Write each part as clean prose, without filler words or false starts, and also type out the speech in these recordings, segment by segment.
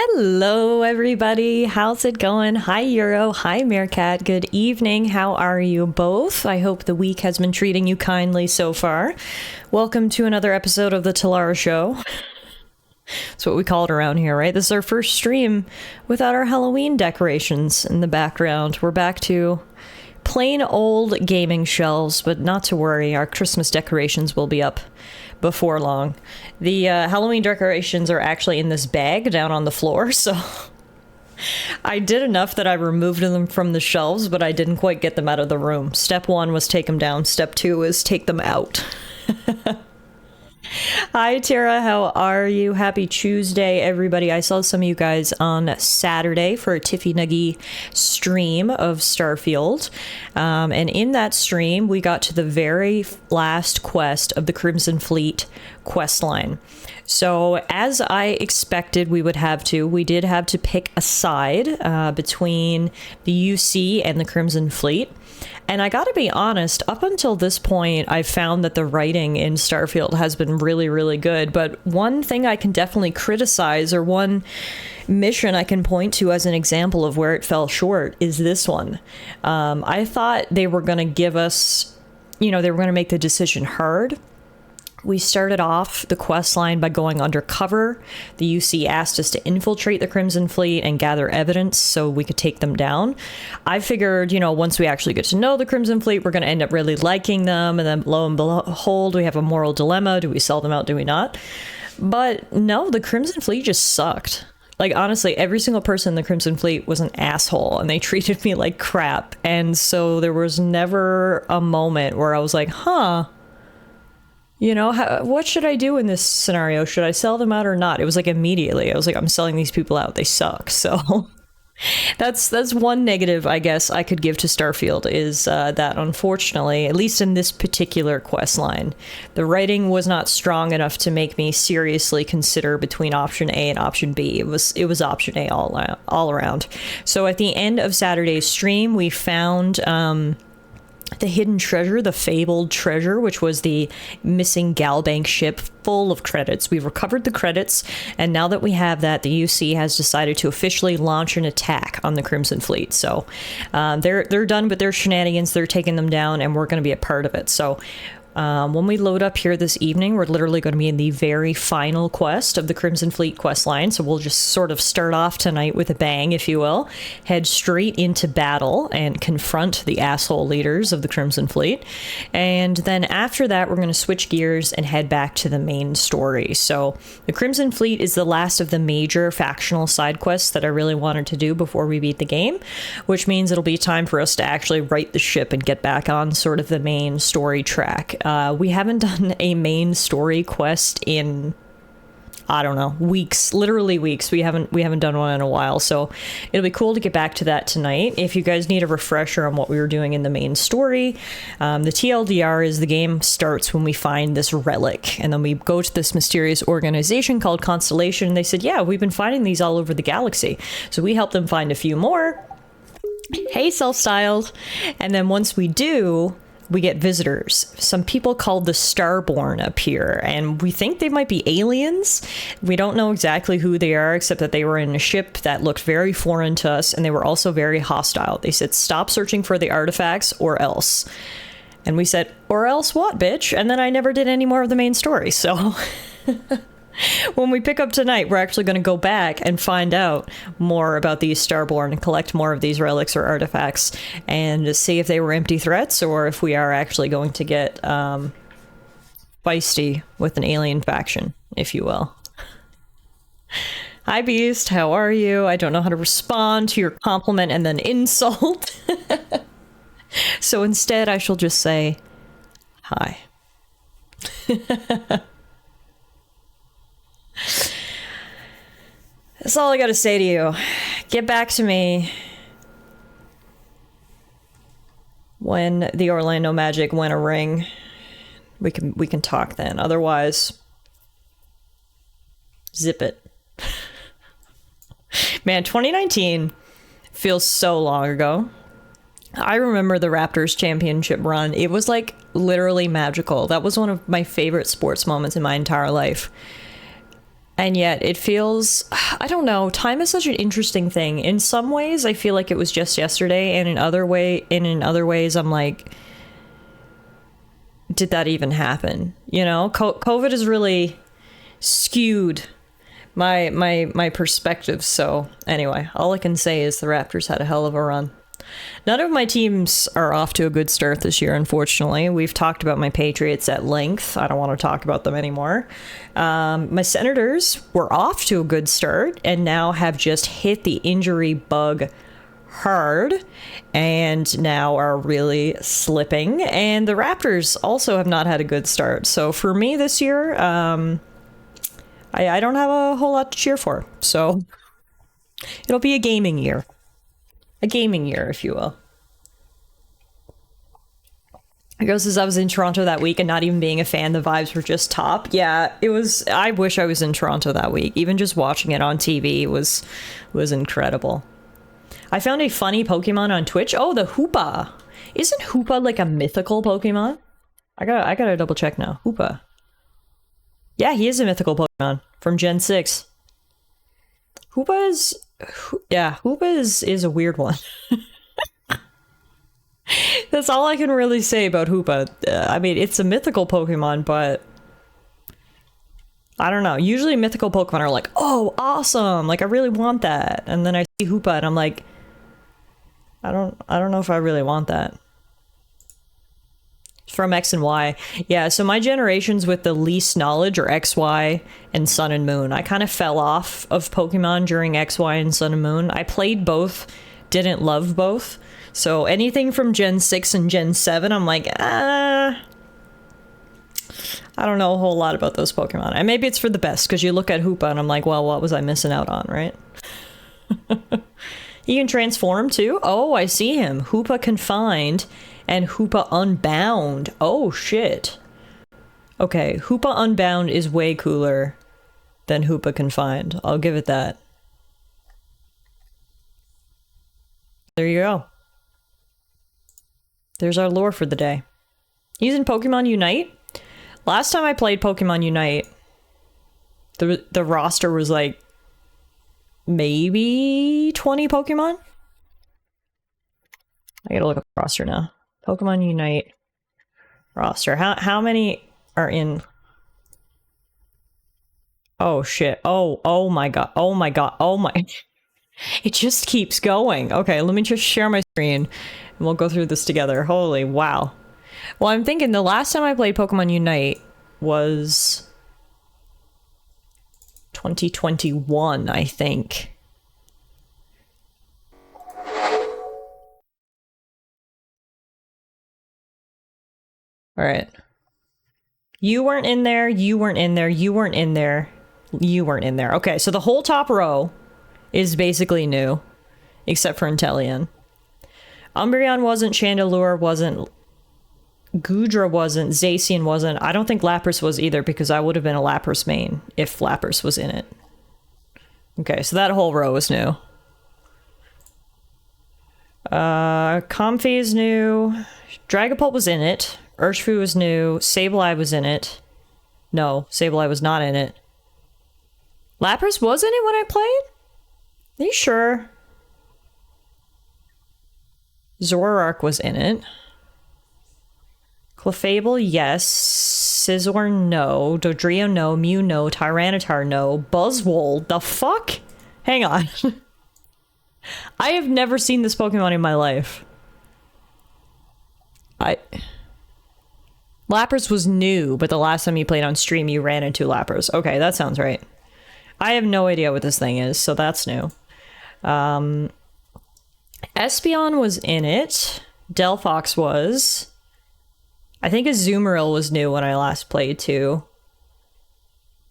Hello, everybody. How's it going? Hi, Euro. Hi, Meerkat. Good evening. How are you both? I hope the week has been treating you kindly so far. Welcome to another episode of the Tallara Show. That's what we call it around here, right? This is our first stream without our Halloween decorations in the background. We're back to plain old gaming shelves, but not to worry. Our Christmas decorations will be up before long. The Halloween decorations are actually in this bag down on the floor, so I did enough that I removed them from the shelves, but I didn't quite get them out of the room. Step one was take them down. Step two is take them out. Hi, Tara. How are you? Happy Tuesday, everybody. I saw some of you guys on Saturday for a Tiffy Nuggy stream of Starfield. And in that stream, we got to the very last quest of the Crimson Fleet quest line. So as I expected we did have to pick a side between the UC and the Crimson Fleet. And I gotta be honest, up until this point, I've found that the writing in Starfield has been really, really good. But one thing I can definitely criticize, or one mission I can point to as an example of where it fell short, is this one. I thought they were gonna give us, they were gonna make the decision hard. We started off the quest line by going undercover. The UC asked us to infiltrate the Crimson Fleet and gather evidence so we could take them down. I figured, once we actually get to know the Crimson Fleet, we're going to end up really liking them. And then lo and behold, we have a moral dilemma. Do we sell them out? Do we not? But no, the Crimson Fleet just sucked. Like, honestly, every single person in the Crimson Fleet was an asshole and they treated me like crap. And so there was never a moment where I was like, what should I do in this scenario? Should I sell them out or not? It was like immediately. I was like, I'm selling these people out. They suck. So that's one negative, I guess, I could give to Starfield is that unfortunately, at least in this particular quest line, the writing was not strong enough to make me seriously consider between option A and option B. It was option A all around. So at the end of Saturday's stream, we found the hidden treasure, the fabled treasure, which was the missing Galbank ship full of credits. We've recovered the credits, and now that we have that, the UC has decided to officially launch an attack on the Crimson Fleet. So they're done with their shenanigans. They're taking them down, and we're going to be a part of it. So when we load up here this evening, we're literally going to be in the very final quest of the Crimson Fleet quest line. So we'll just sort of start off tonight with a bang, if you will, head straight into battle and confront the asshole leaders of the Crimson Fleet. And then after that, we're going to switch gears and head back to the main story. So the Crimson Fleet is the last of the major factional side quests that I really wanted to do before we beat the game, which means it'll be time for us to actually right the ship and get back on sort of the main story track. We haven't done a main story quest in, I don't know, weeks, literally weeks. We haven't done one in a while, so it'll be cool to get back to that tonight. If you guys need a refresher on what we were doing in the main story, the TLDR is the game starts when we find this relic, and then we go to this mysterious organization called Constellation, and they said, yeah, we've been finding these all over the galaxy. So we helped them find a few more. Hey, self-styled. And then once we do, we get visitors. Some people called the Starborn appear, and we think they might be aliens. We don't know exactly who they are, except that they were in a ship that looked very foreign to us, and they were also very hostile. They said, stop searching for the artifacts or else. And we said, or else what, bitch? And then I never did any more of the main story, so when we pick up tonight, we're actually going to go back and find out more about these Starborn and collect more of these relics or artifacts and see if they were empty threats or if we are actually going to get feisty with an alien faction, if you will. Hi, Beast. How are you? I don't know how to respond to your compliment and then insult. So instead, I shall just say, hi. That's all I gotta say to you. Get back to me when the Orlando Magic win a ring. We can talk then. Otherwise, zip it. Man, 2019 feels so long ago. I remember the Raptors championship run. It was like literally magical. That was one of my favorite sports moments in my entire life. And yet it feels, I don't know, time is such an interesting thing. In some ways I feel like it was just yesterday, and in other ways I'm like, did that even happen? You know, COVID has really skewed my perspective. So anyway, all I can say is the Raptors had a hell of a run. None of my teams are off to a good start this year, unfortunately. We've talked about my Patriots at length. I don't want to talk about them anymore. My Senators were off to a good start and now have just hit the injury bug hard and now are really slipping. And the Raptors also have not had a good start. So for me this year, I don't have a whole lot to cheer for. So it'll be a gaming year. A gaming year, if you will. It goes as I was in Toronto that week and not even being a fan, the vibes were just top. Yeah, it was. I wish I was in Toronto that week. Even just watching it on TV was incredible. I found a funny Pokemon on Twitch. Oh, the Hoopa. Isn't Hoopa like a mythical Pokemon? I gotta double check now. Hoopa. Yeah, he is a mythical Pokemon from Gen 6. Hoopa is a weird one. That's all I can really say about Hoopa. I mean, it's a mythical Pokemon, but I don't know. Usually mythical Pokemon are like, oh, awesome. Like, I really want that. And then I see Hoopa and I'm like, I don't know if I really want that. From X and Y. Yeah, so my generations with the least knowledge are X, Y, and Sun and Moon. I kind of fell off of Pokemon during X, Y, and Sun and Moon. I played both, didn't love both. So anything from Gen 6 and Gen 7, I'm like, I don't know a whole lot about those Pokemon. And maybe it's for the best, because you look at Hoopa and I'm like, well, what was I missing out on, right? He can transform too? Oh, I see him. Hoopa Confined and Hoopa Unbound. Oh, shit. Okay, Hoopa Unbound is way cooler than Hoopa Confined. I'll give it that. There you go. There's our lore for the day. Using Pokemon Unite? Last time I played Pokemon Unite, the roster was like maybe 20 Pokemon? I gotta look up the roster now. Pokemon Unite roster. How many are in? Oh shit. Oh my god. Oh my god. Oh my. It just keeps going. Okay, let me just share my screen and we'll go through this together. Holy wow. Well, I'm thinking the last time I played Pokemon Unite was 2021, I think. All right. You weren't in there, you weren't in there, you weren't in there, you weren't in there. Okay, so the whole top row is basically new, except for Inteleon. Umbreon wasn't, Chandelure wasn't, Goodra wasn't, Zacian wasn't. I don't think Lapras was either, because I would have been a Lapras main if Lapras was in it. Okay, so that whole row is new. Comfey is new. Dragapult was in it. Urshifu was new. Sableye was in it. No, Sableye was not in it. Lapras was in it when I played? Are you sure? Zoroark was in it. Clefable, yes. Scizor, no. Dodrio, no. Mew, no. Tyranitar, no. Buzzwole, the fuck? Hang on. I have never seen this Pokemon in my life. Lapras was new, but the last time you played on stream, you ran into Lapras. Okay, that sounds right. I have no idea what this thing is, so that's new. Espeon was in it. Delphox was. I think Azumarill was new when I last played, too.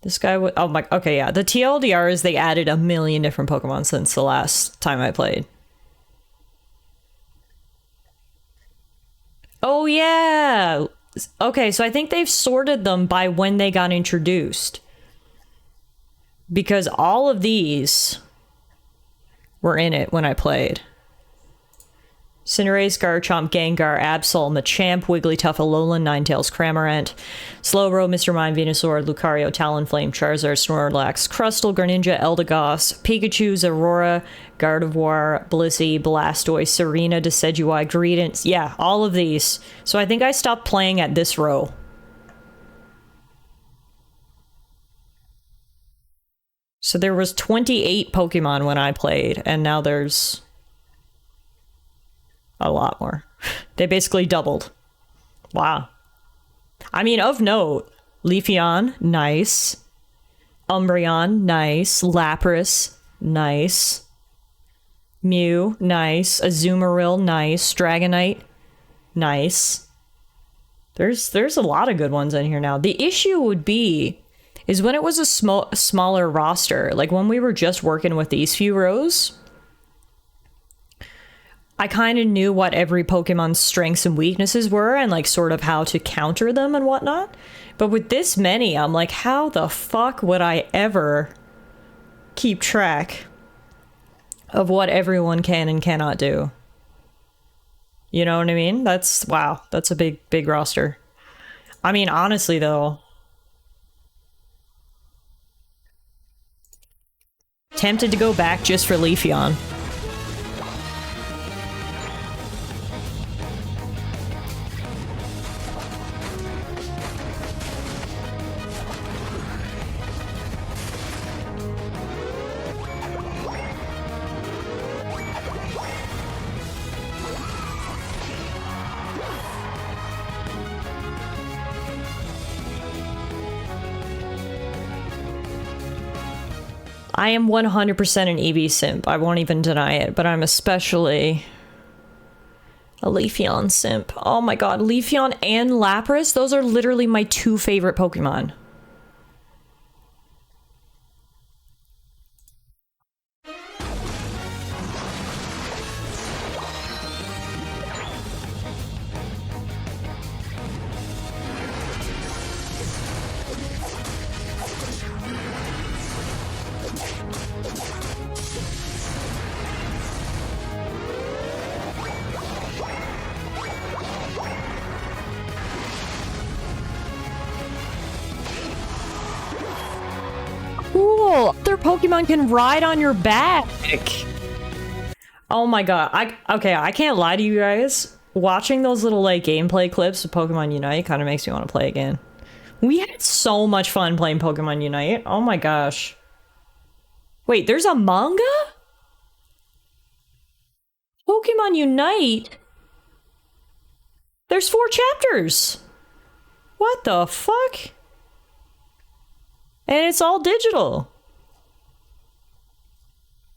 This guy was... Oh my... Okay, yeah. The TLDR is they added a million different Pokemon since the last time I played. Oh, yeah! Okay, so I think they've sorted them by when they got introduced. Because all of these were in it when I played. Cinderace, Garchomp, Gengar, Absol, Machamp, Wigglytuff, Alolan, Ninetales, Cramorant, Slowbro, Mr. Mime, Venusaur, Lucario, Talonflame, Charizard, Snorlax, Crustle, Greninja, Eldegoss, Pikachu, Aurora, Gardevoir, Blissey, Blastoise, Serena, Decidueye, Greedence. Yeah, all of these. So I think I stopped playing at this row. So there was 28 Pokemon when I played, and now there's a lot more. They basically doubled. Wow. I mean, of note, Leafeon, nice. Umbreon, nice. Lapras, nice. Mew, nice. Azumarill, nice. Dragonite, nice. There's a lot of good ones in here now. The issue would be is when it was a smaller roster, like when we were just working with these few rows, I kind of knew what every Pokemon's strengths and weaknesses were and like sort of how to counter them and whatnot. But with this many, I'm like, how the fuck would I ever keep track of what everyone can and cannot do? You know what I mean? That's, wow, that's a big roster. I mean, honestly though, tempted to go back just for Leafeon. I am 100% an EV simp. I won't even deny it, but I'm especially a Leafeon simp. Oh my god, Leafeon and Lapras, those are literally my two favorite Pokemon. Other Pokemon can ride on your back. Oh my god. I can't lie to you guys. Watching those little like gameplay clips of Pokemon Unite kind of makes me want to play again. We had so much fun playing Pokemon Unite. Oh my gosh. Wait, there's a manga? Pokemon Unite? There's 4 chapters. What the fuck? And it's all digital.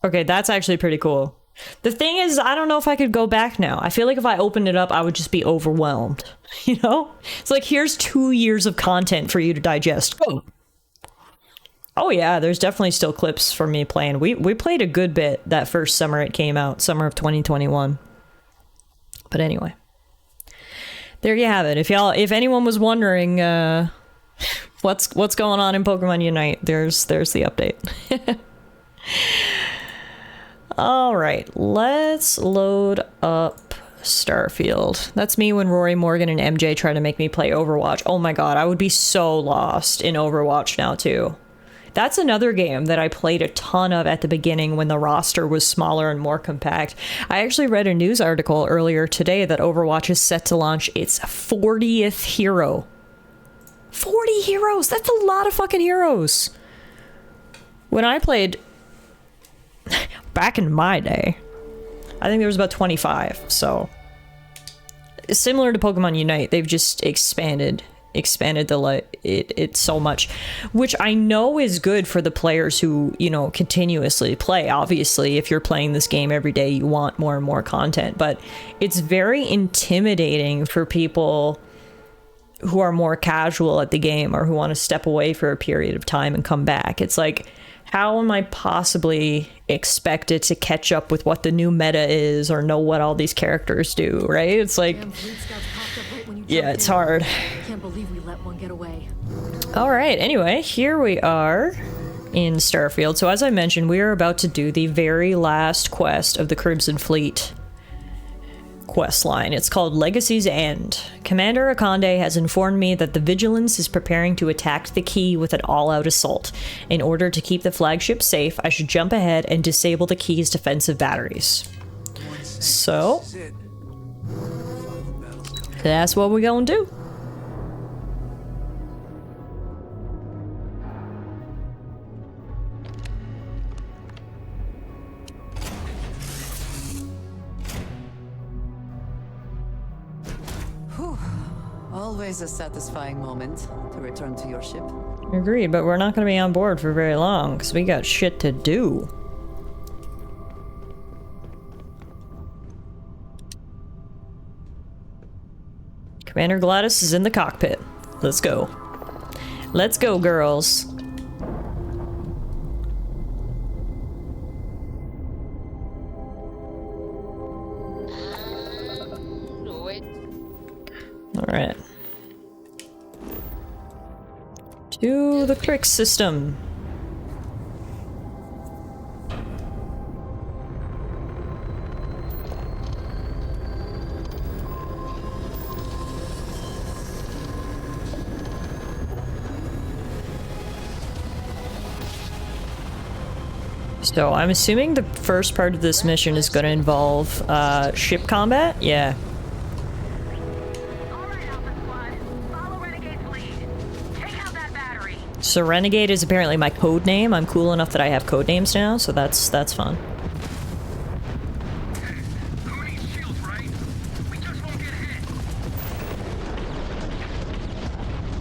Okay, that's actually pretty cool. The thing is, I don't know if I could go back now. I feel like if I opened it up, I would just be overwhelmed. You know? It's like, here's 2 years of content for you to digest. Go. Oh yeah, there's definitely still clips from me playing. We played a good bit that first summer it came out, summer of 2021. But anyway. There you have it. If anyone was wondering what's going on in Pokemon Unite, there's the update. All right, let's load up Starfield. That's me when Rory, Morgan, and MJ try to make me play Overwatch. Oh my god, I would be so lost in Overwatch now too. That's another game that I played a ton of at the beginning when the roster was smaller and more compact. I actually read a news article earlier today that Overwatch is set to launch its 40th hero. 40 heroes! That's a lot of fucking heroes! When I played back in my day, I think there was about 25, so similar to Pokemon Unite, they've just expanded it so much, which I know is good for the players who, you know, continuously play. Obviously, if you're playing this game every day, you want more and more content, but it's very intimidating for people who are more casual at the game or who want to step away for a period of time and come back. It's like, how am I possibly expected to catch up with what the new meta is or know what all these characters do, right? It's like, yeah, it's hard. Can't believe we let one get away. All right, anyway, here we are in Starfield. So as I mentioned, we are about to do the very last quest of the Crimson Fleet. quest line. It's called Legacy's End. Commander Akande has informed me that the Vigilance is preparing to attack the key with an all-out assault. In order to keep the flagship safe, I should jump ahead and disable the key's defensive batteries. So, that's what we're gonna do. Always a satisfying moment to return to your ship. Agreed, but we're not going to be on board for very long because we got shit to do. Commander Gladys is in the cockpit. Let's go. Let's go, girls. Alright. To the crick system. So I'm assuming the first part of this mission is going to involve ship combat? Yeah. So Renegade is apparently my code name. I'm cool enough that I have code names now, so that's fun.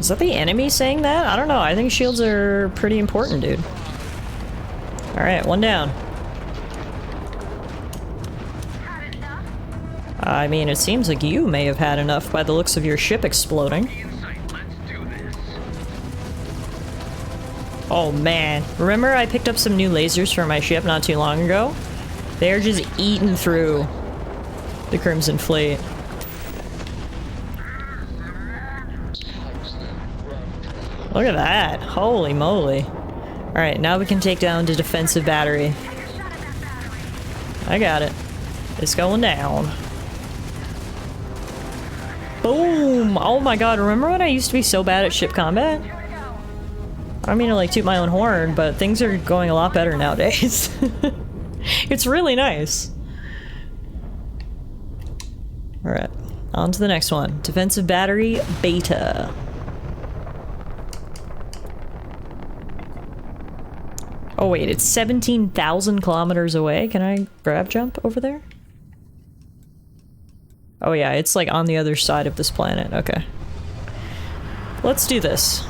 Is that the enemy saying that? I don't know. I think shields are pretty important, dude. Alright, one down. I mean, it seems like you may have had enough by the looks of your ship exploding. Oh man, remember I picked up some new lasers for my ship not too long ago? They're just eating through the Crimson Fleet. Look at that, holy moly. Alright, now we can take down the defensive battery. I got it. It's going down. Boom! Oh my god, remember when I used to be so bad at ship combat? I don't mean to like toot my own horn, but things are going a lot better nowadays. It's really nice. Alright, on to the next one. Defensive battery beta. Oh wait, it's 17,000 kilometers away. Can I grab jump over there? Oh yeah, it's like on the other side of this planet. Okay. Let's do this.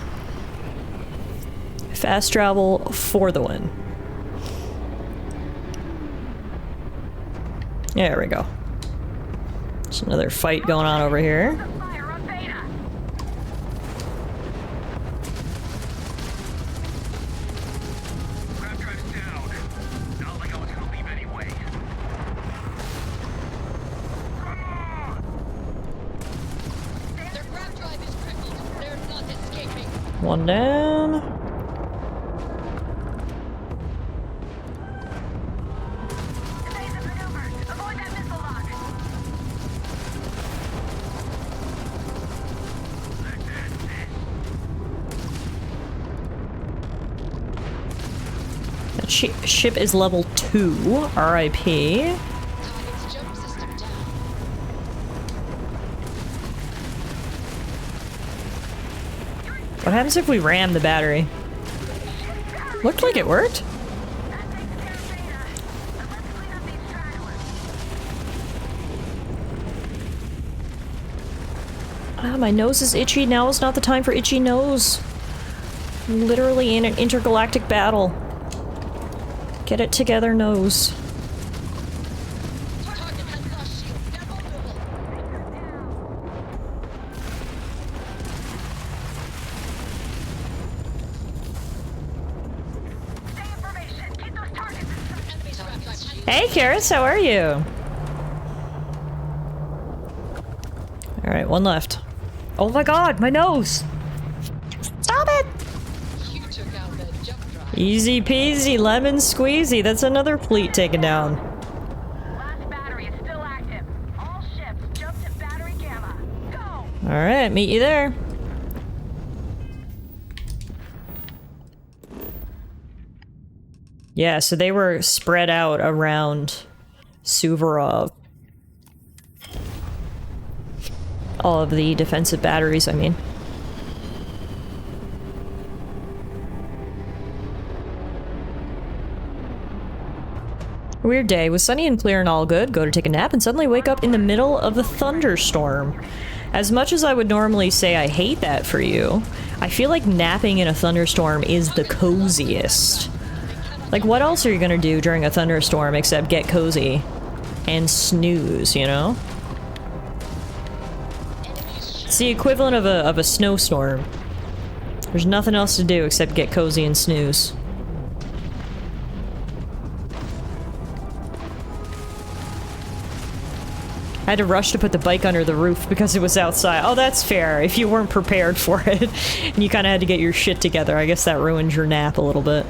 Fast travel for the win. There we go. There's another fight going on over here. One down. That ship is level 2. R.I.P. What happens if we ram the battery? Looked like it worked. Ah, my nose is itchy. Now is not the time for itchy nose. I'm literally in an intergalactic battle. Get it together, nose. Hey, Karis, how are you? Alright, one left. Oh my god, my nose! Stop it! Easy peasy, lemon squeezy. That's another fleet taken down. Last battery is still active. All ships Alright, meet you there. Yeah, so they were spread out around Suvorov. All of the defensive batteries, I mean. Weird day. Was sunny and clear and all good. Go to take a nap and suddenly wake up in the middle of a thunderstorm. As much as I would normally say I hate that for you, I feel like napping in a thunderstorm is the coziest. Like, what else are you gonna do during a thunderstorm except get cozy and snooze, you know? It's the equivalent of a snowstorm. There's nothing else to do except get cozy and snooze. I had to rush to put the bike under the roof because it was outside. Oh, that's fair. If you weren't prepared for it and you kind of had to get your shit together, I guess that ruined your nap a little bit.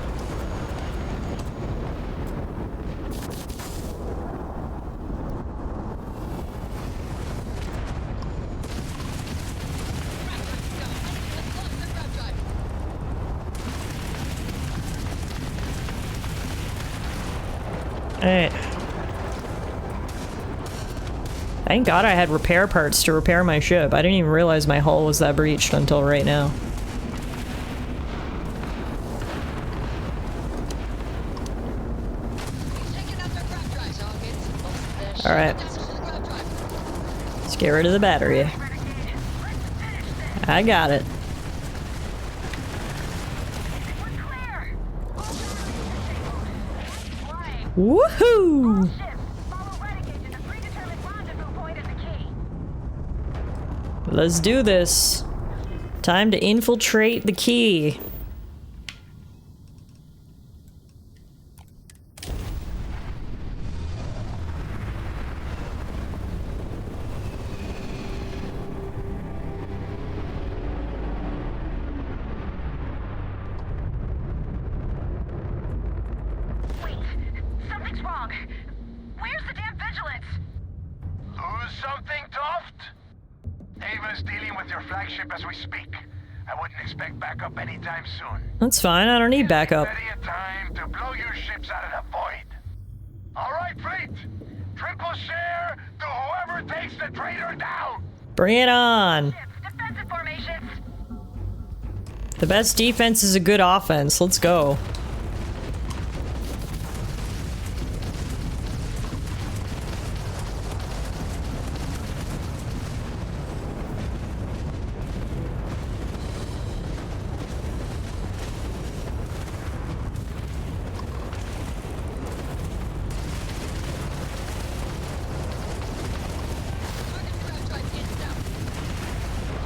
Alright. Thank God I had repair parts to repair my ship. I didn't even realize my hull was that breached until right now. Alright. Let's get rid of the battery. I got it. Woohoo! Let's do this. Time to infiltrate the key. Wait, something's wrong. Where's the damn vigilance? Who's something, Toft? Ava's dealing with your flagship as we speak. I wouldn't expect backup anytime soon. That's fine, I don't need backup. Plenty of time to blow your ships out of the void. All right, fleet. Triple share to whoever takes the traitor down. Bring it on. Defensive formations. The best defense is a good offense. Let's go.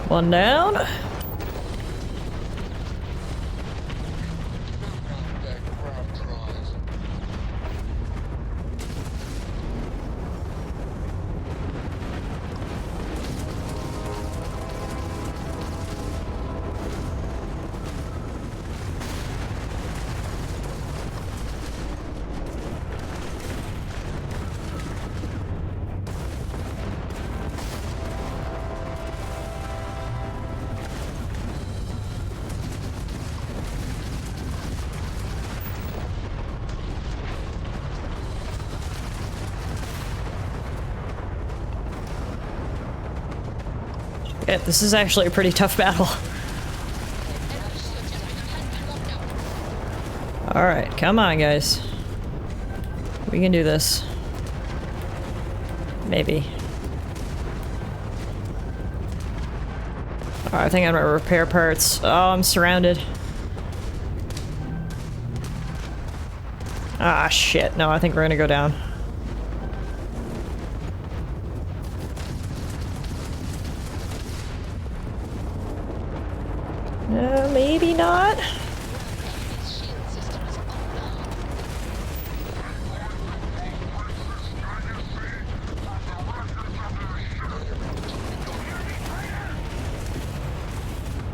One down. Yeah, this is actually a pretty tough battle. Alright, come on, guys. We can do this. Maybe. Alright, I think I'm gonna repair parts. Oh, I'm surrounded. Ah, shit. No, I think we're gonna go down. Maybe not.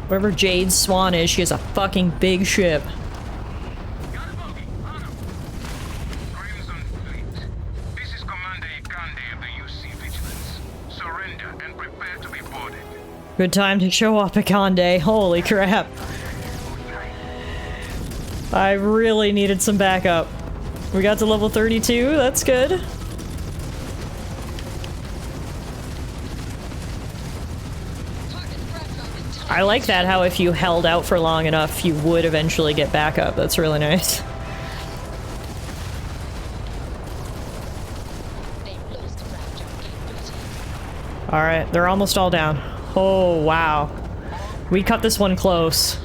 Wherever Jade Swan is, she has a fucking big ship. This is Commander Ikande of the UC Vigilance. Surrender and prepare to be boarded. Good time to show up at Conde. Holy crap. I really needed some backup. We got to level 32, that's good. I like that, how if you held out for long enough, you would eventually get backup. That's really nice. Alright, they're almost all down. Oh, wow. We cut this one close.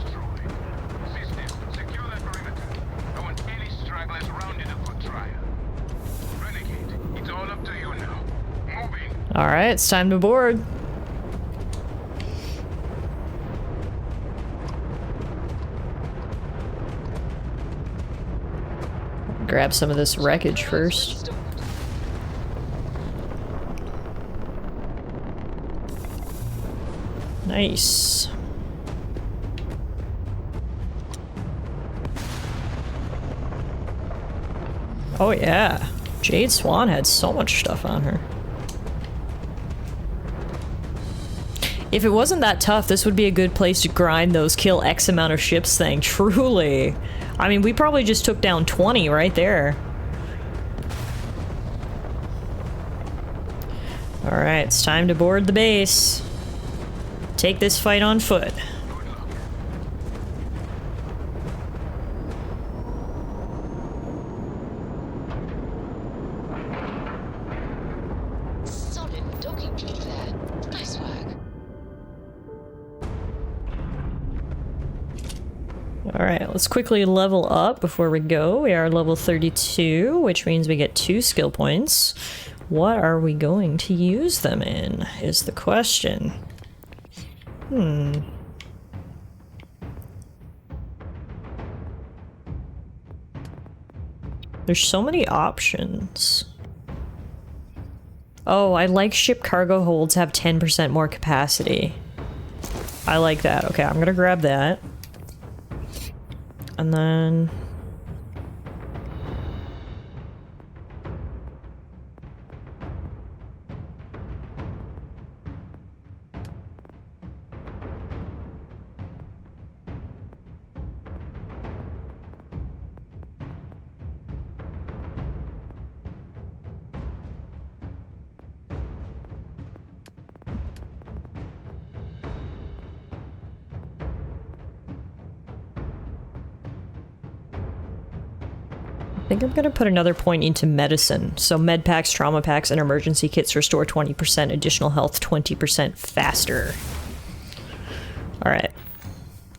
Alright, it's time to board. Grab some of this wreckage first. Nice. Oh yeah. Jade Swan had so much stuff on her. If it wasn't that tough, this would be a good place to grind those kill X amount of ships thing. Truly. I mean, we probably just took down 20 right there. Alright, it's time to board the base. Take this fight on foot. Solid docking job there. Nice work. Alright, let's quickly level up before we go. We are level 32, which means we get 2 skill points. What are we going to use them in, is the question. There's so many options. Oh, I like ship cargo holds have 10% more capacity. I like that. Okay, I'm gonna grab that. And then... I think I'm gonna put another point into medicine. So med packs, trauma packs, and emergency kits restore 20% additional health 20% faster. Alright.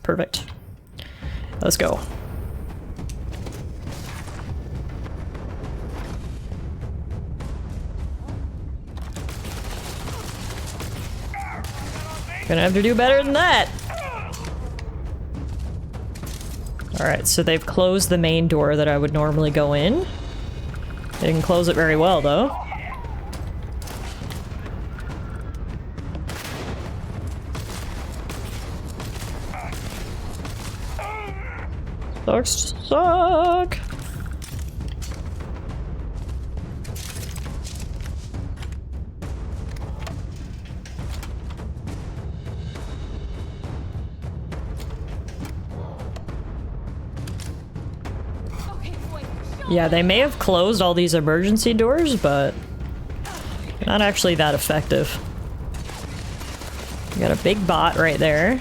Perfect. Let's go. Gonna have to do better than that. Alright, so they've closed the main door that I would normally go in. They didn't close it very well, though. Sucks to suck. Yeah, they may have closed all these emergency doors, but not actually that effective. We got a big bot right there.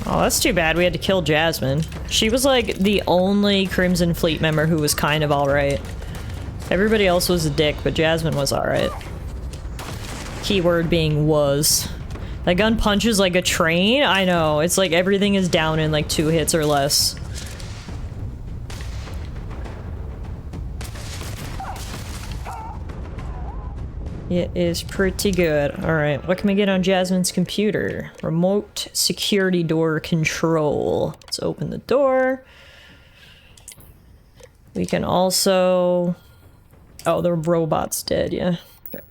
Oh, that's too bad. We had to kill Jasmine. She was like the only Crimson Fleet member who was kind of alright. Everybody else was a dick, but Jasmine was alright. Keyword being was. That gun punches like a train? I know. It's like everything is down in like 2 hits or less. It is pretty good. Alright, what can we get on Jasmine's computer? Remote security door control. Let's open the door. We can also... Oh, the robot's dead, yeah. Okay.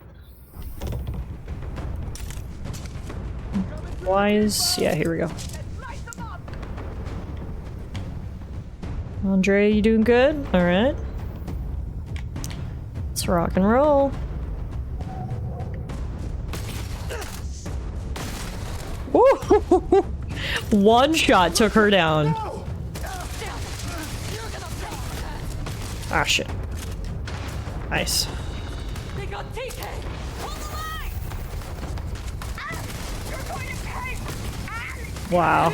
Why is... Yeah, here we go. Andre, you doing good? Alright. Let's rock and roll. Woo! One shot took her down. Ah, shit. Nice. They got TK! Hold the line! You're going to pay! Wow.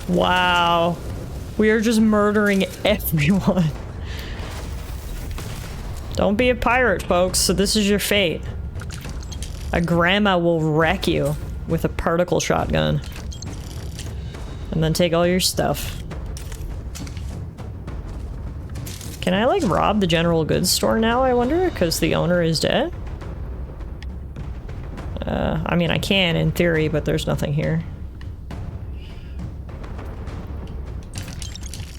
Wow. We are just murdering everyone. Don't be a pirate, folks, so this is your fate. A grandma will wreck you with a particle shotgun. And then take all your stuff. Can I, like, rob the general goods store now, I wonder? Because the owner is dead? I mean, I can in theory, but there's nothing here.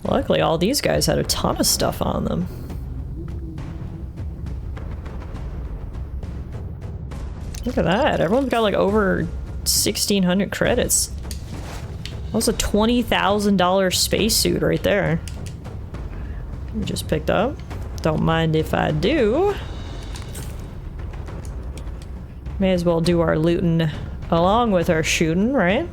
Luckily, all these guys had a ton of stuff on them. Look at that. Everyone's got like over 1,600 credits. That was a $20,000 spacesuit right there. We just picked up. Don't mind if I do. May as well do our looting along with our shooting, right?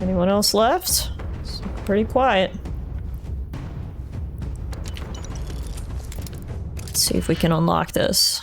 Anyone else left? It's pretty quiet. Let's see if we can unlock this.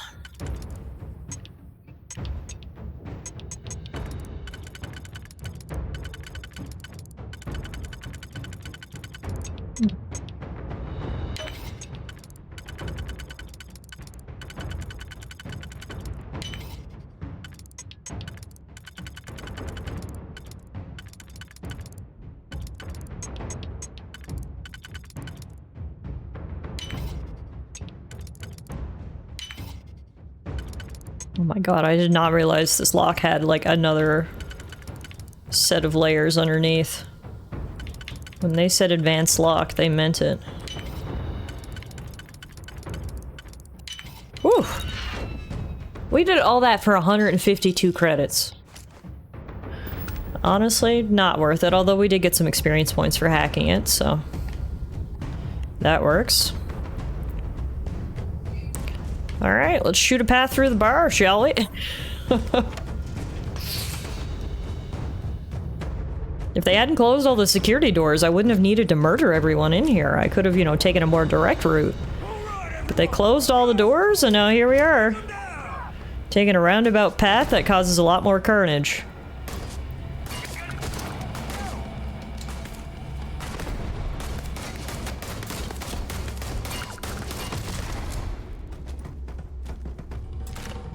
Oh my god, I did not realize this lock had like another set of layers underneath. When they said advanced lock, they meant it. Whew! We did all that for 152 credits. Honestly, not worth it, although we did get some experience points for hacking it, so... that works. Alright, let's shoot a path through the bar, shall we? If they hadn't closed all the security doors, I wouldn't have needed to murder everyone in here. I could have, you know, taken a more direct route. But they closed all the doors, and now here we are. Taking a roundabout path that causes a lot more carnage.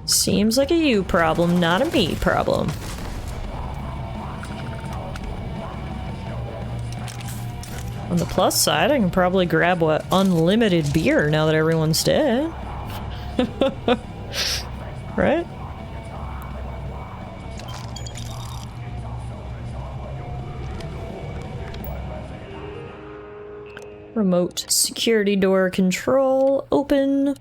Seems like a you problem, not a me problem. On the plus side, I can probably grab, what, unlimited beer now that everyone's dead. Right? Remote security door control open.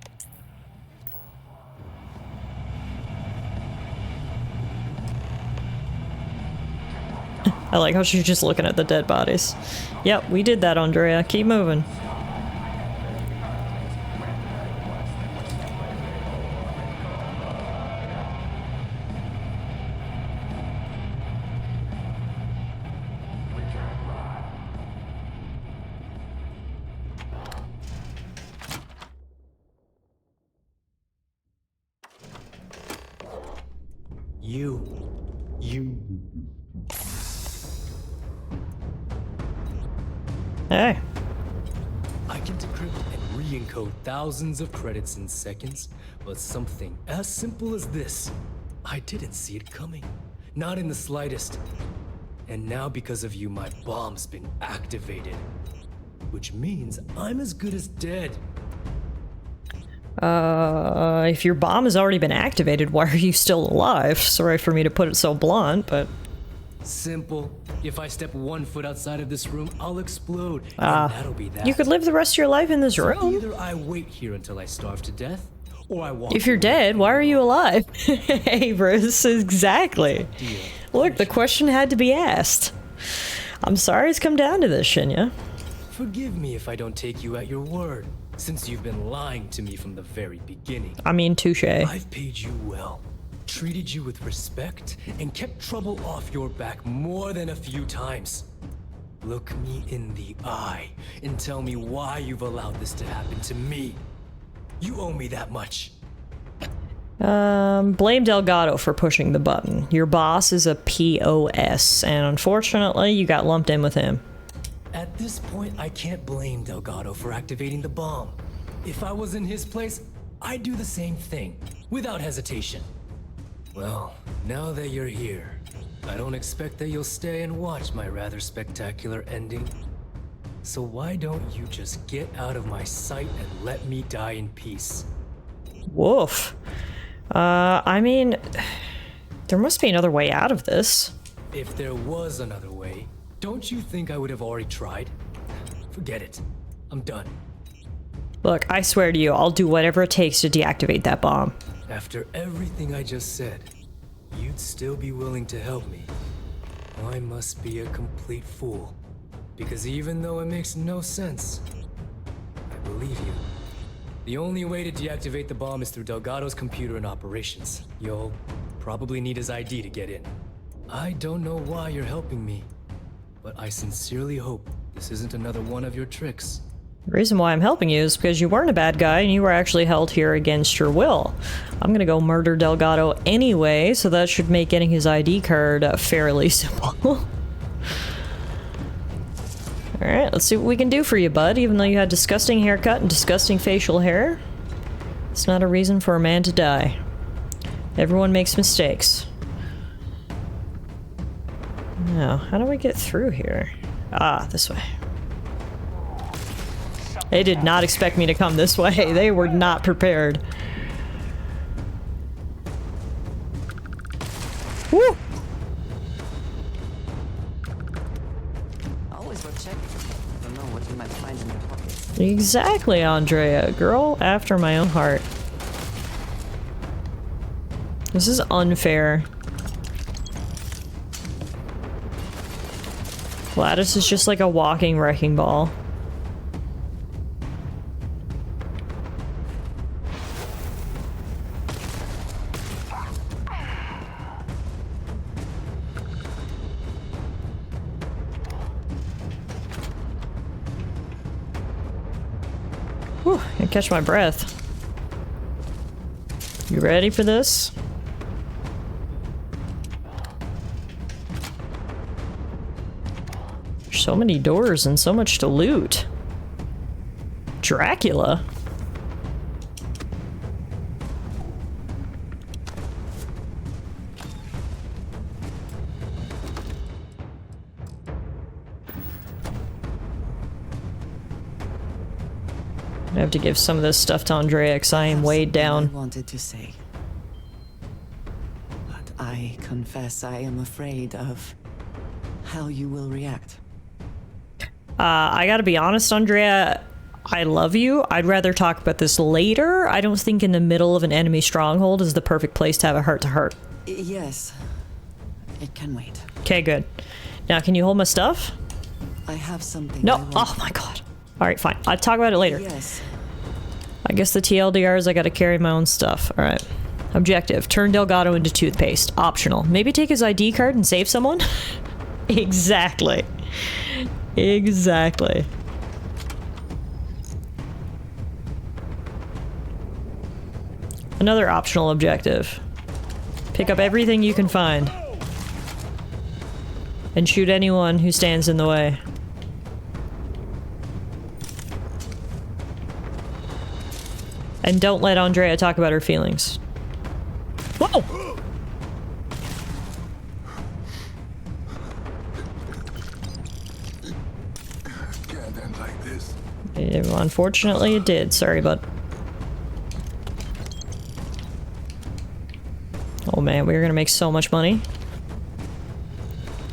I like how she's just looking at the dead bodies. Yep, we did that, Andrea. Keep moving. You. Hey. I can decrypt and re-encode thousands of credits in seconds, but something as simple as this, I didn't see it coming. Not in the slightest. And now because of you, my bomb's been activated. Which means I'm as good as dead. If your bomb has already been activated, why are you still alive? Sorry for me to put it so blunt, but... Simple. If I step 1 foot outside of this room, I'll explode, and that'll be that. You could live the rest of your life in this So room. either I wait here until I starve to death, or I walk If you're away. dead, why are you alive? Hey, Bruce, exactly. Look, the question had to be asked. I'm sorry it's come down to this, Shinya. Forgive me if I don't take you at your word, since you've been lying to me from the very beginning. I mean, touche. I've paid you well, treated you with respect, and kept trouble off your back more than a few times. Look me in the eye and tell me why you've allowed this to happen to me. You owe me that much. Blame Delgado for pushing the button. Your boss is a POS, and unfortunately, you got lumped in with him. At this point, I can't blame Delgado for activating the bomb. If I was in his place, I'd do the same thing, without hesitation. Well, now that you're here, I don't expect that you'll stay and watch my rather spectacular ending. So why don't you just get out of my sight and let me die in peace? Woof. I mean, there must be another way out of this. If there was another way, don't you think I would have already tried? Forget it. I'm done. Look, I swear to you, I'll do whatever it takes to deactivate that bomb. After everything I just said, you'd still be willing to help me. I must be a complete fool. Because even though it makes no sense, I believe you. The only way to deactivate the bomb is through Delgado's computer and operations. You'll probably need his ID to get in. I don't know why you're helping me, but I sincerely hope this isn't another one of your tricks. The reason why I'm helping you is because you weren't a bad guy and you were actually held here against your will. I'm gonna go murder Delgado anyway, so that should make getting his ID card fairly simple. Alright, let's see what we can do for you, bud. Even though you had disgusting haircut and disgusting facial hair, it's not a reason for a man to die. Everyone makes mistakes. Now, how do we get through here? Ah, this way. They did not expect me to come this way. They were not prepared. Woo! Always worth checking. Don't know what you might find in your pockets. Exactly, Andrea. Girl after my own heart. This is unfair. Gladys is just like a walking wrecking ball. Whew, I catch my breath. You ready for this? There's so many doors and so much to loot. Dracula? I have to give some of this stuff to Andrea because I am weighed down. I wanted to say, but I confess I am afraid of how you will react. I gotta be honest, Andrea. I love you. I'd rather talk about this later. I don't think in the middle of an enemy stronghold is the perfect place to have a heart-to-heart. Yes, it can wait. Okay, good. Now, can you hold my stuff? I have something. No. I want. Oh my god. All right, fine. I'll talk about it later. Yes. I guess the TLDR is I gotta carry my own stuff. All right. Objective: turn Delgado into toothpaste. Optional: maybe take his ID card and save someone. Exactly. Exactly. Another optional objective: pick up everything you can find and shoot anyone who stands in the way. And don't let Andrea talk about her feelings. Whoa! Can't end like this. Unfortunately, it did. Sorry, bud. Oh man, we were gonna make so much money.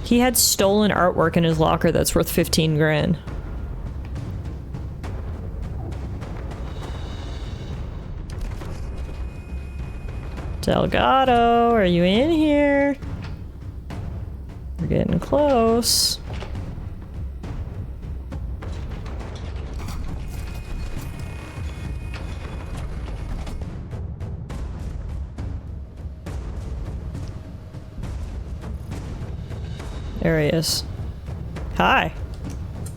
He had stolen artwork in his locker that's worth 15 grand. Delgado, are you in here? Are We're getting close. There he is. Hi.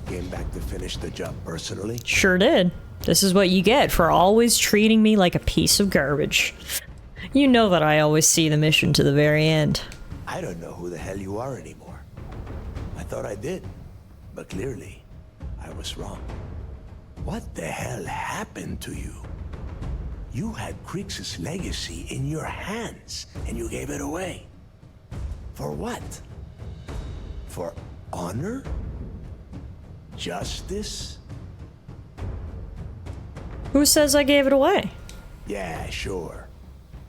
Came back to finish the job personally? Sure did. This is what you get for always treating me like a piece of garbage. You know that I always see the mission to the very end. I don't know who the hell you are anymore. I thought I did, but clearly, I was wrong. What the hell happened to you? You had Krix's legacy in your hands, and you gave it away. For what? For honor? Justice? Who says I gave it away? Yeah, sure.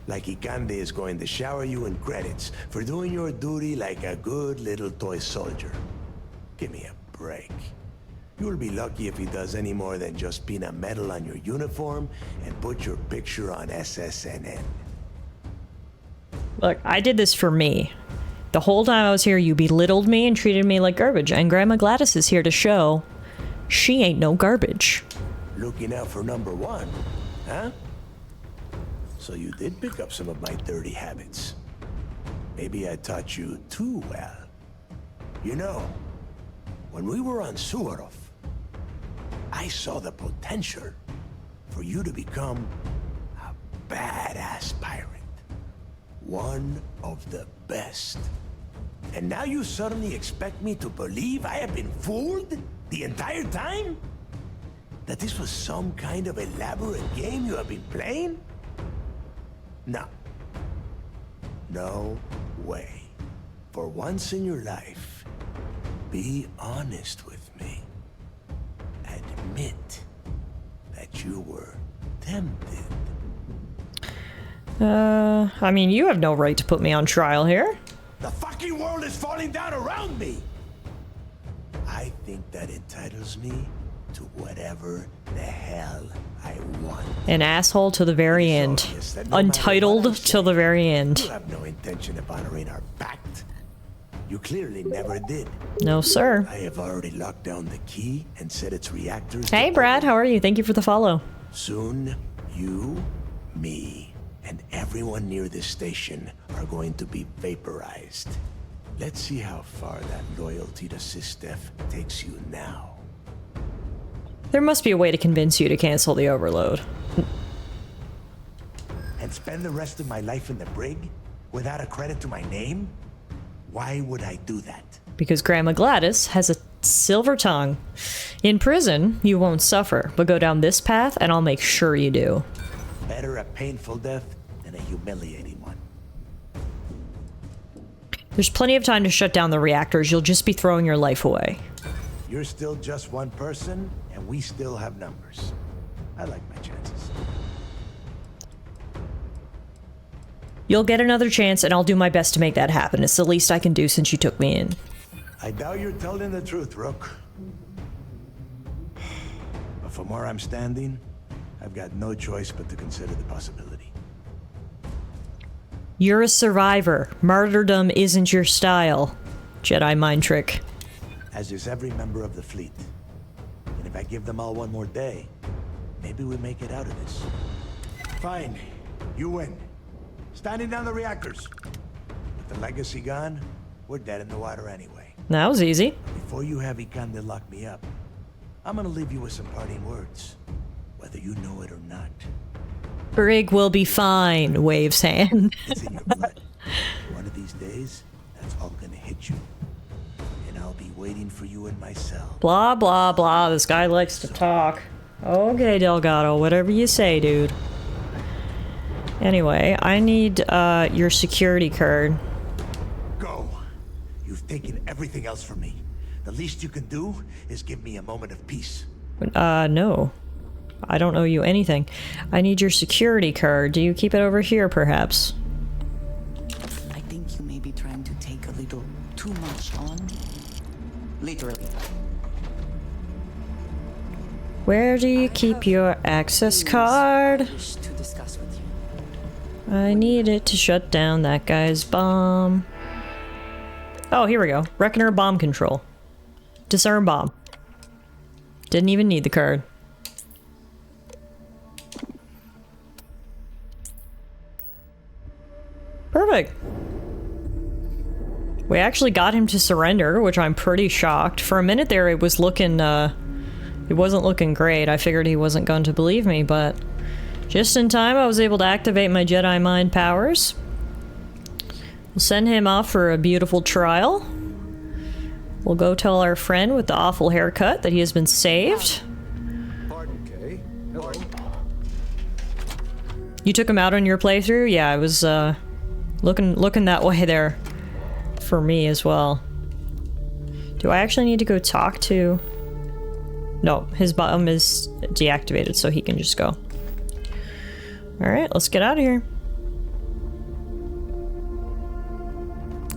Like Ikande is going to shower you in credits for doing your duty like a good little toy soldier. Give me a break. You'll be lucky if he does any more than just pin a medal on your uniform and put your picture on SSNN. Look, I did this for me. The whole time I was here, you belittled me and treated me like garbage, and Grandma Gladys is here to show she ain't no garbage. Looking out for number one, huh? So you did pick up some of my dirty habits. Maybe I taught you too well. You know, when we were on Suvorov, I saw the potential for you to become a badass pirate. One of the best. And now you suddenly expect me to believe I have been fooled the entire time? That this was some kind of elaborate game you have been playing? No. No way. For once in your life, be honest with me. Admit that you were tempted. I mean, you have no right to put me on trial here. The fucking world is falling down around me! I think that entitles me to whatever the hell I want. An asshole to the very end. Obvious that no matter Untitled what I say, till the very end. You have no intention of honoring our pact. You clearly never did. No, sir. I have already locked down the key and set its reactors. Hey, to Brad, open. how are you? Thank you for the follow. Soon, you, me, and everyone near this station are going to be vaporized. Let's see how far that loyalty to Sistef takes you now. There must be a way to convince you to cancel the overload. And spend the rest of my life in the brig without a credit to my name? Why would I do that? Because Grandma Gladys has a silver tongue. In prison, you won't suffer, but go down this path and I'll make sure you do. Better a painful death than a humiliating one. There's plenty of time to shut down the reactors. You'll just be throwing your life away. You're still just one person, and we still have numbers. I like my chances. You'll get another chance, and I'll do my best to make that happen. It's the least I can do since you took me in. I doubt you're telling the truth, Rook. But from where I'm standing, I've got no choice but to consider the possibility. You're a survivor. Martyrdom isn't your style. Jedi mind trick. As is every member of the fleet. And if I give them all one more day, maybe we make it out of this. Fine. You win. Standing down the reactors. With the legacy gone, we're dead in the water anyway. That was easy. Before you have Ikande lock me up, I'm gonna leave you with some parting words. Whether you know it or not. Brig will be fine, waves hand. It's in your blood. One of these days, that's all gonna hit you. And I'll be waiting for you in my cell. Blah, blah, blah. This guy likes to talk. Okay, Delgado, whatever you say, dude. Anyway, I need your security card. Go. You've taken everything else from me. The least you can do is give me a moment of peace. No. I don't owe you anything. I need your security card. Do you keep it over here, perhaps? I think you may be trying to take a little too much on. Literally. Where do you keep your access card? I wish to discuss with you. I need it to shut down that guy's bomb. Oh, here we go. Reckoner bomb control. Disarm bomb. Didn't even need the card. Perfect. We actually got him to surrender, which I'm pretty shocked. For a minute there, it was looking, it wasn't looking great. I figured he wasn't going to believe me, but just in time, I was able to activate my Jedi Mind powers. We'll send him off for a beautiful trial. We'll go tell our friend with the awful haircut that he has been saved. Pardon, Kay. Hello. You took him out on your playthrough? Yeah, I was, looking that way there for me as well. Do I actually need to go talk to... No, his bottom is deactivated, so he can just go. Alright, let's get out of here.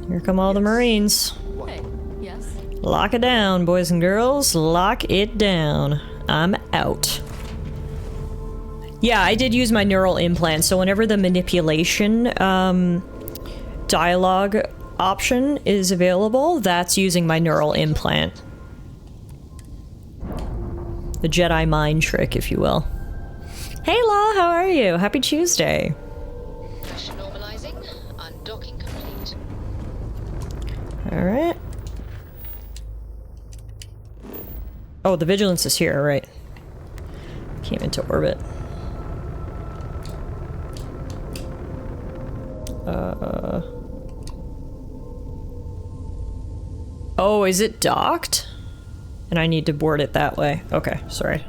Here come all the Marines. Hey, yes? Lock it down, boys and girls. Lock it down. I'm out. Yeah, I did use my neural implant, so whenever the manipulation dialogue option is available, that's using my neural implant. The Jedi mind trick, if you will. Hey Law, how are you? Happy Tuesday. Pressure normalizing. Undocking complete. Alright. Oh, the vigilance is here, right. Came into orbit. Oh, is it docked? And I need to board it that way. Okay, sorry.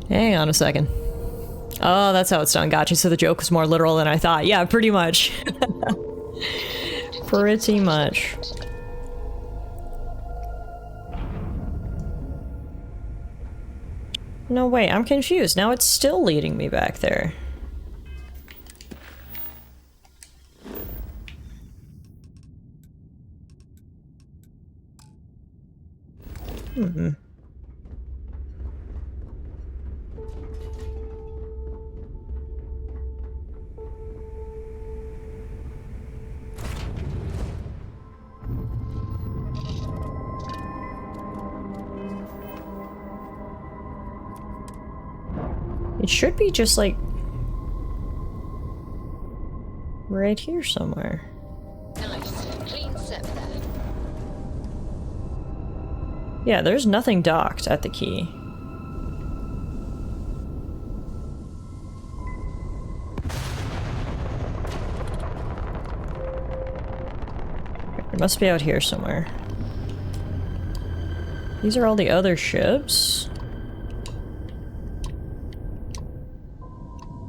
Hang on a second. Oh, that's how it's done. Gotcha. So the joke was more literal than I thought. Yeah, pretty much. Pretty much. No, wait, I'm confused. Now it's still leading me back there. Mm-hmm. It should be just like right here somewhere. Nice. Clean set there. Yeah, there's nothing docked at the key. It must be out here somewhere. These are all the other ships.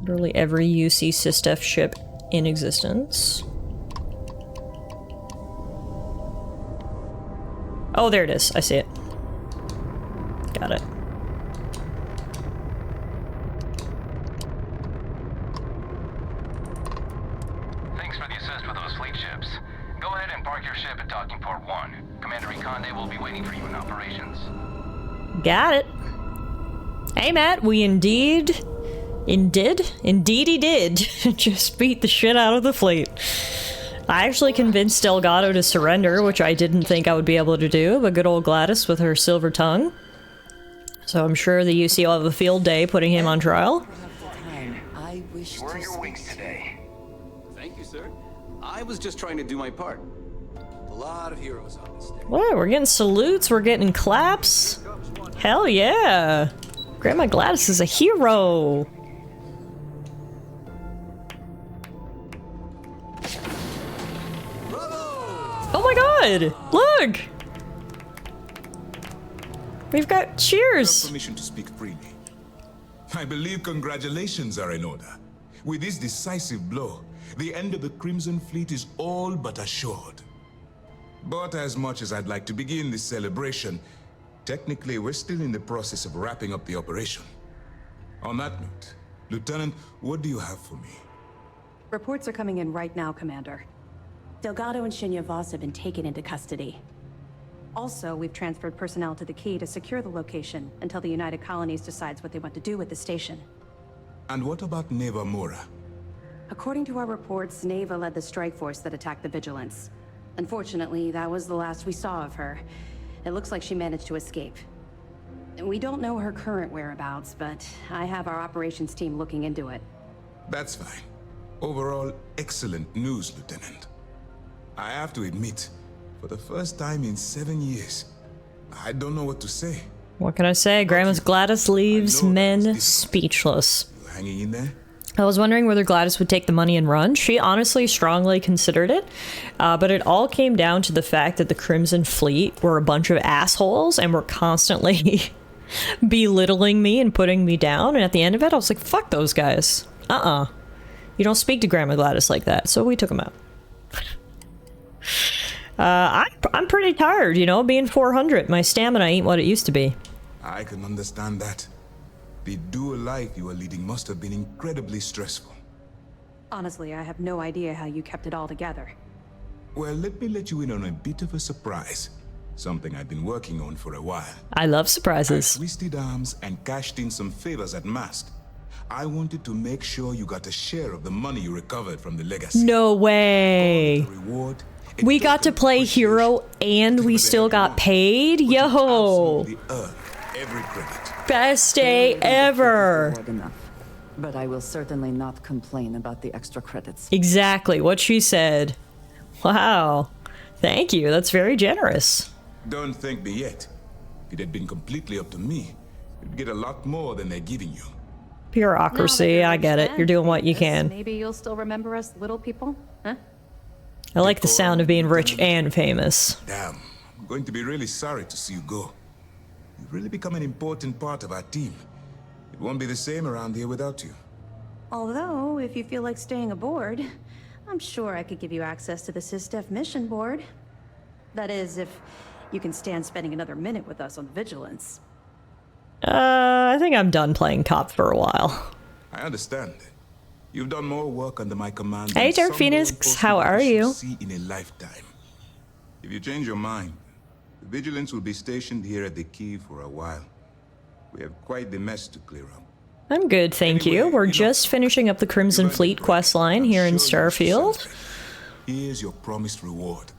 Literally every UC Systef ship in existence. Oh, there it is. I see it. Got it. Thanks for the assist with those fleet ships. Go ahead and park your ship at docking port 1. Commander Ikonde will be waiting for you in operations. Got it. Hey, Matt, we indeed he did. Just beat the shit out of the fleet. I actually convinced Delgado to surrender, which I didn't think I would be able to do, but good old Gladys with her silver tongue. So I'm sure the UC will have a field day putting him on trial. I wish Where are to your wings today? Thank you, sir. I was just trying to do my part. A lot of heroes on this day. What? We're getting salutes, we're getting claps. Hell yeah. Grandma Gladys is a hero. Oh my god! Look! We've got cheers! Permission to speak freely. I believe congratulations are in order. With this decisive blow, the end of the Crimson Fleet is all but assured. But as much as I'd like to begin this celebration, technically we're still in the process of wrapping up the operation. On that note, Lieutenant, what do you have for me? Reports are coming in right now, Commander. Delgado and Shinya Voss have been taken into custody. Also, we've transferred personnel to the Key to secure the location until the United Colonies decides what they want to do with the station. And what about Neva Mora? According to our reports, Neva led the strike force that attacked the Vigilance. Unfortunately, that was the last we saw of her. It looks like she managed to escape. We don't know her current whereabouts, but I have our operations team looking into it. That's fine. Overall, excellent news, Lieutenant. I have to admit, for the first time in 7 years, I don't know what to say. What can I say? Grandma's Gladys leaves men speechless. You hanging in there? I was wondering whether Gladys would take the money and run. She honestly strongly considered it, but it all came down to the fact that the Crimson Fleet were a bunch of assholes and were constantly belittling me and putting me down, and at the end of it, I was like, fuck those guys. You don't speak to Grandma Gladys like that, so we took them out. I'm pretty tired, you know, being 400. My stamina ain't what it used to be. I can understand that. The dual life you are leading must have been incredibly stressful. Honestly, I have no idea how you kept it all together. Well, let me let you in on a bit of a surprise. Something I've been working on for a while. I love surprises. I twisted arms and cashed in some favors at Mast. I wanted to make sure you got a share of the money you recovered from the legacy. No way. Reward, we got to play hero and we still got paid? Yo. Every credit. Best day ever. But I will certainly not complain about the extra credits. Exactly what she said. Wow. Thank you. That's very generous. Don't thank me yet. If it had been completely up to me, you'd get a lot more than they're giving you. Bureaucracy, I get it. You're doing what you can. Maybe you'll still remember us little people, huh? I like the sound of being rich and famous. Damn, I'm going to be really sorry to see you go. You've really become an important part of our team. It won't be the same around here without you. Although, if you feel like staying aboard, I'm sure I could give you access to the SysDef mission board. That is, if you can stand spending another minute with us on Vigilance. I think I'm done playing cop for a while. I understand. You've done more work under my command. Hey, Dark Phoenix, how are you? See in a lifetime. If you change your mind, the Vigilance will be stationed here at the Key for a while. We have quite the mess to clear up. I'm good, thank you. We're just finishing up the Crimson Fleet questline here in Starfield. Here's your promised reward.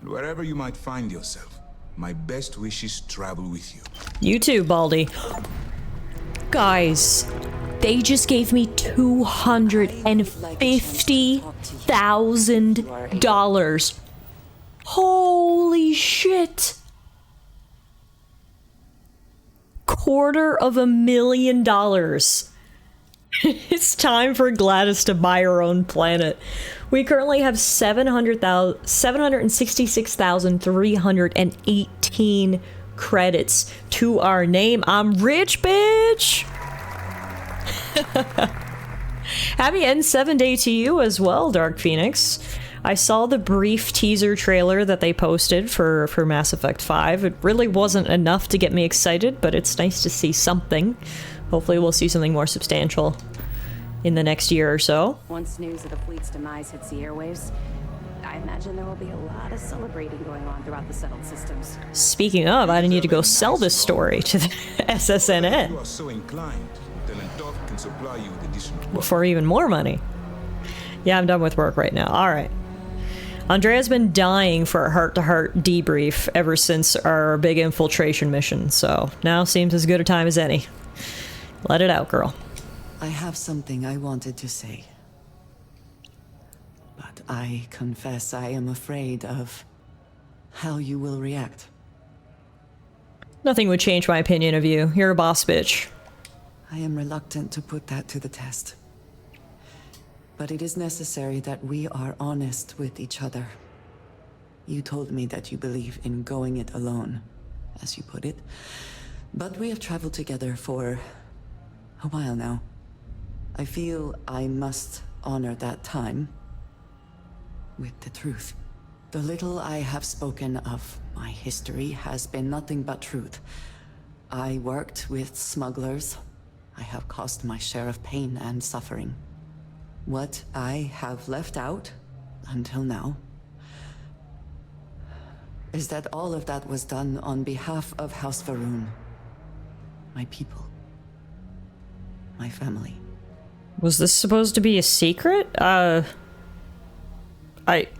And wherever you might find yourself, my best wishes travel with you. You too, Baldy. Guys, they just gave me $250,000. Holy shit. $250,000. It's time for Gladys to buy her own planet. We currently have 766,318 credits to our name. I'm rich, bitch! Happy N7 Day to you as well, Dark Phoenix. I saw the brief teaser trailer that they posted for Mass Effect 5. It really wasn't enough to get me excited, but it's nice to see something. Hopefully we'll see something more substantial in the next year or so. Once news of the fleet's demise hits the airwaves, I imagine there will be a lot of celebrating going on throughout the settled systems. Speaking of, I need to go sell this story to the SSNN. You are so inclined, Lieutenant Duff can supply you with additional work. For even more money. Yeah, I'm done with work right now. All right. Andrea's been dying for a heart-to-heart debrief ever since our big infiltration mission, so now seems as good a time as any. Let it out, girl. I have something I wanted to say. But I confess I am afraid of how you will react. Nothing would change my opinion of you. You're a boss bitch. I am reluctant to put that to the test. But it is necessary that we are honest with each other. You told me that you believe in going it alone, as you put it. But we have traveled together for a while now. I feel I must honor that time with the truth. The little I have spoken of my history has been nothing but truth. I worked with smugglers. I have caused my share of pain and suffering. What I have left out, until now, is that all of that was done on behalf of House Va'ruun. My people. My family. Was this supposed to be a secret? I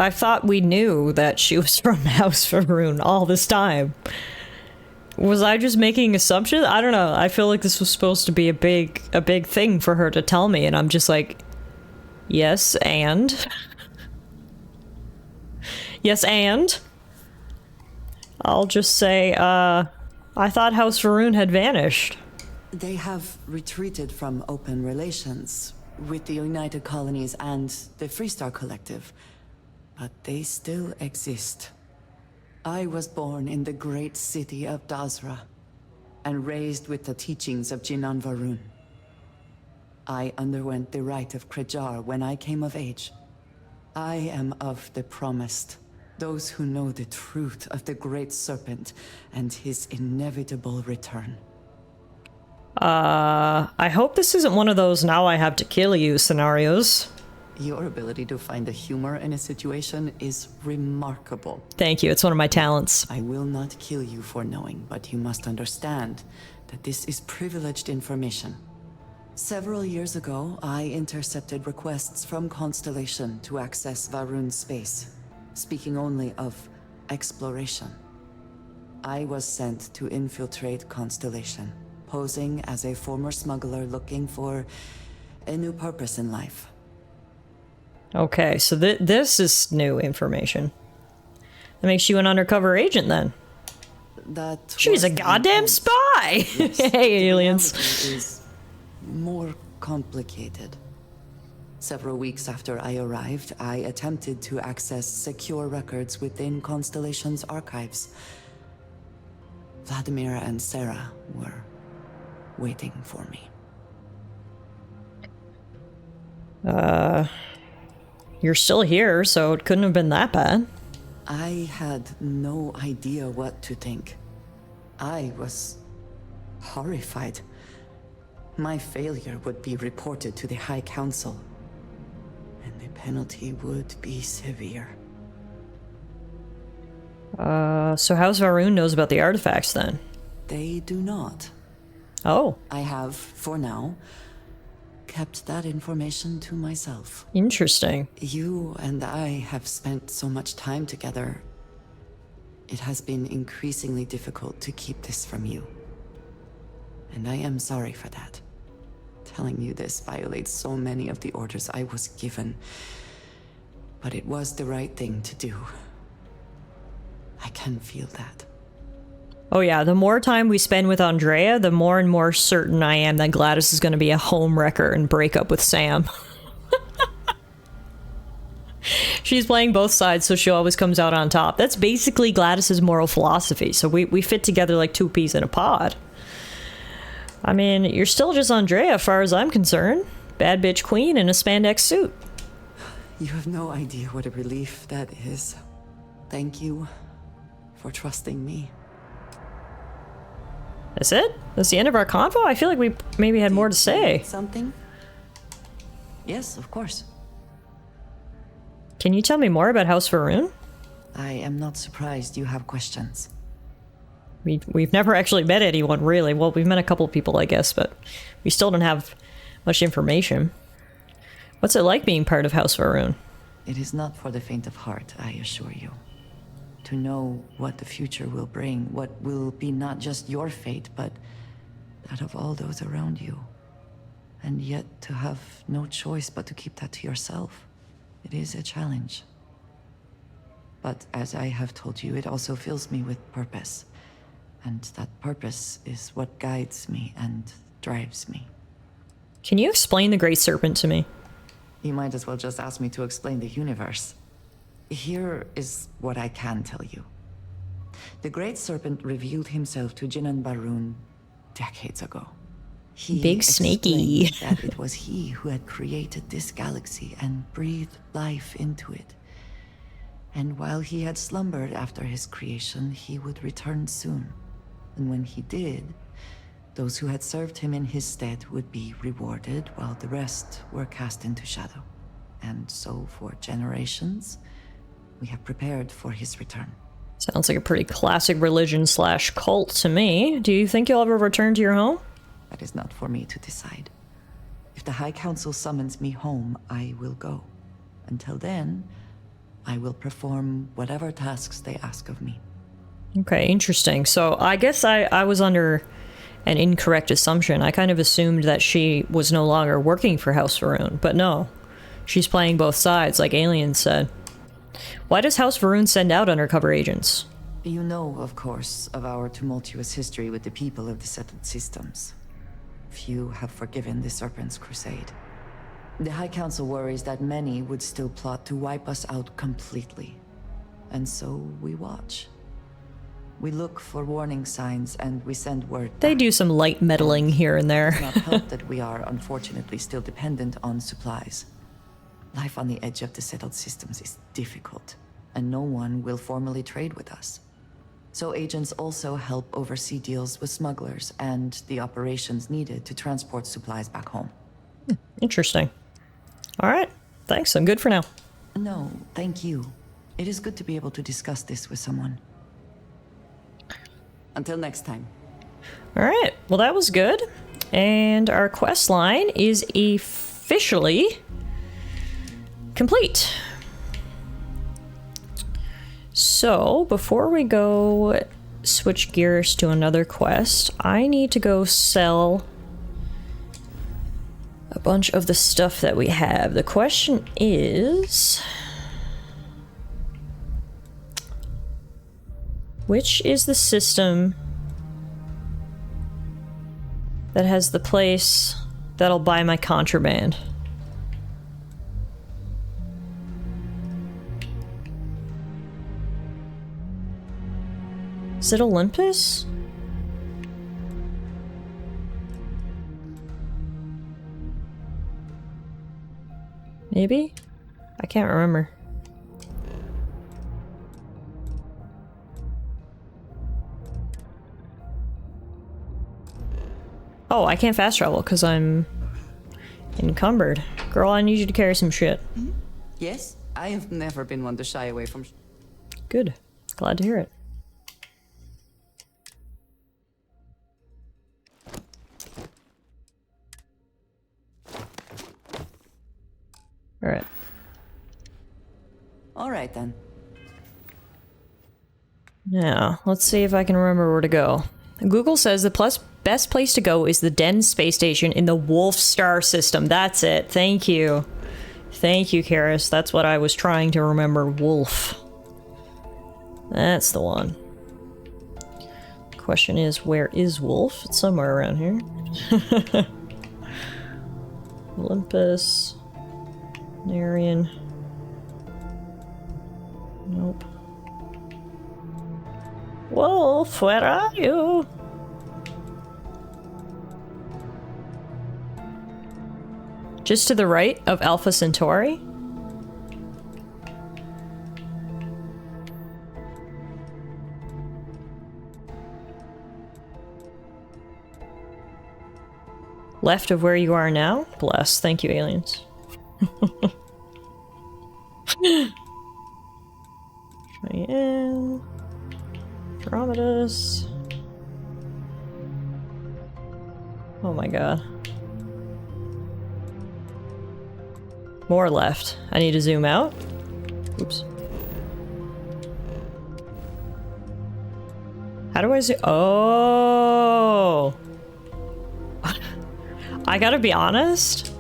thought we knew that she was from House Faroon all this time. Was I just making assumptions? I don't know. I feel like this was supposed to be a big thing for her to tell me, and I'm just like, yes, and? Yes, and? I'll just say, I thought House Faroon had vanished. They have retreated from open relations with the United Colonies and the Freestar Collective, but they still exist. I was born in the great city of Dazra and raised with the teachings of Jinan Varun. I underwent the rite of Krejar when I came of age. I am of the promised, those who know the truth of the Great Serpent and his inevitable return. I hope this isn't one of those now I have to kill you scenarios. Your ability to find the humor in a situation is remarkable. Thank you, it's one of my talents. I will not kill you for knowing, but you must understand that this is privileged information. Several years ago, I intercepted requests from Constellation to access Varun space, speaking only of exploration. I was sent to infiltrate Constellation, posing as a former smuggler looking for a new purpose in life. Okay, so this is new information. That makes you an undercover agent, then. She's a goddamn spy! Hey, aliens. Is more complicated. Several weeks after I arrived, I attempted to access secure records within Constellation's archives. Vladimir and Sarah were waiting for me. You're still here, so it couldn't have been that bad. I had no idea what to think. I was horrified. My failure would be reported to the High Council, and the penalty would be severe. So House Varun knows about the artifacts, then? They do not. Oh. I have, for now, kept that information to myself. Interesting. You and I have spent so much time together. It has been increasingly difficult to keep this from you. And I am sorry for that. Telling you this violates so many of the orders I was given. But it was the right thing to do. I can feel that. Oh yeah, the more time we spend with Andrea, the more and more certain I am that Gladys is going to be a homewrecker and break up with Sam. She's playing both sides, so she always comes out on top. That's basically Gladys's moral philosophy, so we fit together like two peas in a pod. I mean, you're still just Andrea as far as I'm concerned. Bad bitch queen in a spandex suit. You have no idea what a relief that is. Thank you for trusting me. That's it? That's the end of our convo? I feel like we maybe had more to say. Something? Yes, of course. Can you tell me more about House Varun? I am not surprised you have questions. We've never actually met anyone, really. Well, we've met a couple of people, I guess, but we still don't have much information. What's it like being part of House Varun? It is not for the faint of heart, I assure you. To know what the future will bring, what will be not just your fate, but that of all those around you. And yet to have no choice but to keep that to yourself. It is a challenge. But as I have told you, it also fills me with purpose. And that purpose is what guides me and drives me. Can you explain the Great Serpent to me? You might as well just ask me to explain the universe. Here is what I can tell you. The Great Serpent revealed himself to Jinan Varun decades ago. He Big snaky. explained that it was he who had created this galaxy and breathed life into it. And while he had slumbered after his creation, he would return soon. And when he did, those who had served him in his stead would be rewarded, while the rest were cast into shadow. And so for generations, we have prepared for his return. Sounds like a pretty classic religion/cult to me. Do you think you'll ever return to your home? That is not for me to decide. If the High Council summons me home, I will go. Until then, I will perform whatever tasks they ask of me. Okay, interesting. So I guess I was under an incorrect assumption. I kind of assumed that she was no longer working for House Varun, but no. She's playing both sides, like Alien said. Why does House Varun send out undercover agents? You know, of course, of our tumultuous history with the people of the settled systems. Few have forgiven the Serpent's crusade. The High Council worries that many would still plot to wipe us out completely. And so we watch. We look for warning signs and we send word back. They do some light meddling here and there. It does not help that we are unfortunately still dependent on supplies. Life on the edge of the settled systems is difficult, and no one will formally trade with us. So agents also help oversee deals with smugglers and the operations needed to transport supplies back home. Interesting. All right. Thanks. I'm good for now. No, thank you. It is good to be able to discuss this with someone. Until next time. All right. Well, that was good. And our quest line is officially complete. So, before we go switch gears to another quest, I need to go sell a bunch of the stuff that we have. The question is, which is the system that has the place that'll buy my contraband? Is it Olympus? Maybe? I can't remember. Oh, I can't fast travel because I'm encumbered. Girl, I need you to carry some shit. Yes, I have never been one to shy away from... Good. Glad to hear it. Alright. Alright then. Now, let's see if I can remember where to go. Google says the best place to go is the Den space station in the Wolf star system. That's it. Thank you. Thank you, Karis. That's what I was trying to remember. Wolf. That's the one. Question is, where is Wolf? It's somewhere around here. Olympus. Narian. Nope. Wolf, where are you? Just to the right of Alpha Centauri? Left of where you are now? Bless. Thank you, aliens. Cheyenne. Andromedas. Oh my god. More left. I need to zoom out. Oops. How do I zoom? Oh! I gotta be honest.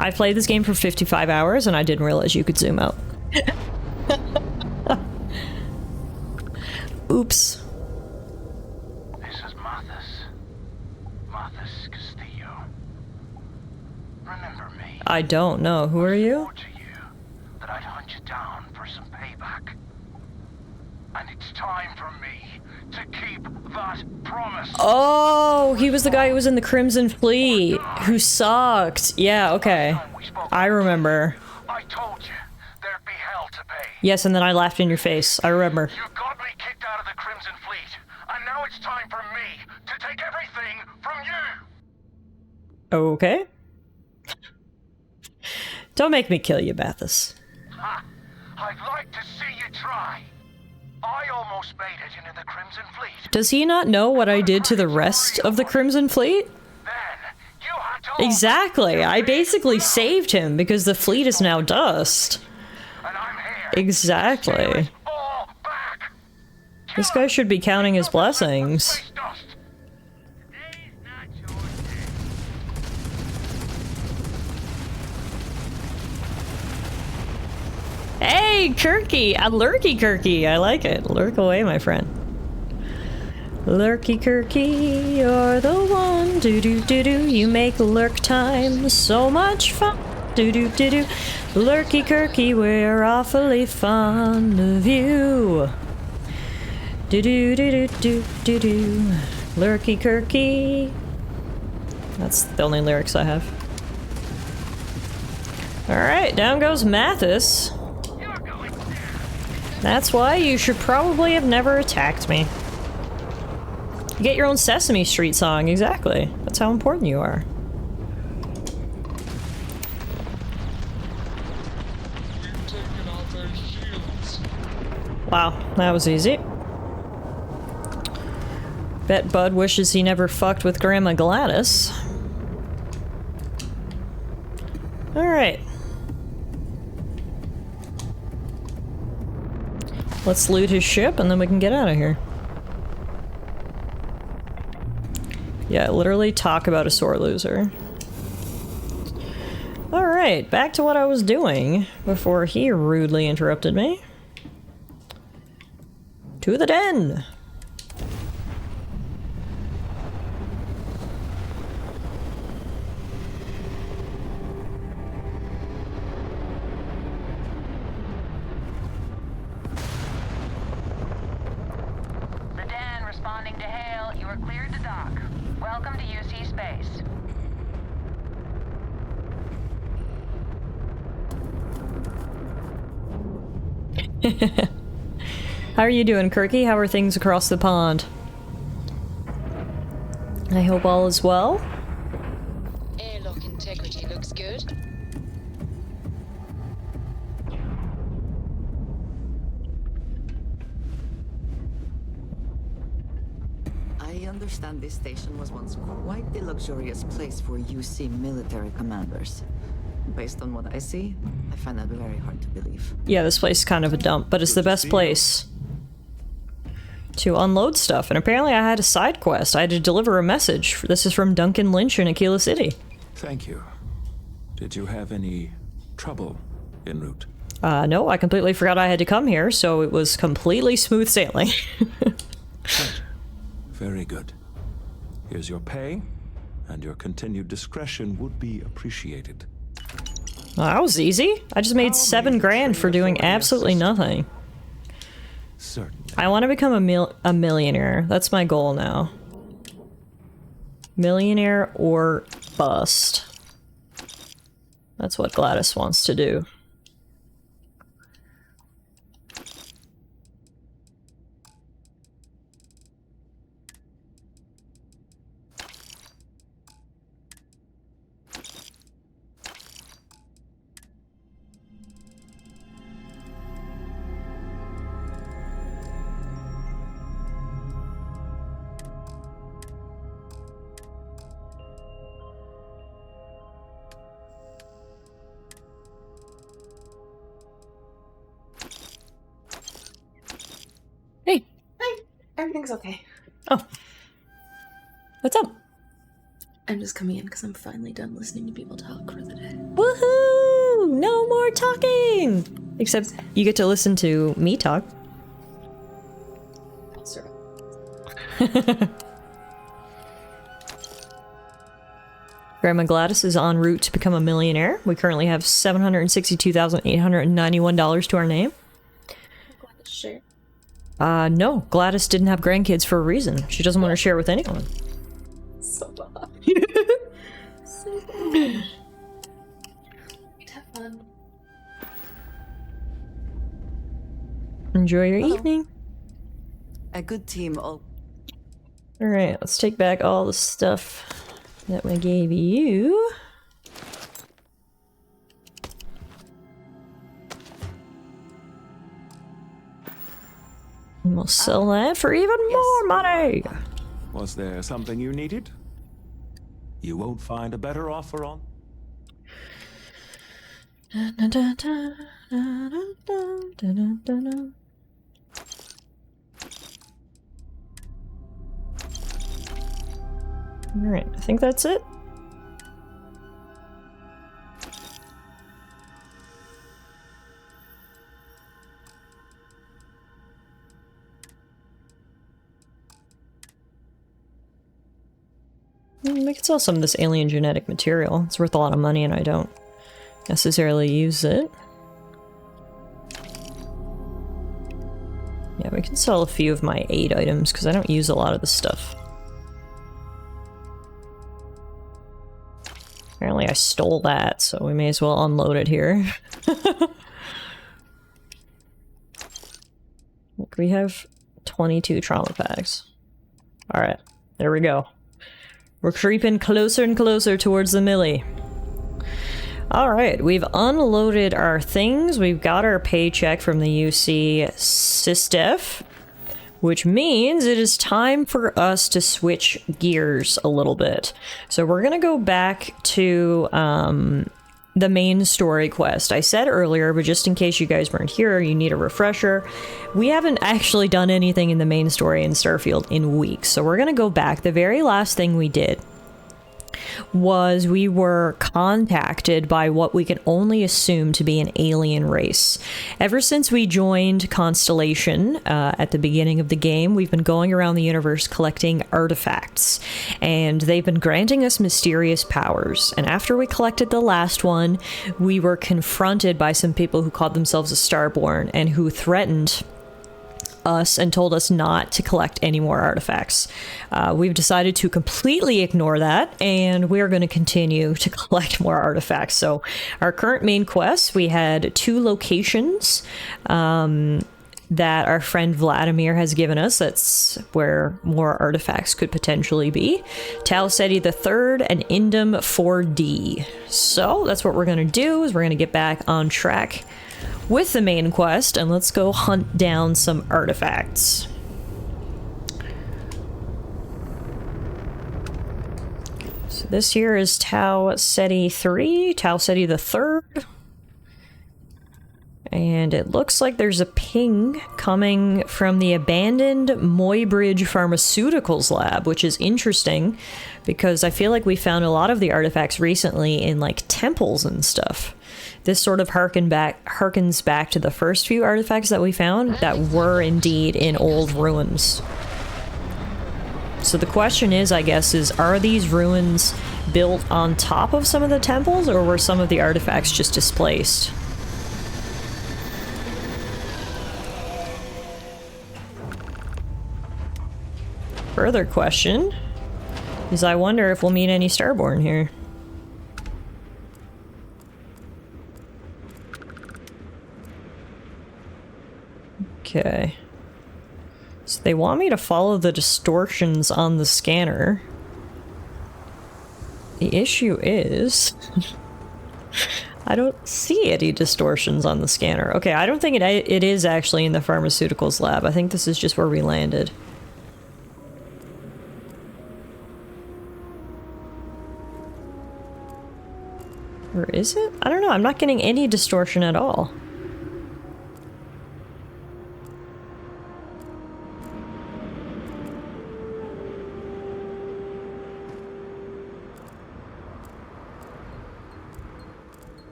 I played this game for 55 hours and I didn't realize you could zoom out. Oops. This is Mathis Castillo. Remember me? I don't know. Who are you? To you that I'd hunt you down for some payback. And it's time for me to keep that promise. Oh, he was the guy who was in the Crimson Fleet, who sucked. Yeah, okay. I remember. I told you there'd be hell to pay. Yes, and then I laughed in your face. I remember. You got me kicked out of the Crimson Fleet, and now it's time for me to take everything from you. Okay. Don't make me kill you, Mathis. Ha! I'd like to see you try. I almost made it into the Crimson Fleet. Does he not know what I did to the rest of the Crimson Fleet? Then you had to Exactly. I basically saved him because the fleet is now dust. Exactly. This guy should be counting his blessings. Hey, Kirky! A lurky Kirky! I like it. Lurk away, my friend. Lurky Kirky, you're the one. Do do do do. You make lurk time so much fun. Do do do do. Lurky Kirky, we're awfully fond of you. Do do do do do do do. Lurky Kirky. That's the only lyrics I have. Alright, down goes Mathis. That's why you should probably have never attacked me. You get your own Sesame Street song, exactly. That's how important you are. Wow, that was easy. Bet Bud wishes he never fucked with Grandma Gladys. Alright. Let's loot his ship and then we can get out of here. Yeah, literally talk about a sore loser. Alright, back to what I was doing before he rudely interrupted me. To the den! How are you doing, Kirky? How are things across the pond? I hope all is well. Airlock integrity looks good. I understand this station was once quite the luxurious place for UC military commanders. Based on what I see, I find that very hard to believe. Yeah, this place is kind of a dump, but it's the best place to unload stuff. And apparently I had a side quest. I had to deliver a message. This is from Duncan Lynch in Aquila City. Thank you. Did you have any trouble en route? No, I completely forgot I had to come here, so it was completely smooth sailing. Good. Very good. Here's your pay, and your continued discretion would be appreciated. Well, that was easy. I just made 7 grand for doing absolutely nothing. Certainly. I want to become a millionaire. That's my goal now. Millionaire or bust. That's what Gladys wants to do. Hey. Hi. Everything's okay. Oh. What's up? I'm just coming in because I'm finally done listening to people talk for the day. Woohoo! No more talking! Except you get to listen to me talk. Grandma Gladys is en route to become a millionaire. We currently have $762,891 to our name. Gladys share. No. Gladys didn't have grandkids for a reason. She doesn't want to share with anyone. So bad. So bad. Have fun. Enjoy your evening. A good team. Alright, let's take back all the stuff that we gave you. And we'll sell that for even more money. Was there something you needed? You won't find a better offer on. Alright, I think that's it. We could sell some of this alien genetic material. It's worth a lot of money and I don't necessarily use it. Yeah, we can sell a few of my 8 items because I don't use a lot of this stuff. Apparently I stole that, so we may as well unload it here. Look, we have 22 trauma packs. Alright, there we go. We're creeping closer and closer towards the millie. Alright, we've unloaded our things. We've got our paycheck from the UC SysDef, which means it is time for us to switch gears a little bit. So we're gonna go back to the main story quest. I said earlier, but just in case you guys weren't here, you need a refresher. We haven't actually done anything in the main story in Starfield in weeks, so we're gonna go back. The very last thing we did was we were contacted by what we can only assume to be an alien race. Ever since we joined Constellation at the beginning of the game, we've been going around the universe collecting artifacts, and they've been granting us mysterious powers. And after we collected the last one, we were confronted by some people who called themselves a Starborn and who threatened us and told us not to collect any more artifacts. We've decided to completely ignore that, and we're going to continue to collect more artifacts. So our current main quest, we had 2 locations that our friend Vladimir has given us. That's where more artifacts could potentially be. Tau Ceti III and Indum 4D. So that's what we're going to do, is we're going to get back on track with the main quest, and let's go hunt down some artifacts. So this here is Tau Ceti III, Tau Ceti III. And it looks like there's a ping coming from the abandoned Moybridge Pharmaceuticals lab, which is interesting because I feel like we found a lot of the artifacts recently in like temples and stuff. This sort of harkens back to the first few artifacts that we found that were indeed in old ruins. So the question is, I guess, are these ruins built on top of some of the temples, or were some of the artifacts just displaced? Further question is, I wonder if we'll meet any Starborn here. Okay. So they want me to follow the distortions on the scanner. The issue is I don't see any distortions on the scanner. Okay, I don't think it is actually in the pharmaceuticals lab. I think this is just where we landed. Or is it? I don't know. I'm not getting any distortion at all.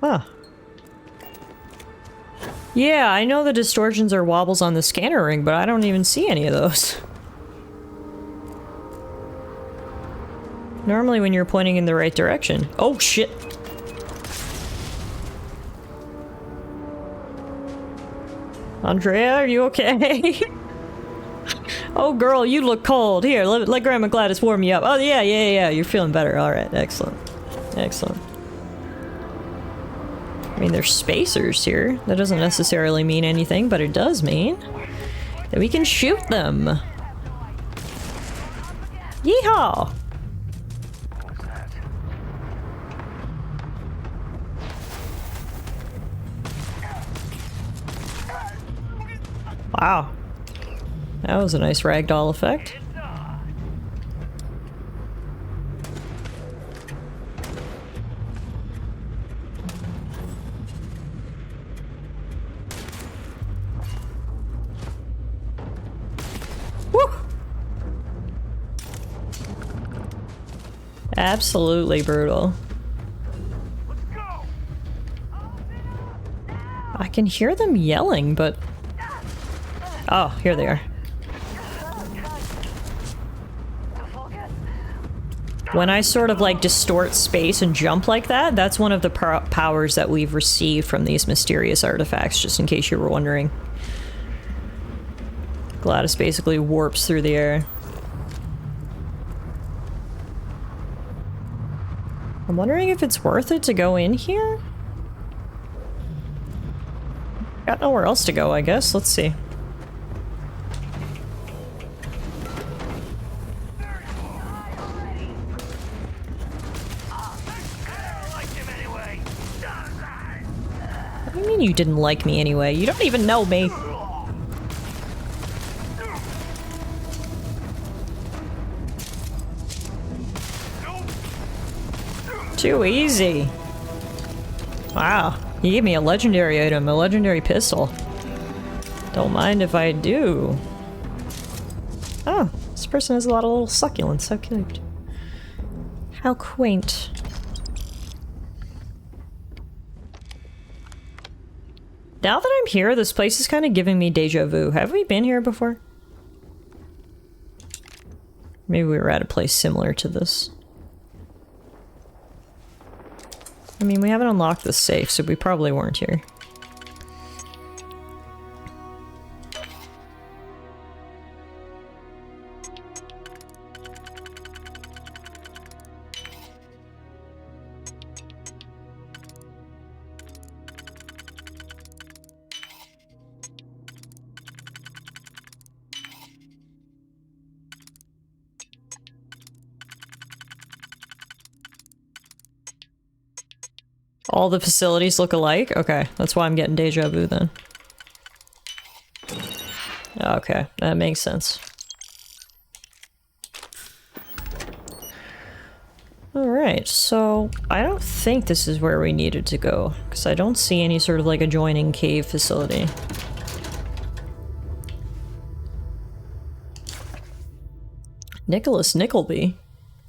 Huh. Yeah, I know the distortions are wobbles on the scanner ring, but I don't even see any of those. Normally when you're pointing in the right direction. Oh, shit. Andrea, are you okay? Oh, girl, you look cold. Here, let Grandma Gladys warm you up. Oh, yeah. You're feeling better. All right, excellent. Excellent. I mean, there's spacers here. That doesn't necessarily mean anything, but it does mean that we can shoot them. Yeehaw! Wow. That was a nice ragdoll effect. Absolutely brutal. I can hear them yelling, but... Oh, here they are. When I sort of like distort space and jump like that, that's one of the powers that we've received from these mysterious artifacts, just in case you were wondering. Gladys basically warps through the air. I'm wondering if it's worth it to go in here? Got nowhere else to go, I guess. Let's see. What do you mean you didn't like me anyway? You don't even know me. Too easy. Wow. You gave me a legendary item, a legendary pistol. Don't mind if I do. Oh, this person has a lot of little succulents. How cute. How quaint. Now that I'm here, this place is kind of giving me deja vu. Have we been here before? Maybe we were at a place similar to this. I mean, we haven't unlocked the safe, so we probably weren't here. All the facilities look alike? Okay, that's why I'm getting deja vu then. Okay, that makes sense. Alright, so I don't think this is where we needed to go, because I don't see any sort of like adjoining cave facility. Nicholas Nickleby.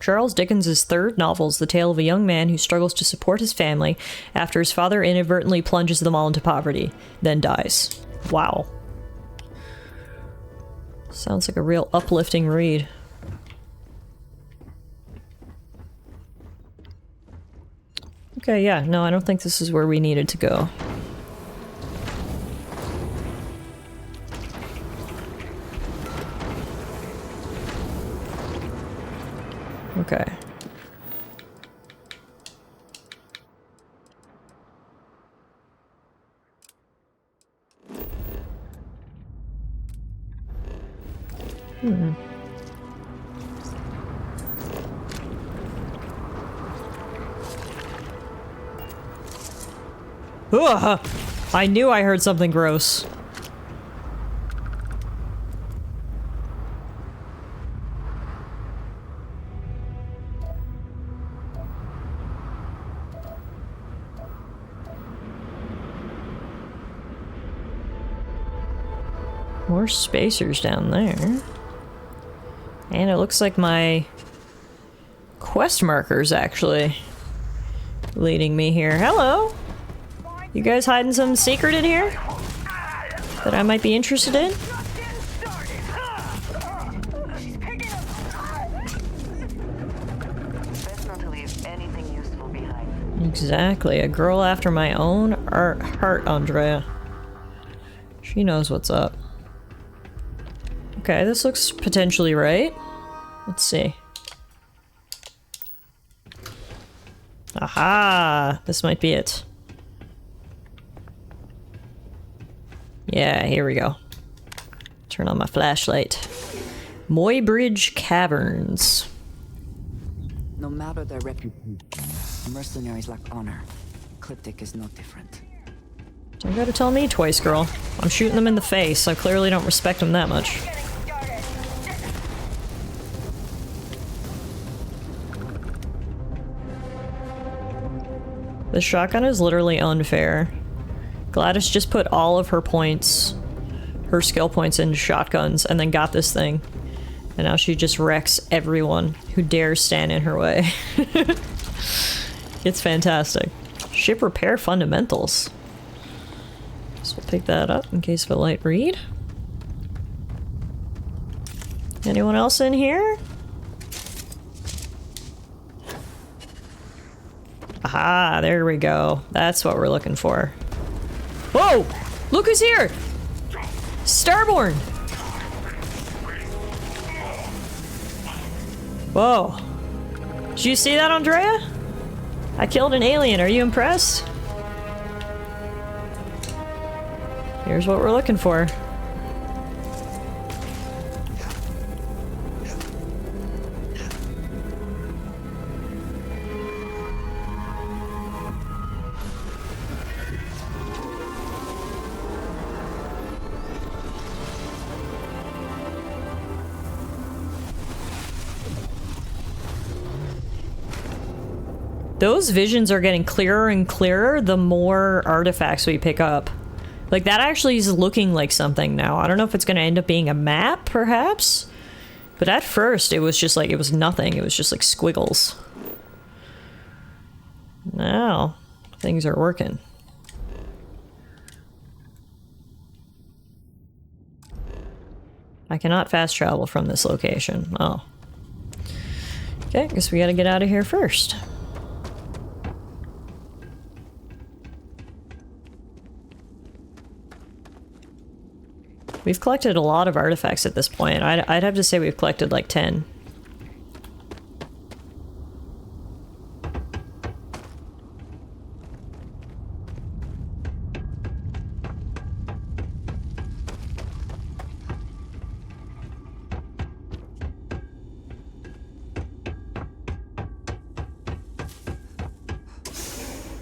Charles Dickens' third novel is the tale of a young man who struggles to support his family after his father inadvertently plunges them all into poverty, then dies. Wow. Sounds like a real uplifting read. Okay, yeah, no, I don't think this is where we needed to go. Okay. Hmm. Ugh! I knew I heard something gross. More spacers down there. And it looks like my quest marker's actually leading me here. Hello! You guys hiding something secret in here that I might be interested in? Exactly. A girl after my own heart, Andrea. She knows what's up. Okay, this looks potentially right. Let's see. Aha! This might be it. Yeah, here we go. Turn on my flashlight. Moybridge Caverns. No matter their reputation, mercenaries lack honor. Cryptic is no different. Don't gotta tell me twice, girl. I'm shooting them in the face. I clearly don't respect them that much. The shotgun is literally unfair. Gladys just put all of her points, her skill points into shotguns, and then got this thing. And now she just wrecks everyone who dares stand in her way. It's fantastic. Ship repair fundamentals. So we'll pick that up in case of a light read. Anyone else in here? Aha, there we go. That's what we're looking for. Whoa! Look who's here! Starborn! Whoa. Did you see that, Andrea? I killed an alien. Are you impressed? Here's what we're looking for. Those visions are getting clearer and clearer the more artifacts we pick up. Like, that actually is looking like something now. I don't know if it's going to end up being a map, perhaps? But at first, it was just like, it was nothing. It was just like squiggles. Now, things are working. I cannot fast travel from this location. Oh. Okay, guess we gotta get out of here first. We've collected a lot of artifacts at this point. I'd have to say we've collected like 10.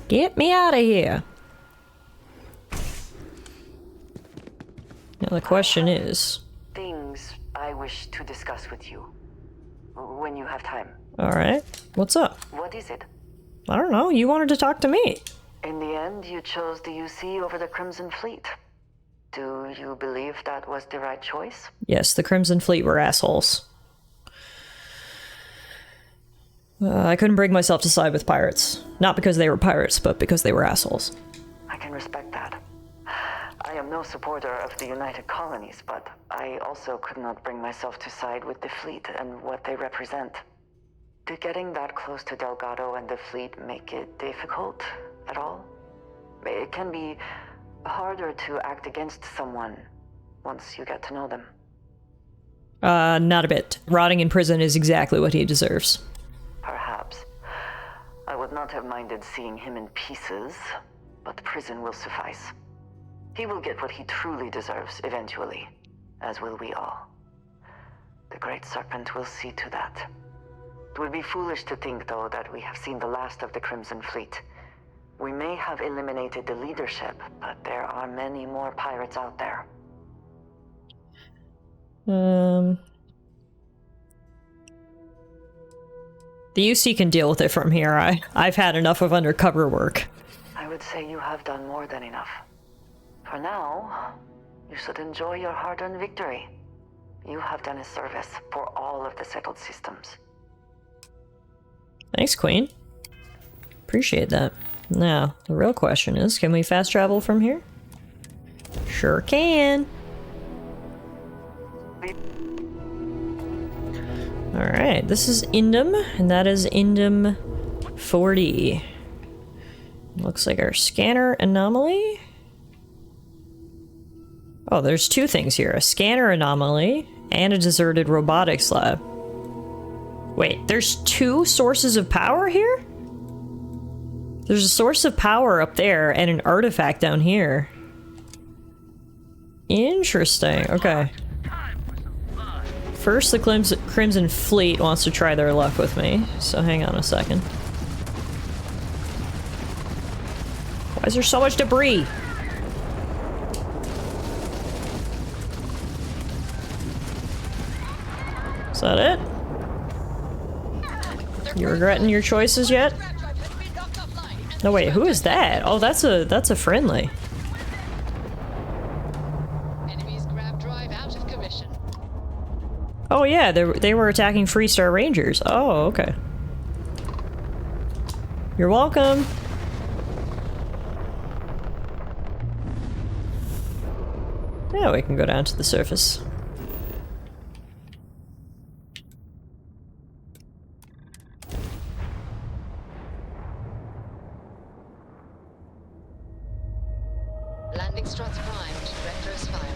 Get me out of here. Now the question is... Things I wish to discuss with you. When you have time. Alright. What's up? What is it? I don't know. You wanted to talk to me. In the end, you chose the UC over the Crimson Fleet. Do you believe that was the right choice? Yes, the Crimson Fleet were assholes. I couldn't bring myself to side with pirates. Not because they were pirates, but because they were assholes. I can respect that. I am no supporter of the United Colonies, but I also could not bring myself to side with the fleet and what they represent. Did getting that close to Delgado and the fleet make it difficult at all? It can be harder to act against someone once you get to know them. Not a bit. Rotting in prison is exactly what he deserves. Perhaps. I would not have minded seeing him in pieces, but prison will suffice. He will get what he truly deserves eventually, as will we all. The Great Serpent will see to that. It would be foolish to think, though, that we have seen the last of the Crimson Fleet. We may have eliminated the leadership, but there are many more pirates out there. The UC can deal with it from here. I've had enough of undercover work. I would say you have done more than enough. For now, you should enjoy your hard-earned victory. You have done a service for all of the settled systems. Thanks, Queen. Appreciate that. Now, the real question is, can we fast travel from here? Sure can. Alright, this is Indum, and that is Indum 40. Looks like our scanner anomaly. Oh, there's two things here. A scanner anomaly and a deserted robotics lab. Wait, there's two sources of power here? There's a source of power up there and an artifact down here. Interesting, okay. First, the Crimson Fleet wants to try their luck with me, so hang on a second. Why is there so much debris? Is that it? You regretting your choices yet? No, wait, who is that? Oh, that's a friendly. Oh, Oh yeah, they were attacking Freestar Rangers. Oh, okay. You're welcome. Yeah, we can go down to the surface. Landing struts primed. Retros firing.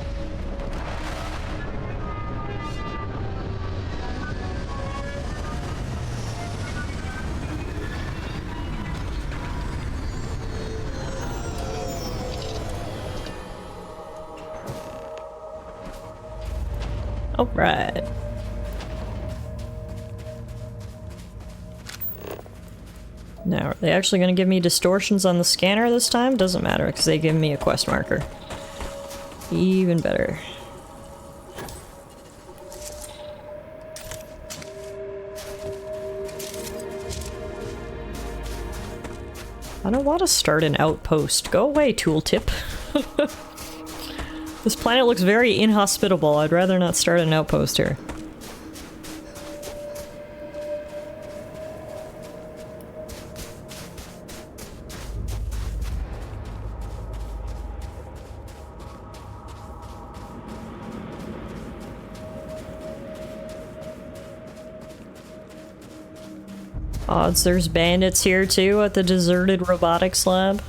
All right. Now, are they actually going to give me distortions on the scanner this time? Doesn't matter, because they give me a quest marker. Even better. I don't want to start an outpost. Go away, tooltip. This planet looks very inhospitable. I'd rather not start an outpost here. Odds there's bandits here too at the deserted robotics lab.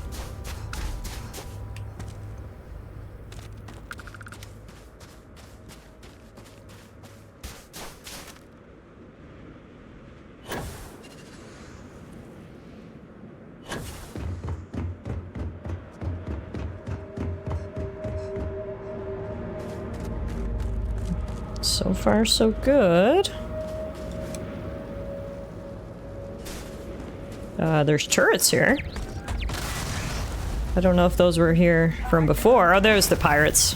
So far, so good. There's turrets here. I don't know if those were here from before. Oh, there's the pirates.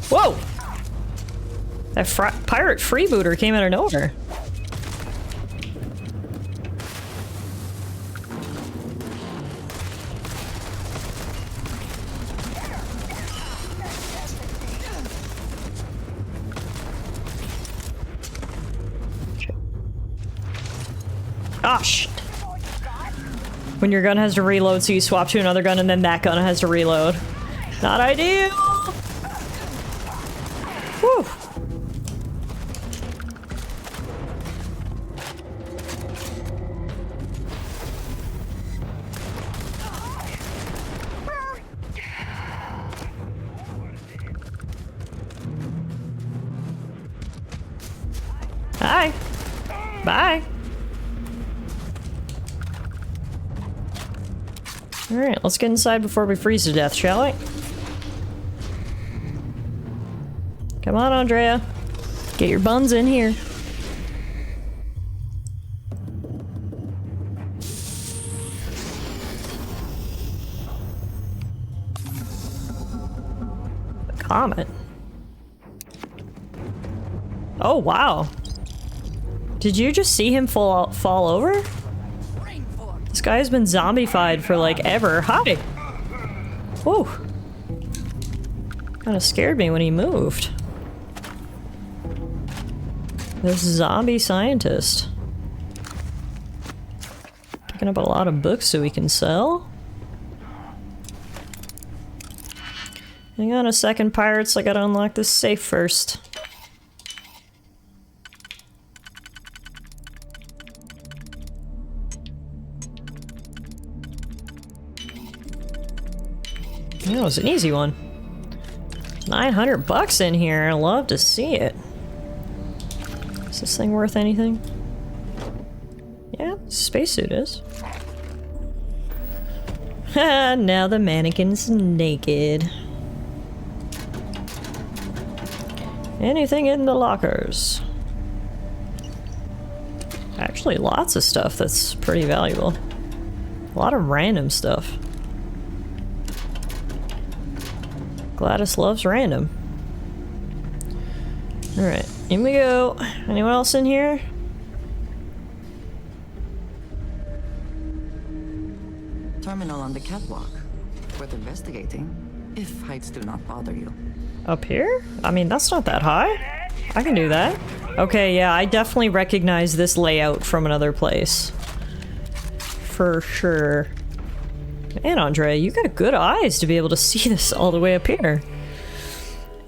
Whoa! That pirate freebooter came out of nowhere. Oh, shit. When your gun has to reload, so you swap to another gun and then that gun has to reload. Not ideal! Whew. Hi. Bye. Alright, let's get inside before we freeze to death, shall we? Come on, Andrea. Get your buns in here. The comet. Oh, wow. Did you just see him fall over? This guy has been zombified for like ever. Hi! Whoa. Kinda scared me when he moved. This zombie scientist. Picking up a lot of books so we can sell. Hang on a second, pirates. I gotta unlock this safe first. That was an easy one. 900 bucks in here. I love to see it. Is this thing worth anything? Yeah, spacesuit is. Ha! Now the mannequin's naked. Anything in the lockers? Actually, lots of stuff that's pretty valuable. A lot of random stuff. Gladys loves random. Alright, in we go. Anyone else in here? Terminal on the catwalk. worth investigating, if heights do not bother you. Up here? I mean, that's not that high. I can do that. Okay, yeah, I definitely recognize this layout from another place. For sure. Man, Andre, you got good eyes to be able to see this all the way up here.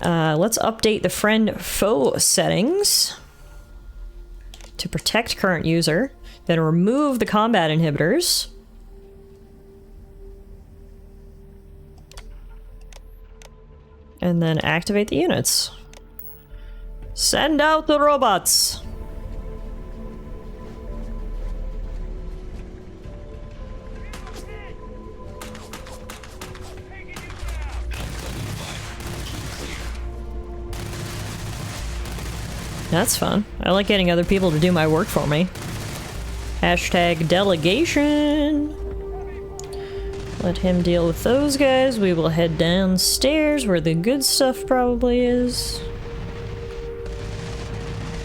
Let's update the friend-foe settings to protect current user, then remove the combat inhibitors. And then activate the units. Send out the robots! That's fun. I like getting other people to do my work for me. Hashtag delegation. Let him deal with those guys. We will head downstairs where the good stuff probably is.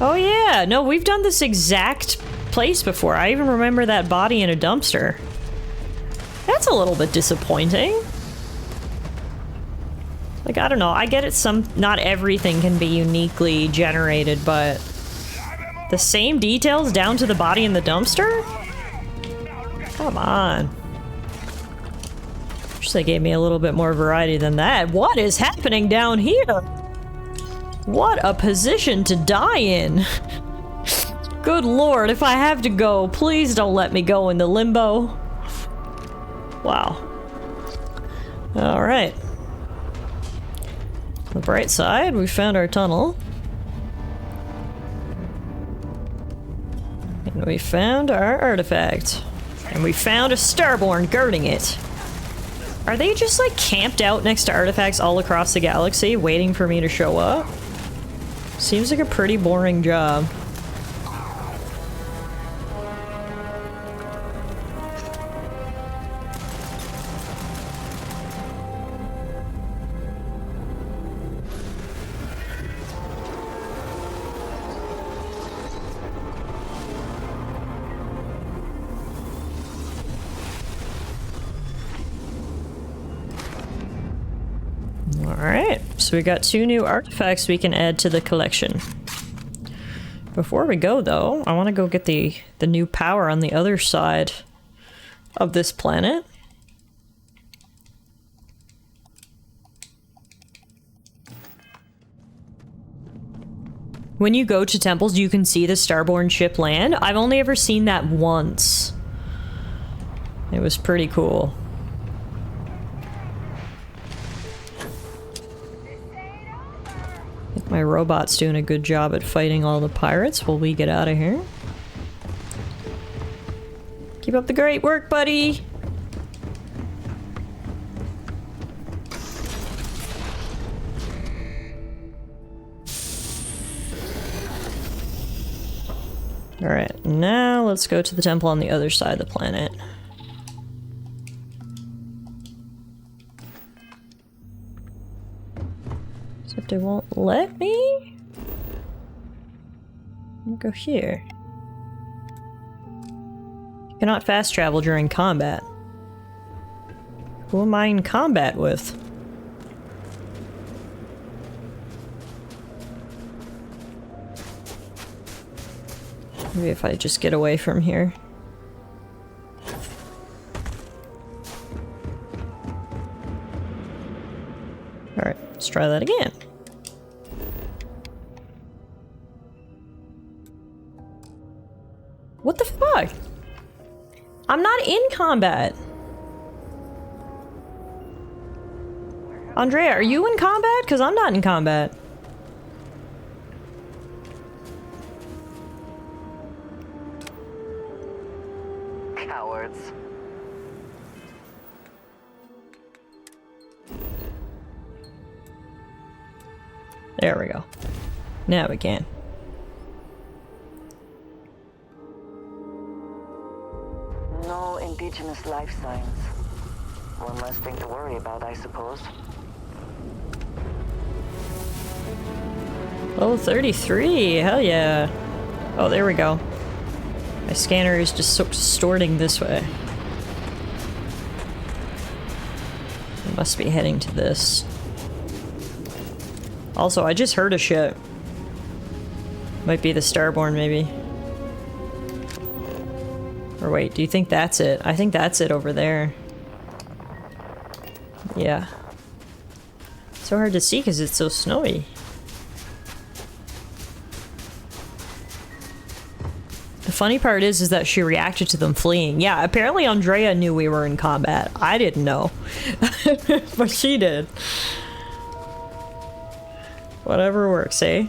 Oh yeah, no, we've done this exact place before. I even remember that body in a dumpster. That's a little bit disappointing. Like, I don't know, I get it, not everything can be uniquely generated, but the same details down to the body in the dumpster? Come on. Wish they gave me a little bit more variety than that. What is happening down here? What a position to die in. Good lord, if I have to go, please don't let me go into limbo. Wow. Alright. The bright side, we found our tunnel. And we found our artifact. And we found a Starborn guarding it. Are they just like camped out next to artifacts all across the galaxy, waiting for me to show up? Seems like a pretty boring job. Alright, so we got 2 new artifacts we can add to the collection. Before we go, though, I want to go get the new power on the other side of this planet. When you go to temples, you can see the Starborn ship land. I've only ever seen that once. It was pretty cool. I think my robot's doing a good job at fighting all the pirates while we get out of here. Keep up the great work, buddy! Alright, now let's go to the temple on the other side of the planet. Except it won't let me? I'll go here. You cannot fast travel during combat. Who am I in combat with? Maybe if I just get away from here. Alright, let's try that again. What the fuck? I'm not in combat. Andrea, are you in combat? Because I'm not in combat. Cowards. There we go. Now we can. No indigenous life signs. One less thing to worry about, I suppose. Level 33, hell yeah. Oh, there we go. My scanner is just distorting this way. Must be heading to this. Also, I just heard a ship. Might be the Starborn, maybe. Or wait, do you think that's it? I think that's it over there. Yeah. So hard to see because it's so snowy. The funny part is that she reacted to them fleeing. Yeah, apparently Andrea knew we were in combat. I didn't know. But she did. Whatever works, eh?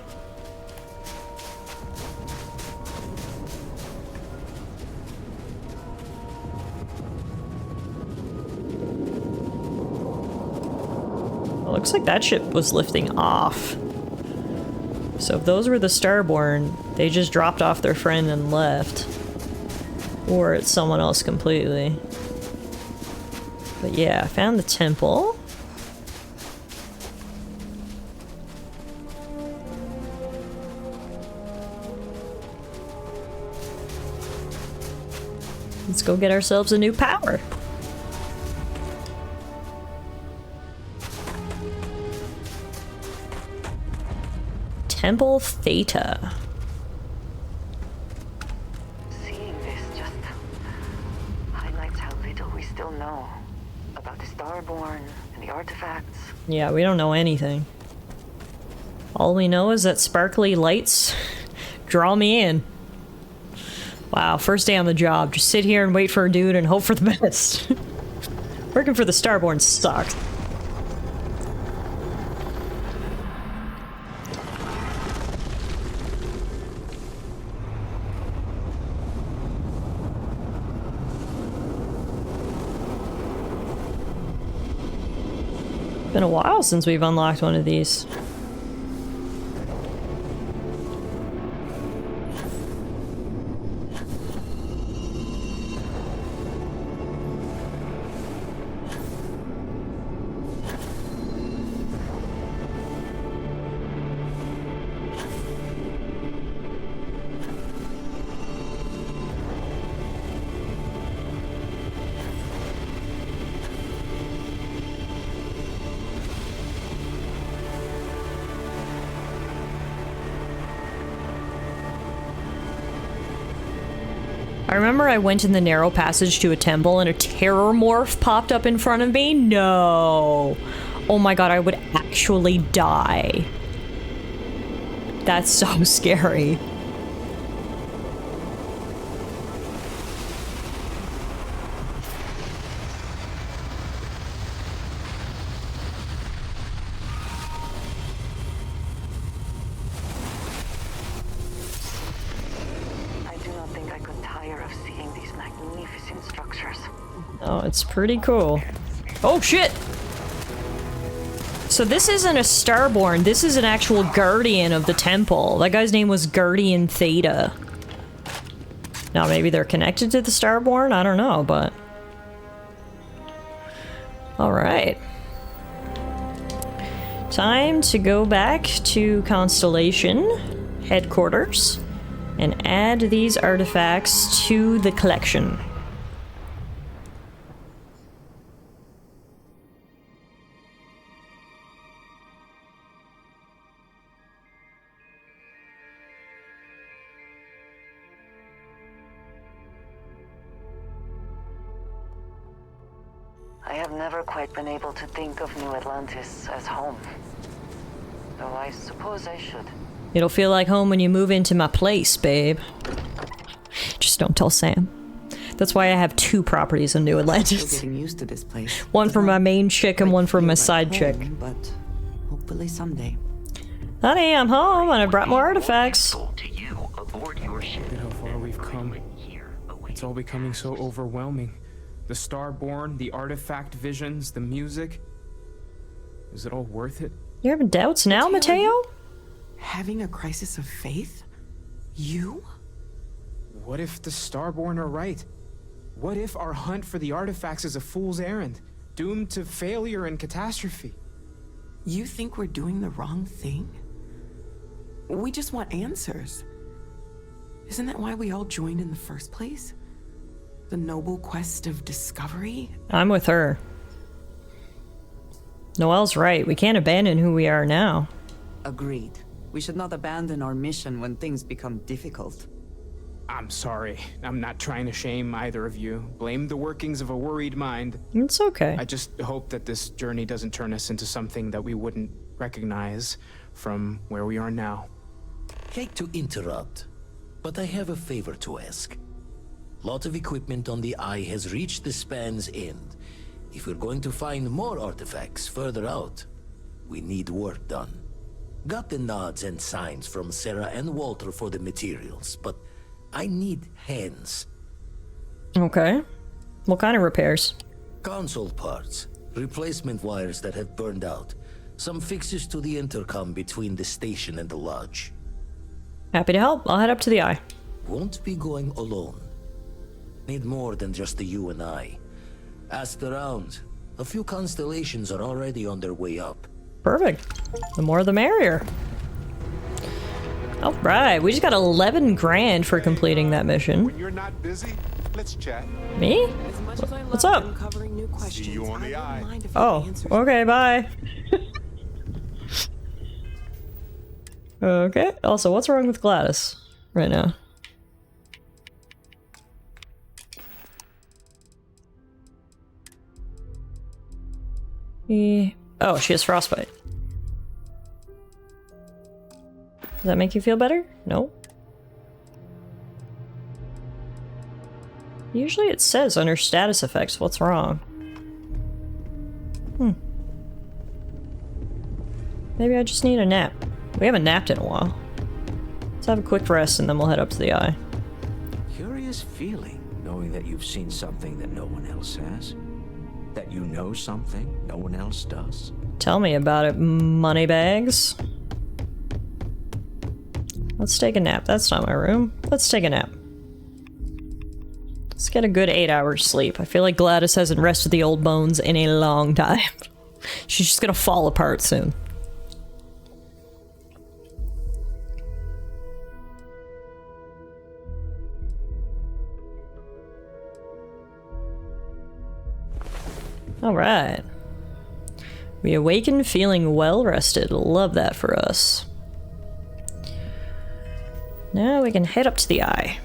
Looks like that ship was lifting off. So if those were the Starborn, they just dropped off their friend and left. Or it's someone else completely. But yeah, I found the temple. Let's go get ourselves a new power. Temple Theta. Seeing this just highlights how little we still know about the Starborn and the artifacts. Yeah, we don't know anything. All we know is that sparkly lights draw me in. Wow, first day on the job. Just sit here and wait for a dude and hope for the best. Working for the Starborn sucks. Been a while since we've unlocked one of these. I remember I went in the narrow passage to a temple and a terror morph popped up in front of me. No. Oh my god, I would actually die. That's so scary. Oh, it's pretty cool. Oh shit! So this isn't a Starborn, this is an actual guardian of the temple. That guy's name was Guardian Theta. Now maybe they're connected to the Starborn? I don't know, but... Alright. Time to go back to Constellation headquarters and add these artifacts to the collection. I have never quite been able to think of New Atlantis as home. Though I suppose I should. It'll feel like home when you move into my place, babe. Just don't tell Sam. That's why I have 2 properties in New Atlantis. Still getting used to this place. One for my main chick and one for my side chick. But hopefully someday. Honey, I'm home and I brought more artifacts. Look at how far we've come. It's all becoming so overwhelming. The Starborn, the artifact visions, the music. Is it all worth it? You having doubts now, Mateo? Having a crisis of faith? You? What if the Starborn are right? What if our hunt for the artifacts is a fool's errand, doomed to failure and catastrophe? You think we're doing the wrong thing? We just want answers. Isn't that why we all joined in the first place? The noble quest of discovery? I'm with her. Noelle's right. We can't abandon who we are now. Agreed. We should not abandon our mission when things become difficult. I'm sorry. I'm not trying to shame either of you. Blame the workings of a worried mind. It's okay. I just hope that this journey doesn't turn us into something that we wouldn't recognize from where we are now. Hate to interrupt, but I have a favor to ask. Lot of equipment on the Eye has reached the span's end. If we're going to find more artifacts further out, we need work done. Got the nods and signs from Sarah and Walter for the materials, but I need hands. Okay. What kind of repairs? Console parts, replacement wires that have burned out, some fixes to the intercom between the station and the lodge. Happy to help. I'll head up to the Eye. Won't be going alone. Need more than just the you and I. Asked around. A few constellations are already on their way up. Perfect. The more the merrier. Alright, we just got 11 grand for completing that mission. When you're not busy, let's chat. Me? What's up? See you on the Eye. Oh, okay, bye. Okay, also, what's wrong with Gladys right now? Oh, she has frostbite. Does that make you feel better? No. Usually it says under status effects what's wrong. Maybe I just need a nap. We haven't napped in a while. Let's have a quick rest and then we'll head up to the Eye. Curious feeling, knowing that you've seen something that no one else has. That you know something no one else does. Tell me about it, moneybags. Let's take a nap. That's not my room. Let's take a nap. Let's get a good 8 hours sleep. I feel like Gladys hasn't rested the old bones in a long time. She's just gonna fall apart soon. Alright. We awaken feeling well rested. Love that for us. Now we can head up to the Eye.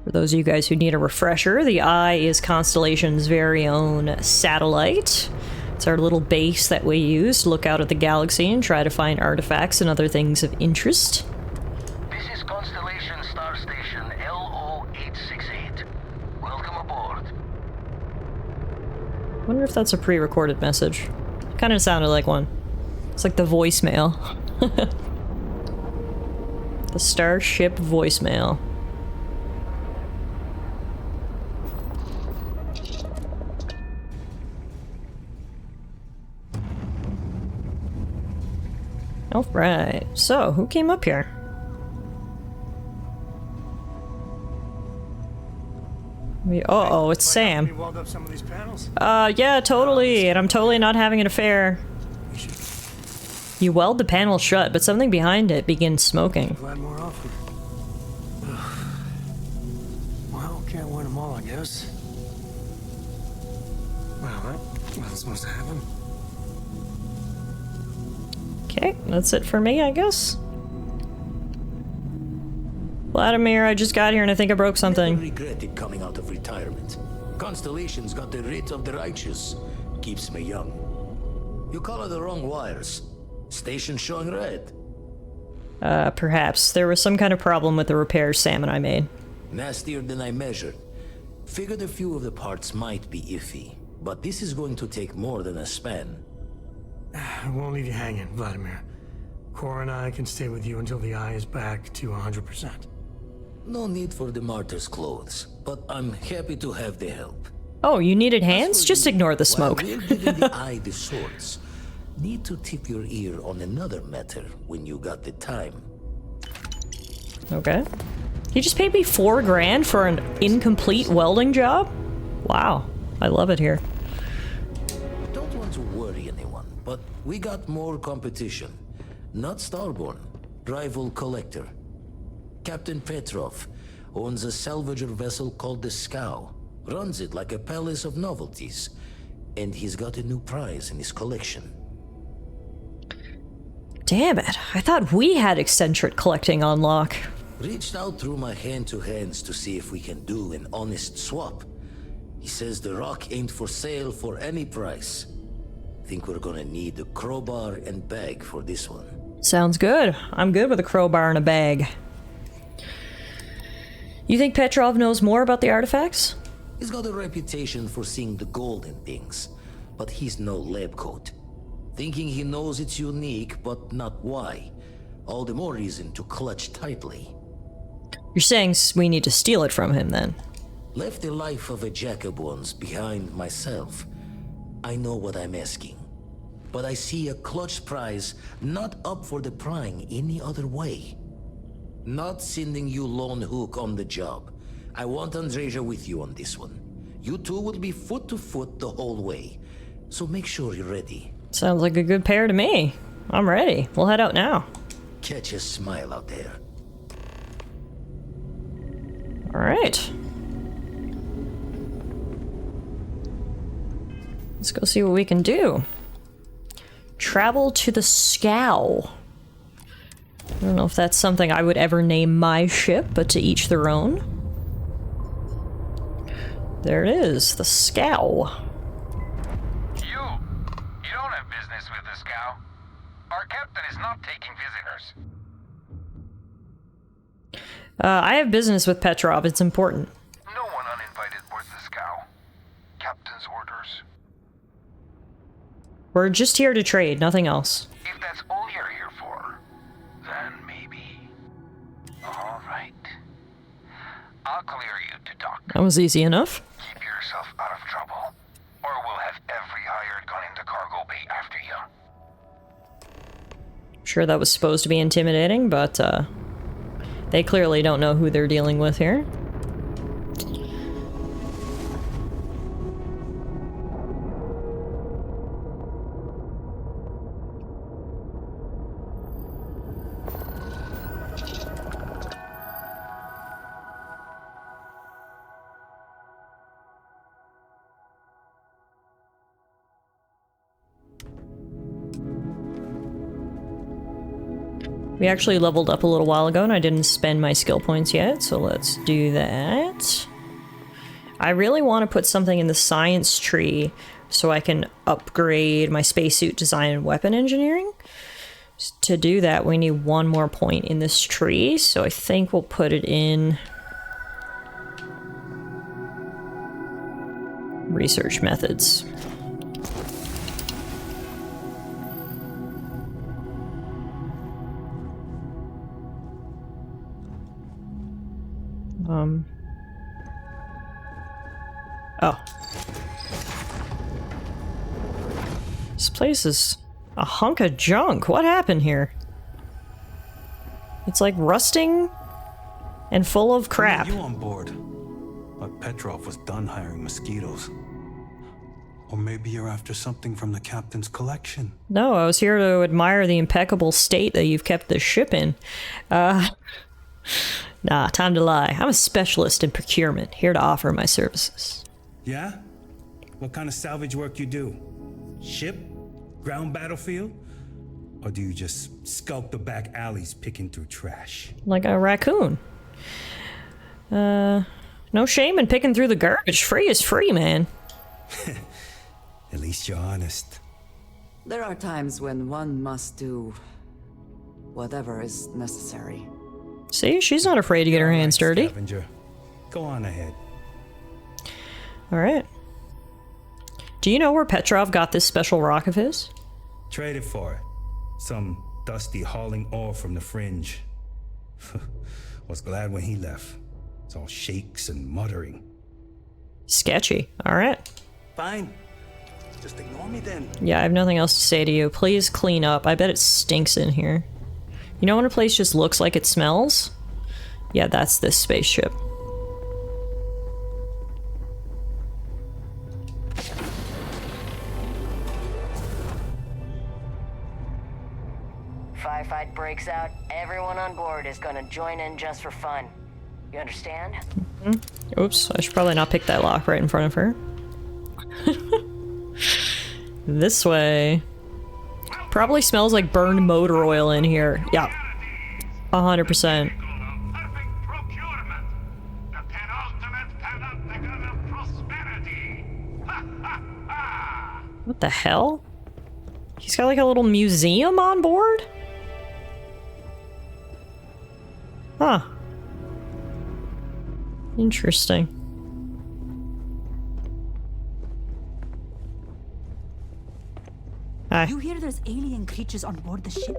For those of you guys who need a refresher, the Eye is Constellation's very own satellite. It's our little base that we use to look out at the galaxy and try to find artifacts and other things of interest. This is Constellation Star Station LO868. Welcome aboard. I wonder if that's a pre-recorded message. Kind of sounded like one. It's like the voicemail. The Starship voicemail. Alright, so who came up here? Uh-oh, it's Sam. You weld up some of these panels? Yeah, totally, and I'm totally not having an affair. You weld the panel shut, but something behind it begins smoking. Glad more often. Well, can't win them all, I guess. Well, that wasn't supposed to happen. Okay, that's it for me, I guess. Vladimir, I just got here and I think I broke something. Never regretted coming out of retirement. Constellation's got the rate of the righteous. Keeps me young. You color the wrong wires. Station showing red. Perhaps. There was some kind of problem with the repairs Sam and I made. Nastier than I measured. Figured a few of the parts might be iffy, but this is going to take more than a span. I won't leave you hanging, Vladimir. Cora and I can stay with you until the Eye is back to 100%. No need for the martyr's clothes, but I'm happy to have the help. Oh, you needed hands? Just ignore the smoke. While we're giving the Eye the swords, need to tip your ear on another matter when you got the time. Okay. He just paid me 4 grand for an incomplete welding job? Wow. I love it here. Don't want to worry anyone, but we got more competition. Not Starborn, rival collector. Captain Petrov owns a salvager vessel called the Scow. Runs it like a palace of novelties. And he's got a new prize in his collection. Damn it. I thought we had eccentric collecting on lock. Reached out through my hand-to-hands to see if we can do an honest swap. He says the rock ain't for sale for any price. Think we're gonna need a crowbar and bag for this one. Sounds good. I'm good with a crowbar and a bag. You think Petrov knows more about the artifacts? He's got a reputation for seeing the gold in things, but he's no lab coat. Thinking he knows it's unique, but not why. All the more reason to clutch tightly. You're saying we need to steal it from him, then? Left the life of a Jacobons behind myself. I know what I'm asking. But I see a clutch prize not up for the prying any other way. Not sending you lone hook on the job. I want Andreja with you on this one. You two will be foot to foot the whole way. So make sure you're ready. Sounds like a good pair to me. I'm ready. We'll head out now. Catch a smile out there. Alright. Let's go see what we can do. Travel to the Scow. I don't know if that's something I would ever name my ship, but to each their own. There it is, the Scow. You don't have business with the Scow. Our captain is not taking visitors. I have business with Petrov, it's important. No one uninvited boards the Scow. Captain's orders. We're just here to trade, nothing else. If that's all you're here for, then maybe. All right. I'll clear you to dock. That was easy enough. Keep yourself out of trouble, or we'll have every hired gun in the cargo bay after you. I'm sure that was supposed to be intimidating, but they clearly don't know who they're dealing with here. We actually leveled up a little while ago and I didn't spend my skill points yet, so let's do that. I really want to put something in the science tree so I can upgrade my spacesuit design and weapon engineering. To do that, we need one more point in this tree, so I think we'll put it in research methods. Oh. This place is a hunk of junk. What happened here? It's like rusting and full of crap. You on board, but Petrov was done hiring mosquitoes. Or maybe you're after something from the captain's collection. No, I was here to admire the impeccable state that you've kept this ship in. Nah, time to lie. I'm a specialist in procurement, here to offer my services. Yeah? What kind of salvage work you do? Ship? Ground battlefield? Or do you just skulk the back alleys picking through trash? Like a raccoon. No shame in picking through the garbage. Free is free, man. At least you're honest. There are times when one must do whatever is necessary. See, she's not afraid to get her hands dirty. Scavenger. Go on ahead. Alright. Do you know where Petrov got this special rock of his? Traded for it. Some dusty hauling ore from the fringe. Was glad when he left. It's all shakes and muttering. Sketchy. Alright. Fine. Just ignore me then. Yeah, I have nothing else to say to you. Please clean up. I bet it stinks in here. You know when a place just looks like it smells? Yeah, that's this spaceship. firefight breaks out, everyone on board is gonna join in just for fun. You understand? Oops, I should probably not pick that lock right in front of her. This way. Probably smells like burned motor oil in here. Yeah. 100%. What the hell? He's got like a little museum on board? Huh. Interesting. Hi. You hear there's alien creatures on board the ship?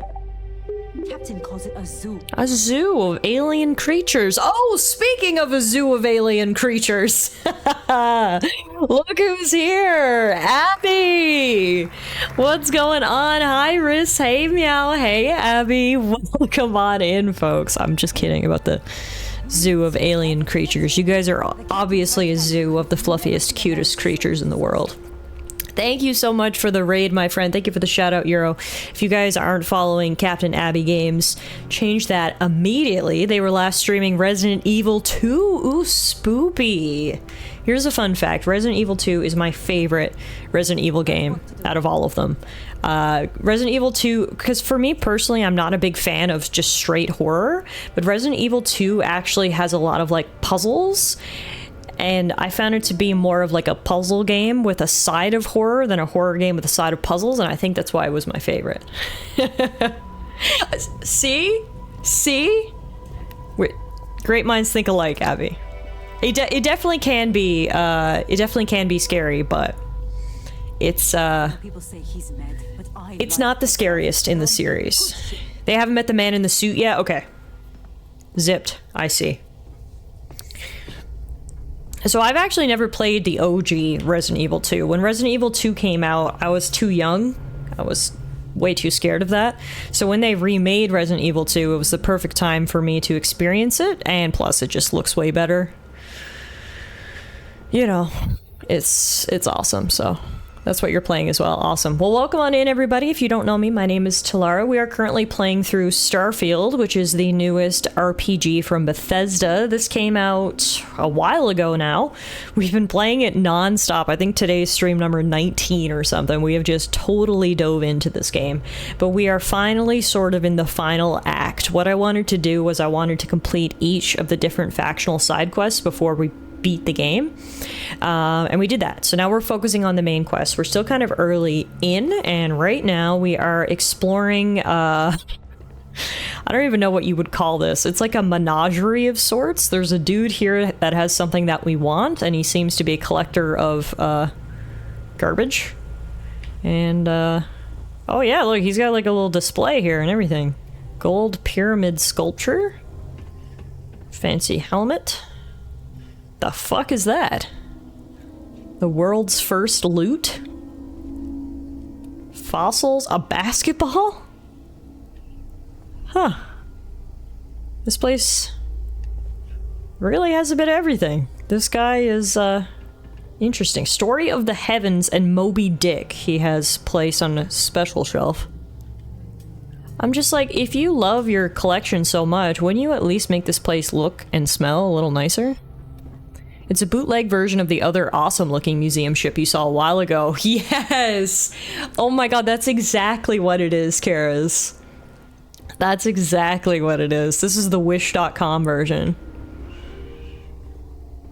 Captain calls it a zoo. A zoo of alien creatures. Oh, speaking of a zoo of alien creatures. Look who's here. Abby. What's going on? Hi, Riss. Hey, Meow. Hey, Abby. Welcome on in, folks. I'm just kidding about the zoo of alien creatures. You guys are obviously a zoo of the fluffiest, cutest creatures in the world. Thank you so much for the raid, my friend. Thank you for the shout out, Euro. If you guys aren't following Captain Abby Games, change that immediately. They were last streaming Resident Evil 2. Ooh, spoopy. Here's a fun fact. Resident Evil 2 is my favorite Resident Evil game out of all of them. Resident Evil 2, because for me personally, I'm not a big fan of just straight horror, but Resident Evil 2 actually has a lot of like puzzles. And I found it to be more of like a puzzle game with a side of horror than a horror game with a side of puzzles, and I think that's why it was my favorite. See? See? Wait, great minds think alike, Abby. It definitely can be. It definitely can be scary, but it's it's not the scariest in the series. They haven't met the man in the suit yet. Okay. Zipped. I see. So I've actually never played the OG Resident Evil 2. When Resident Evil 2 came out, I was too young. I was way too scared of that. So when they remade Resident Evil 2, it was the perfect time for me to experience it, and plus it just looks way better. You know, it's awesome, so that's what you're playing as well. Awesome. Well, welcome on in, everybody. If you don't know me, my name is Tallara. We are currently playing through Starfield, which is the newest RPG from Bethesda. This came out a while ago now. We've been playing it non-stop. I think today's stream number 19 or something. We have just totally dove into this game. But we are finally sort of in the final act. What I wanted to do was I wanted to complete each of the different factional side quests before we beat the game, and we did that. So now we're focusing on the main quest. We're still kind of early in, and right now we are exploring I don't even know what you would call this. It's like a menagerie of sorts. There's a dude here that has something that we want, and he seems to be a collector of garbage. And oh yeah, look, he's got like a little display here and everything. Gold pyramid sculpture, fancy helmet. The fuck is that? The world's first loot? Fossils? A basketball? Huh. This place really has a bit of everything. This guy is, interesting. Story of the Heavens and Moby Dick he has placed on a special shelf. I'm just like, if you love your collection so much, wouldn't you at least make this place look and smell a little nicer? It's a bootleg version of the other awesome-looking museum ship you saw a while ago. Yes! Oh my god, that's exactly what it is, Karas. That's exactly what it is. This is the Wish.com version.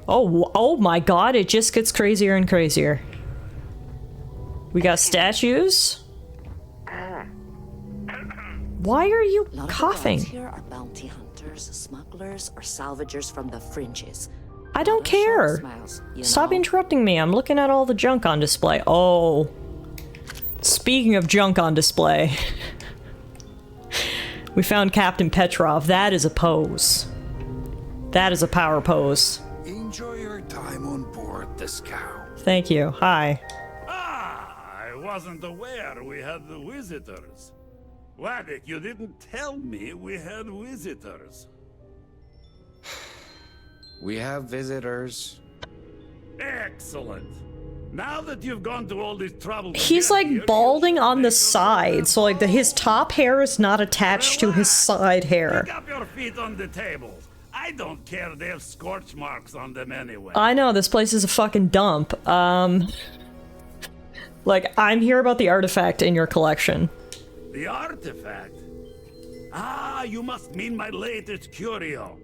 Oh my god, it just gets crazier and crazier. We got statues. Why are you coughing? Here are bounty hunters, smugglers, or salvagers from the fringes. I don't care. Smiles, Stop interrupting me. I'm looking at all the junk on display. Oh. Speaking of junk on display. We found Captain Petrov. That is a pose. That is a power pose. Enjoy your time on board the Scow. Thank you. Hi. I wasn't aware we had the visitors. Wadik, you didn't tell me we had visitors. We have visitors. Excellent. Now that you've gone to all this trouble, He's like balding on the side, so like his top hair is not attached to his side hair. pick up your feet on the table. I don't care. They have scorch marks on them anyway. I know, this place is a fucking dump. Like, I'm here about the artifact in your collection. The artifact? Ah, you must mean my latest curio.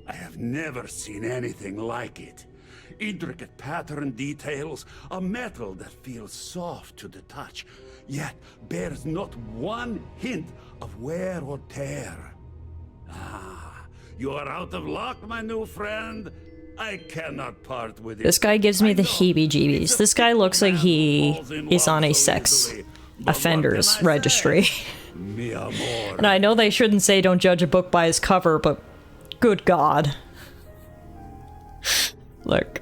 I have never seen anything like it. Intricate pattern details, a metal that feels soft to the touch, yet bears not one hint of wear or tear. Ah, you are out of luck, my new friend. I cannot part with it. This guy gives me the heebie-jeebies. This guy looks like he is on a sex offenders registry. And I know they shouldn't say don't judge a book by its cover, but good God. Look.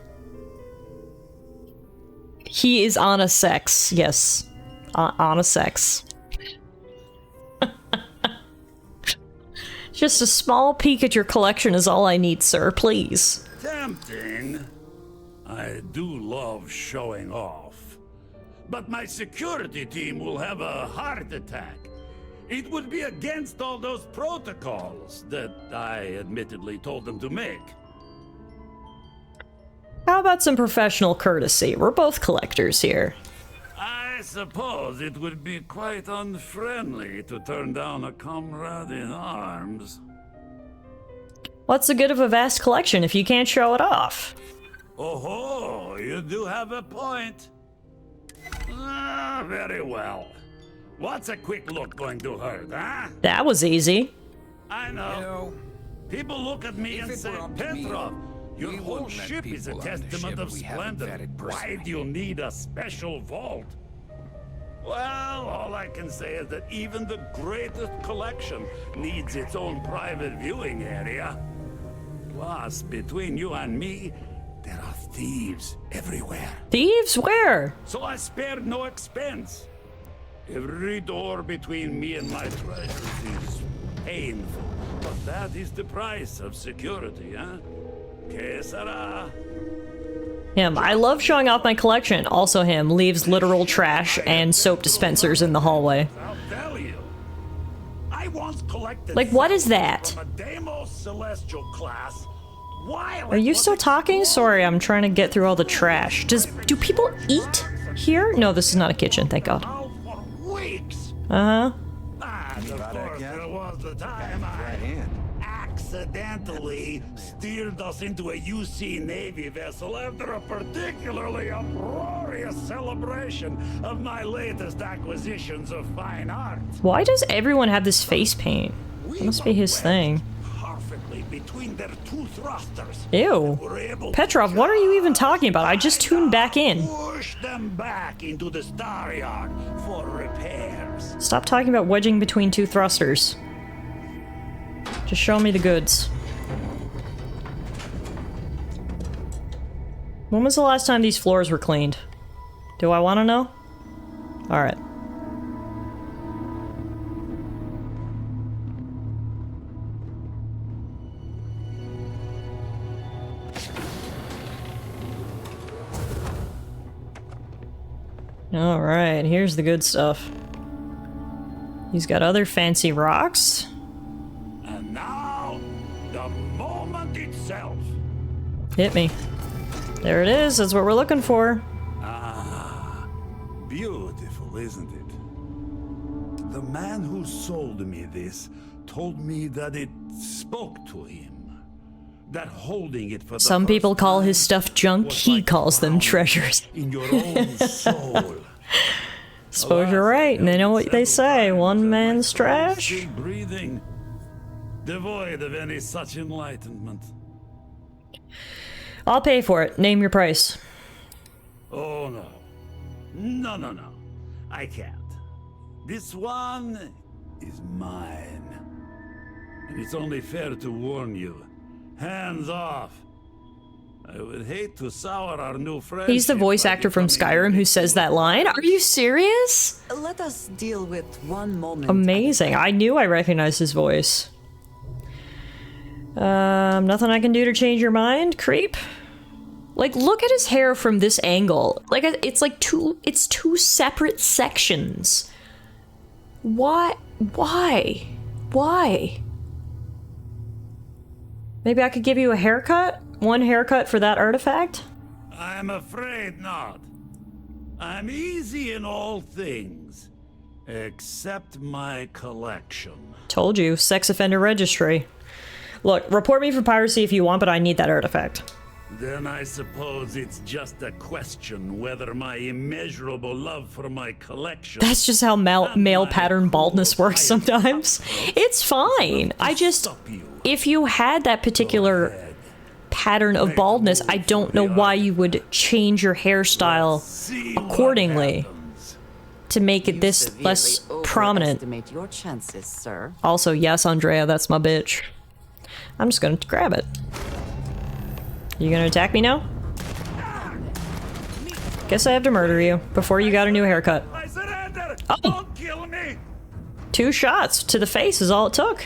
He is on a sex, yes. On a sex. Just a small peek at your collection is all I need, sir, please. Tempting. I do love showing off. But my security team will have a heart attack. It would be against all those protocols that I admittedly told them to make. How about some professional courtesy? We're both collectors here. I suppose it would be quite unfriendly to turn down a comrade in arms. What's the good of a vast collection if you can't show it off? Oh, you do have a point. Ah, very well. What's a quick look going to hurt, huh? That was easy. I know. People look at me and say, Petrov, your whole ship is a testament of splendor. Why do you need a special vault? Well, all I can say is that even the greatest collection needs its own private viewing area. Plus, between you and me, there are thieves everywhere. Thieves? Where? So I spared no expense. Every door between me and my treasures is painful, but that is the price of security, huh? Que sera? Him. I love showing off my collection. Also him. Leaves literal trash and soap dispensers in the hallway. I'll tell you. I once collected Like, what is that? from a Deimos Celestial class. Are you still talking? Sorry, I'm trying to get through all the trash. Do people eat here? No, this is not a kitchen, thank God. Uh-huh. And of course, there was the time I accidentally steered us into a UC Navy vessel after a particularly uproarious celebration of my latest acquisitions of fine art. Why does everyone have this face paint? It must be his thing. Perfectly between their two thrusters. Ew. Petrov, what are you even talking about? I just tuned back in. Push them back into the star yard for repairs. Stop talking about wedging between two thrusters. Just show me the goods. When was the last time these floors were cleaned? Do I want to know? Alright. Alright, here's the good stuff. He's got other fancy rocks. And now, the moment itself. Hit me. There it is, that's what we're looking for. Ah, beautiful, isn't it? The man who sold me this told me that it spoke to him. That holding it for the Some people call his stuff junk, he calls them treasures. in your own soul. Suppose you're right, and they know what they say, one man's trash. Still breathing, devoid of any such enlightenment. I'll pay for it. Name your price. Oh no. No. I can't. This one is mine. And it's only fair to warn you. Hands off. I would hate to sour our new friendship. He's the voice actor from Skyrim who says that line? Are you serious? Let us deal with one moment. Amazing. I knew I recognized his voice. Nothing I can do to change your mind, creep? Like, look at his hair from this angle. Like, it's like it's two separate sections. Why? Maybe I could give you a haircut? One haircut for that artifact? I'm afraid not. I'm easy in all things, except my collection. Told you, sex offender registry. Look, report me for piracy if you want, but I need that artifact. Then I suppose it's just a question whether my immeasurable love for my collection... That's just how male pattern baldness works sometimes. It's fine. I just... If you had that particular pattern of baldness, I don't know why you would change your hairstyle accordingly to make it this less prominent. Your chances, sir. Also, yes, Andrea, that's my bitch. I'm just gonna grab it. You gonna attack me now? Guess I have to murder you before you got a new haircut. Oh! Don't kill me. 2 shots to the face is all it took.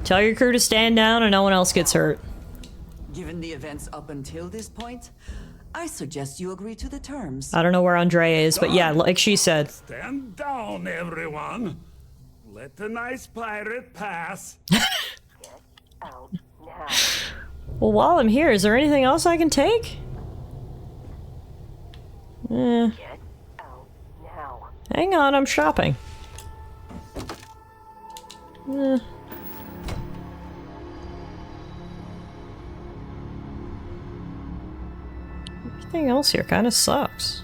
Tell your crew to stand down and no one else gets hurt. Given the events up until this point, I suggest you agree to the terms. I don't know where Andrea is, but yeah, like she said. Stand down, everyone. Let the nice pirate pass. Well, while I'm here, is there anything else I can take? Hang on, I'm shopping. Everything else here kind of sucks.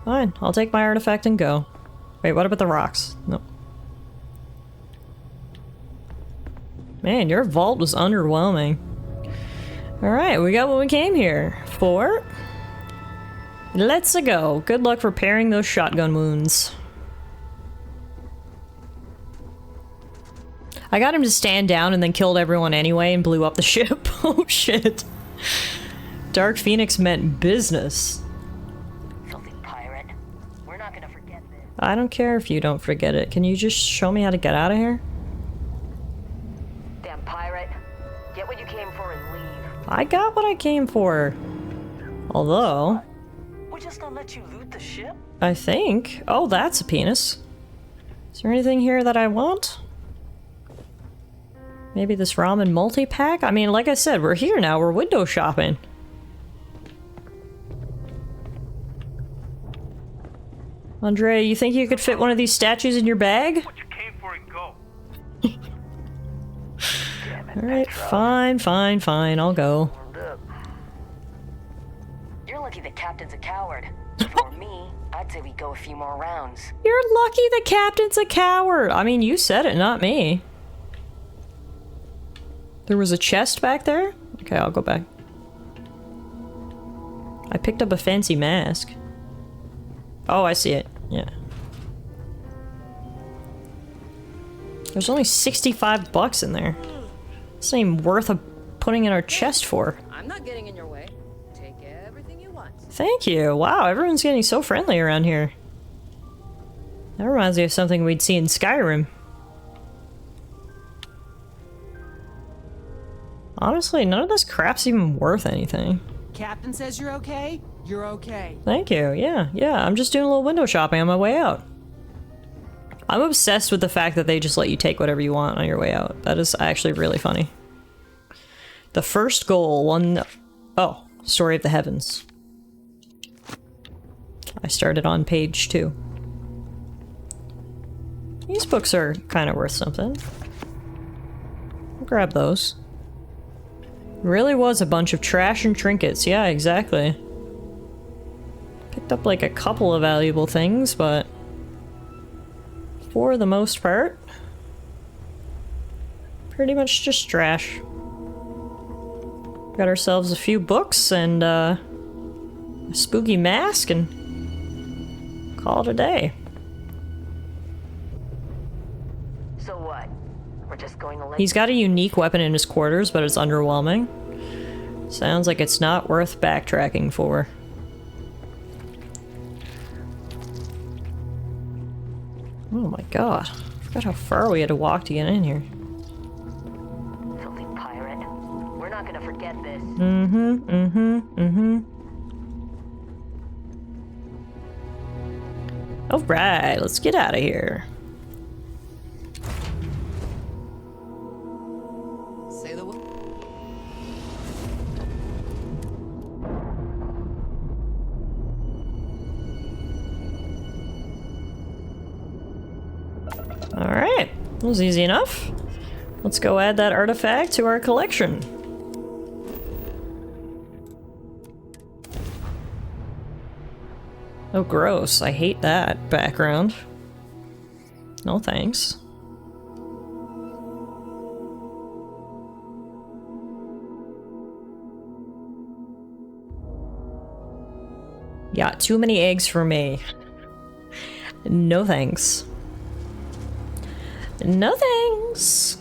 Fine, I'll take my artifact and go. Wait, what about the rocks? Nope. Man, your vault was underwhelming. Alright, we got what we came here for. Let's go. Good luck repairing those shotgun wounds. I got him to stand down and then killed everyone anyway and blew up the ship. Oh shit. Dark Phoenix meant business. Filthy pirate. We're not gonna forget this. I don't care if you don't forget it. Can you just show me how to get out of here? Damn pirate. Get what you came for and leave. I got what I came for. Although... We're just gonna let you loot the ship? I think... Oh, that's a penis. Is there anything here that I want? Maybe this ramen multi-pack? I mean, like I said, we're here now. We're window shopping. Andrea, you think you could fit one of these statues in your bag? What you came for and go. Alright, fine, I'll go. You're lucky the captain's a coward. For me, I'd say we go a few more rounds. You're lucky the captain's a coward! I mean, you said it, not me. There was a chest back there? Okay, I'll go back. I picked up a fancy mask. Oh, I see it. Yeah. There's only 65 bucks in there. It's not even worth putting in our chest for. I'm not getting in your way. Take everything you want. Thank you. Wow, everyone's getting so friendly around here. That reminds me of something we'd see in Skyrim. Honestly, none of this crap's even worth anything. Captain says you're okay? You're okay. Thank you. Yeah. I'm just doing a little window shopping on my way out. I'm obsessed with the fact that they just let you take whatever you want on your way out. That is actually really funny. The first goal, Oh, Story of the Heavens. I started on page 2. These books are kind of worth something. I'll grab those. Really was a bunch of trash and trinkets. Yeah, exactly. Picked up like a couple of valuable things, but for the most part, pretty much just trash. Got ourselves a few books and a spooky mask and call it a day. So what? We're just going to let He's got a unique weapon in his quarters, but it's underwhelming. Sounds like it's not worth backtracking for. Oh my god. I forgot how far we had to walk to get in here. Filthy pirate. We're not gonna forget this. Alright, let's get out of here. Say the word. Alright, that was easy enough. Let's go add that artifact to our collection. Oh, gross. I hate that background. No thanks. Yeah, too many eggs for me. No thanks. No thanks.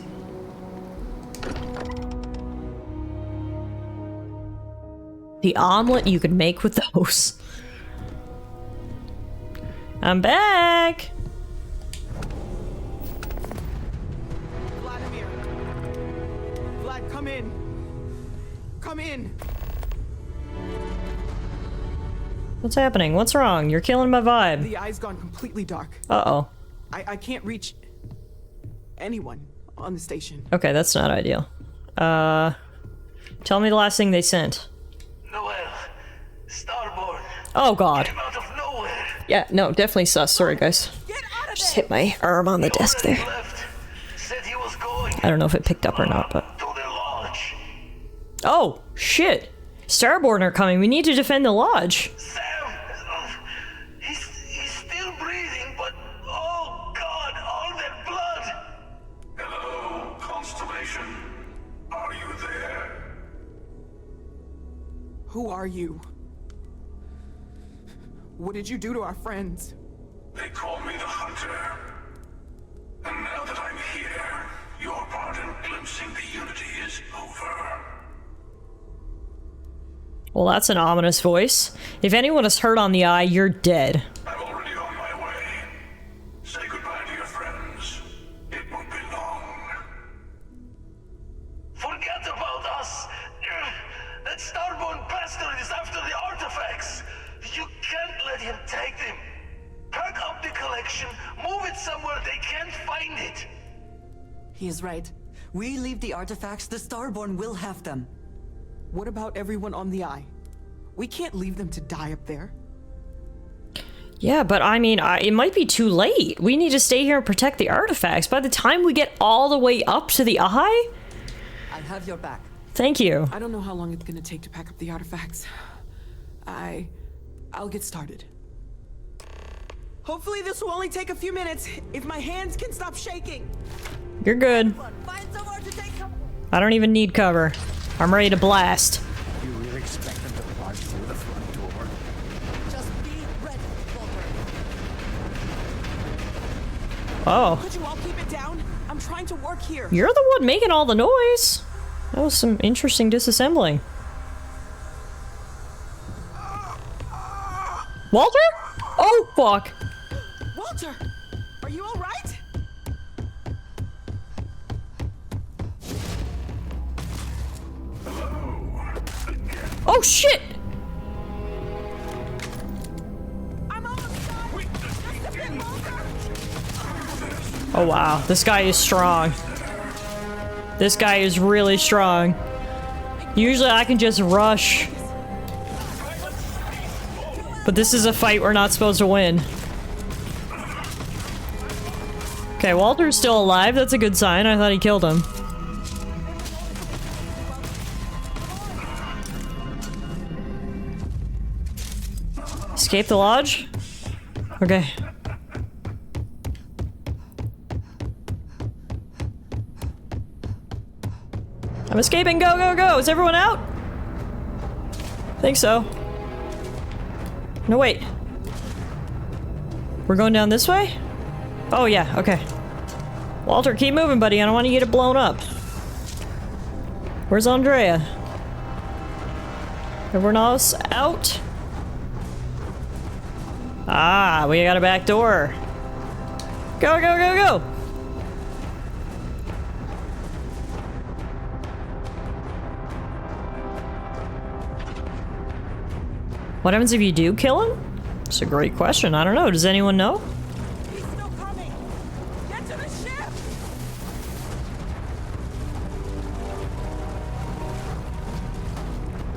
The omelet you could make with those. I'm back. Vladimir. Vlad, come in. Come in. What's happening? What's wrong? You're killing my vibe. The eye's gone completely dark. Uh-oh. I can't reach anyone on the station. Okay, that's not ideal. Tell me the last thing they sent. Noel, Starborn. Oh god. Came out of nowhere. Yeah, no, definitely sus. Sorry, guys. Just hit my arm on the desk there. Said he was going I don't know if it picked up or not, but... to the lodge. Oh, shit! Starborn are coming. We need to defend the lodge. Sam, he's still breathing, but oh god, all that blood. Hello, Constellation. Are you there? Who are you? What did you do to our friends? They call me the Hunter. And now that I'm here, your part in glimpsing the Unity is over. Well, that's an ominous voice. If anyone is hurt on the eye, you're dead. I'm already on my way. Say goodbye to your friends. It won't be long. Forget about us! That Starborn bastard is after the artifacts! You can't let him take them! Pack up the collection, move it somewhere they can't find it! He is right. We leave the artifacts, the Starborn will have them. What about everyone on the eye? We can't leave them to die up there. Yeah, but I mean, it might be too late. We need to stay here and protect the artifacts. By the time we get all the way up to the eye? I have your back. Thank you. I don't know how long it's gonna take to pack up the artifacts. I'll get started. Hopefully this will only take a few minutes, if my hands can stop shaking. You're good. I don't even need cover. I'm ready to blast. You really expect them to barge through the front door? Just be ready, Oh. Could you all keep it down? I'm trying to work here. You're the one making all the noise. That was some interesting disassembling. Walter? Oh, fuck. Walter, are you all right? Oh, shit! Oh, wow. This guy is strong. This guy is really strong. Usually I can just rush. But this is a fight we're not supposed to win. Okay, Walter's still alive. That's a good sign. I thought he killed him. Escape the lodge? Okay. I'm escaping. Go, go, go. Is everyone out? Think so. No, wait. We're going down this way? Oh, yeah. Okay. Walter, keep moving, buddy. I don't want to get it blown up. Where's Andrea? Everyone else out? Ah, we got a back door. Go, go, go, go! What happens if you do kill him? It's a great question. I don't know. Does anyone know? He's still coming! Get to the ship!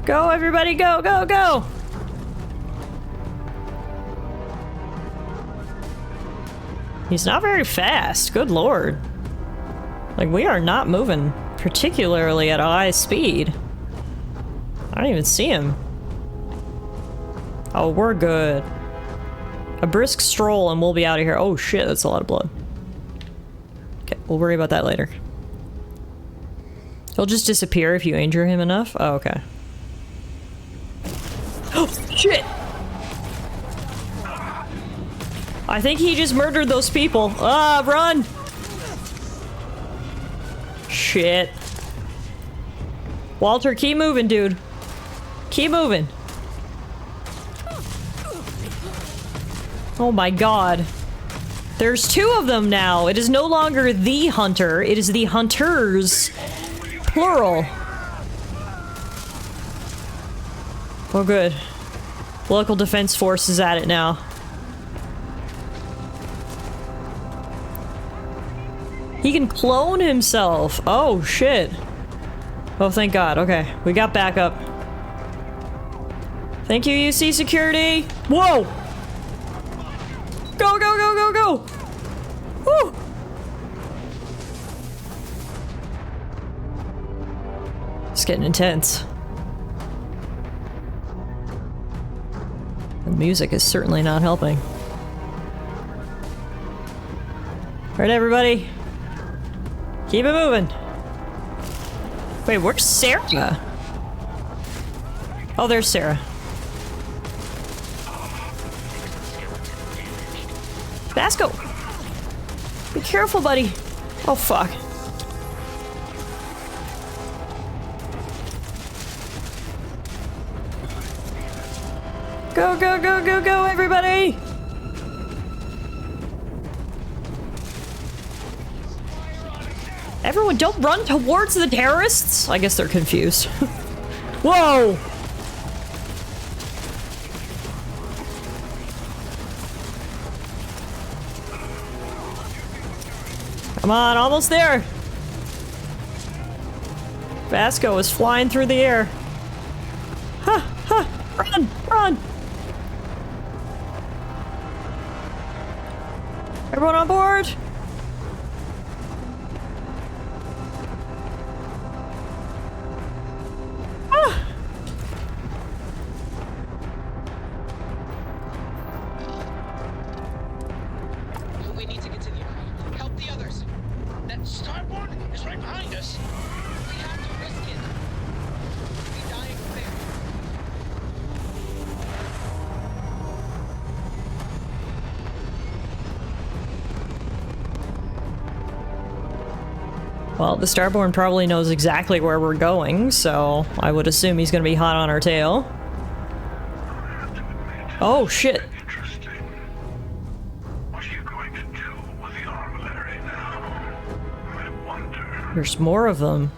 Go, everybody, go, go, go! He's not very fast. Good lord. Like, we are not moving particularly at a high speed. I don't even see him. Oh, we're good. A brisk stroll and we'll be out of here. Oh shit, that's a lot of blood. Okay, we'll worry about that later. He'll just disappear if you injure him enough? Oh, okay. Oh, shit! I think he just murdered those people. Ah, run! Shit. Walter, keep moving, dude. Keep moving. Oh my god. There's two of them now. It is no longer the hunter. It is the hunters. Plural. Oh good. Local defense force is at it now. He can clone himself. Oh shit. Oh thank god. Okay. We got backup. Thank you, UC security. Whoa! Go, go, go, go, go! Woo! It's getting intense. The music is certainly not helping. Alright, everybody. Keep it moving. Wait, where's Sarah? Oh, there's Sarah. Vasco! Be careful, buddy. Oh, fuck. Go, go, go, go, go, everybody! Everyone, don't run towards the terrorists! I guess they're confused. Whoa! Come on, almost there! Vasco is flying through the air. Ha! Ha! Run! Run! Everyone on board? Ah! We need to continue. Help the others. That starboard is right behind us. We have to risk it. We'll be dying there. Well, the Starborn probably knows exactly where we're going, so I would assume he's gonna be hot on our tail. Oh, shit. There's more of them.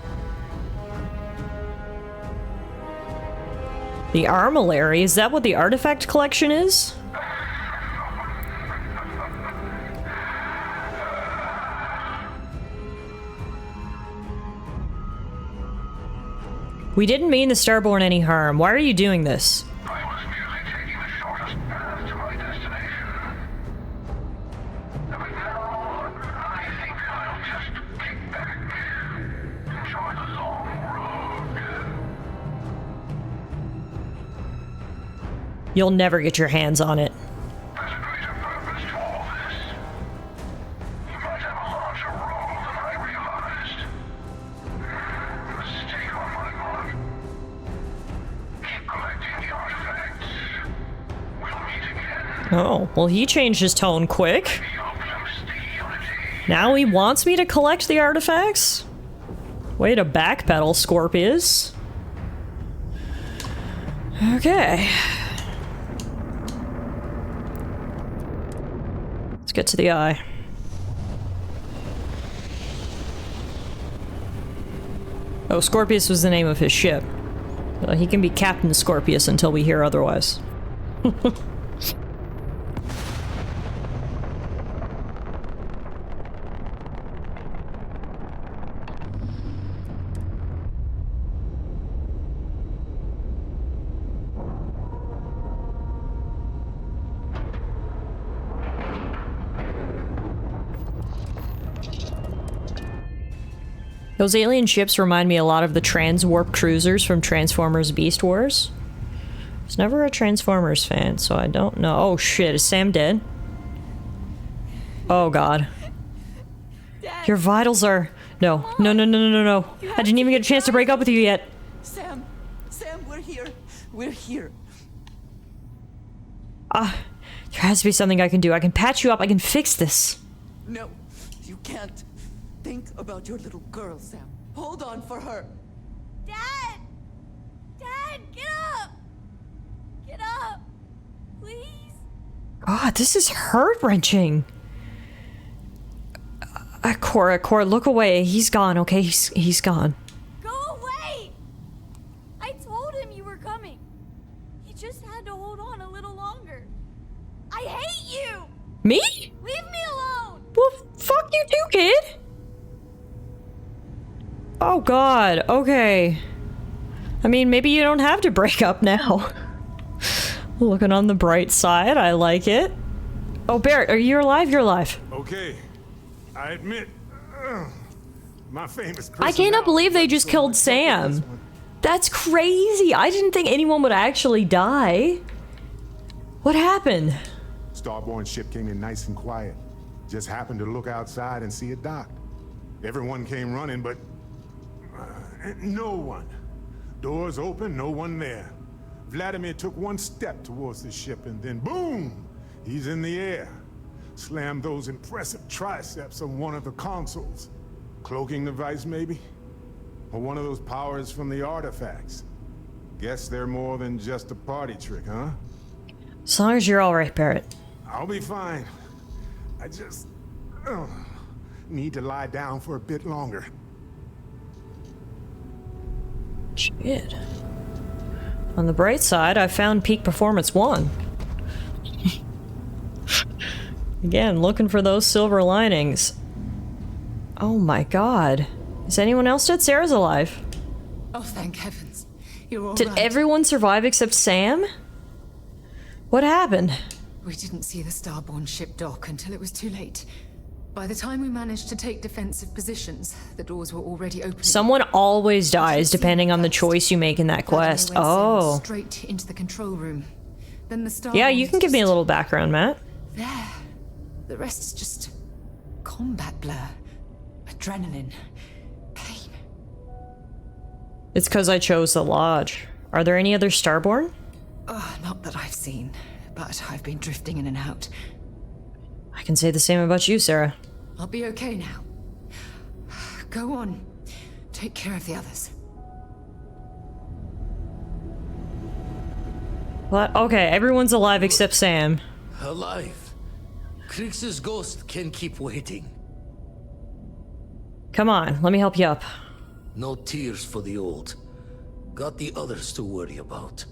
The Armillary? Is that what the artifact collection is? We didn't mean the Starborn any harm. Why are you doing this? You'll never get your hands on it. Oh, well he changed his tone quick. Now he wants me to collect the artifacts? Way to backpedal, Scorpius. Okay. Let's get to the eye. Oh, Scorpius was the name of his ship. He can be Captain Scorpius until we hear otherwise. Those alien ships remind me a lot of the transwarp cruisers from Transformers Beast Wars. I was never a Transformers fan, so I don't know. Oh shit, is Sam dead? Oh god. Dad. Your vitals are... No. No, no, no, no, no, no. I didn't even get a chance to break up with you yet. Sam, we're here. We're here. There has to be something I can do. I can patch you up. I can fix this. No, you can't. Think about your little girl, Sam. Hold on for her. Dad! Dad, get up! Get up! Please? God, this is heart-wrenching. Cora, look away. He's gone, okay? He's gone. Go away! I told him you were coming. He just had to hold on a little longer. I hate you! Me? Leave me alone! Well, fuck you too, kid! Oh god, okay. I mean, maybe you don't have to break up now. Looking on the bright side, I like it. Oh, Barrett, are you alive? You're alive. Okay, I admit, my famous I cannot believe they just killed Sam. That's crazy. I didn't think anyone would actually die. What happened? Starborn ship came in nice and quiet. Just happened to look outside and see it docked. Everyone came running, but no one. Doors open, no one there. Vladimir took one step towards the ship and then boom! He's in the air. Slammed those impressive triceps on one of the consoles. Cloaking device, maybe? Or one of those powers from the artifacts. Guess they're more than just a party trick, huh? As long as you're alright, Barrett. I'll be fine. I just need to lie down for a bit longer. Shit. On the bright side, I found Peak Performance 1. Again, looking for those silver linings. Oh my god. Is anyone else dead? Sarah's alive. Oh, thank heavens. You're all Did right. everyone survive except Sam? What happened? We didn't see the Starborn ship dock until it was too late. By the time we managed to take defensive positions, the doors were already open. Someone always dies depending on the choice you make in that quest. Oh. Straight into the control room. Then the Starborn Yeah, you can give me a little background, Matt. There. The rest is just combat blur. Adrenaline. Pain. It's because I chose the lodge. Are there any other Starborn? Not that I've seen, but I've been drifting in and out. I can say the same about you, Sarah. I'll be okay now. Go on. Take care of the others. What? Okay, everyone's alive except Sam. Alive. Krix's ghost can keep waiting. Come on, let me help you up. No tears for the old. Got the others to worry about.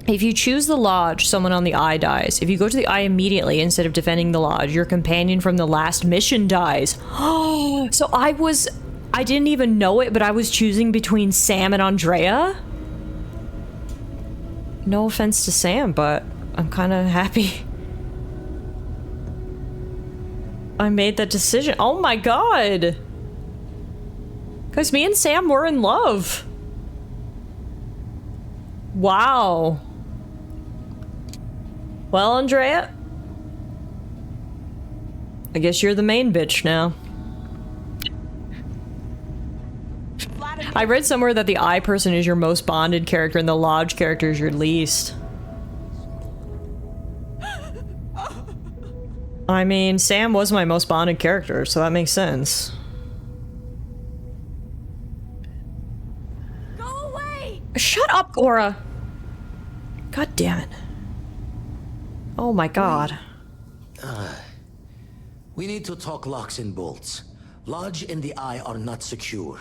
If you choose the lodge, someone on the eye dies. If you go to the eye immediately instead of defending the lodge, your companion from the last mission dies. Oh, so I didn't even know it, but I was choosing between Sam and Andrea? No offense to Sam, but I'm kind of happy I made that decision. Oh my god! Because me and Sam were in love. Wow. Well, Andrea, I guess you're the main bitch now. I read somewhere that the eye person is your most bonded character and the lodge character is your least. I mean, Sam was my most bonded character, so that makes sense. Go away! Shut up, Cora! God damn it. Oh my god. We need to talk locks and bolts. Lodge and the eye are not secure.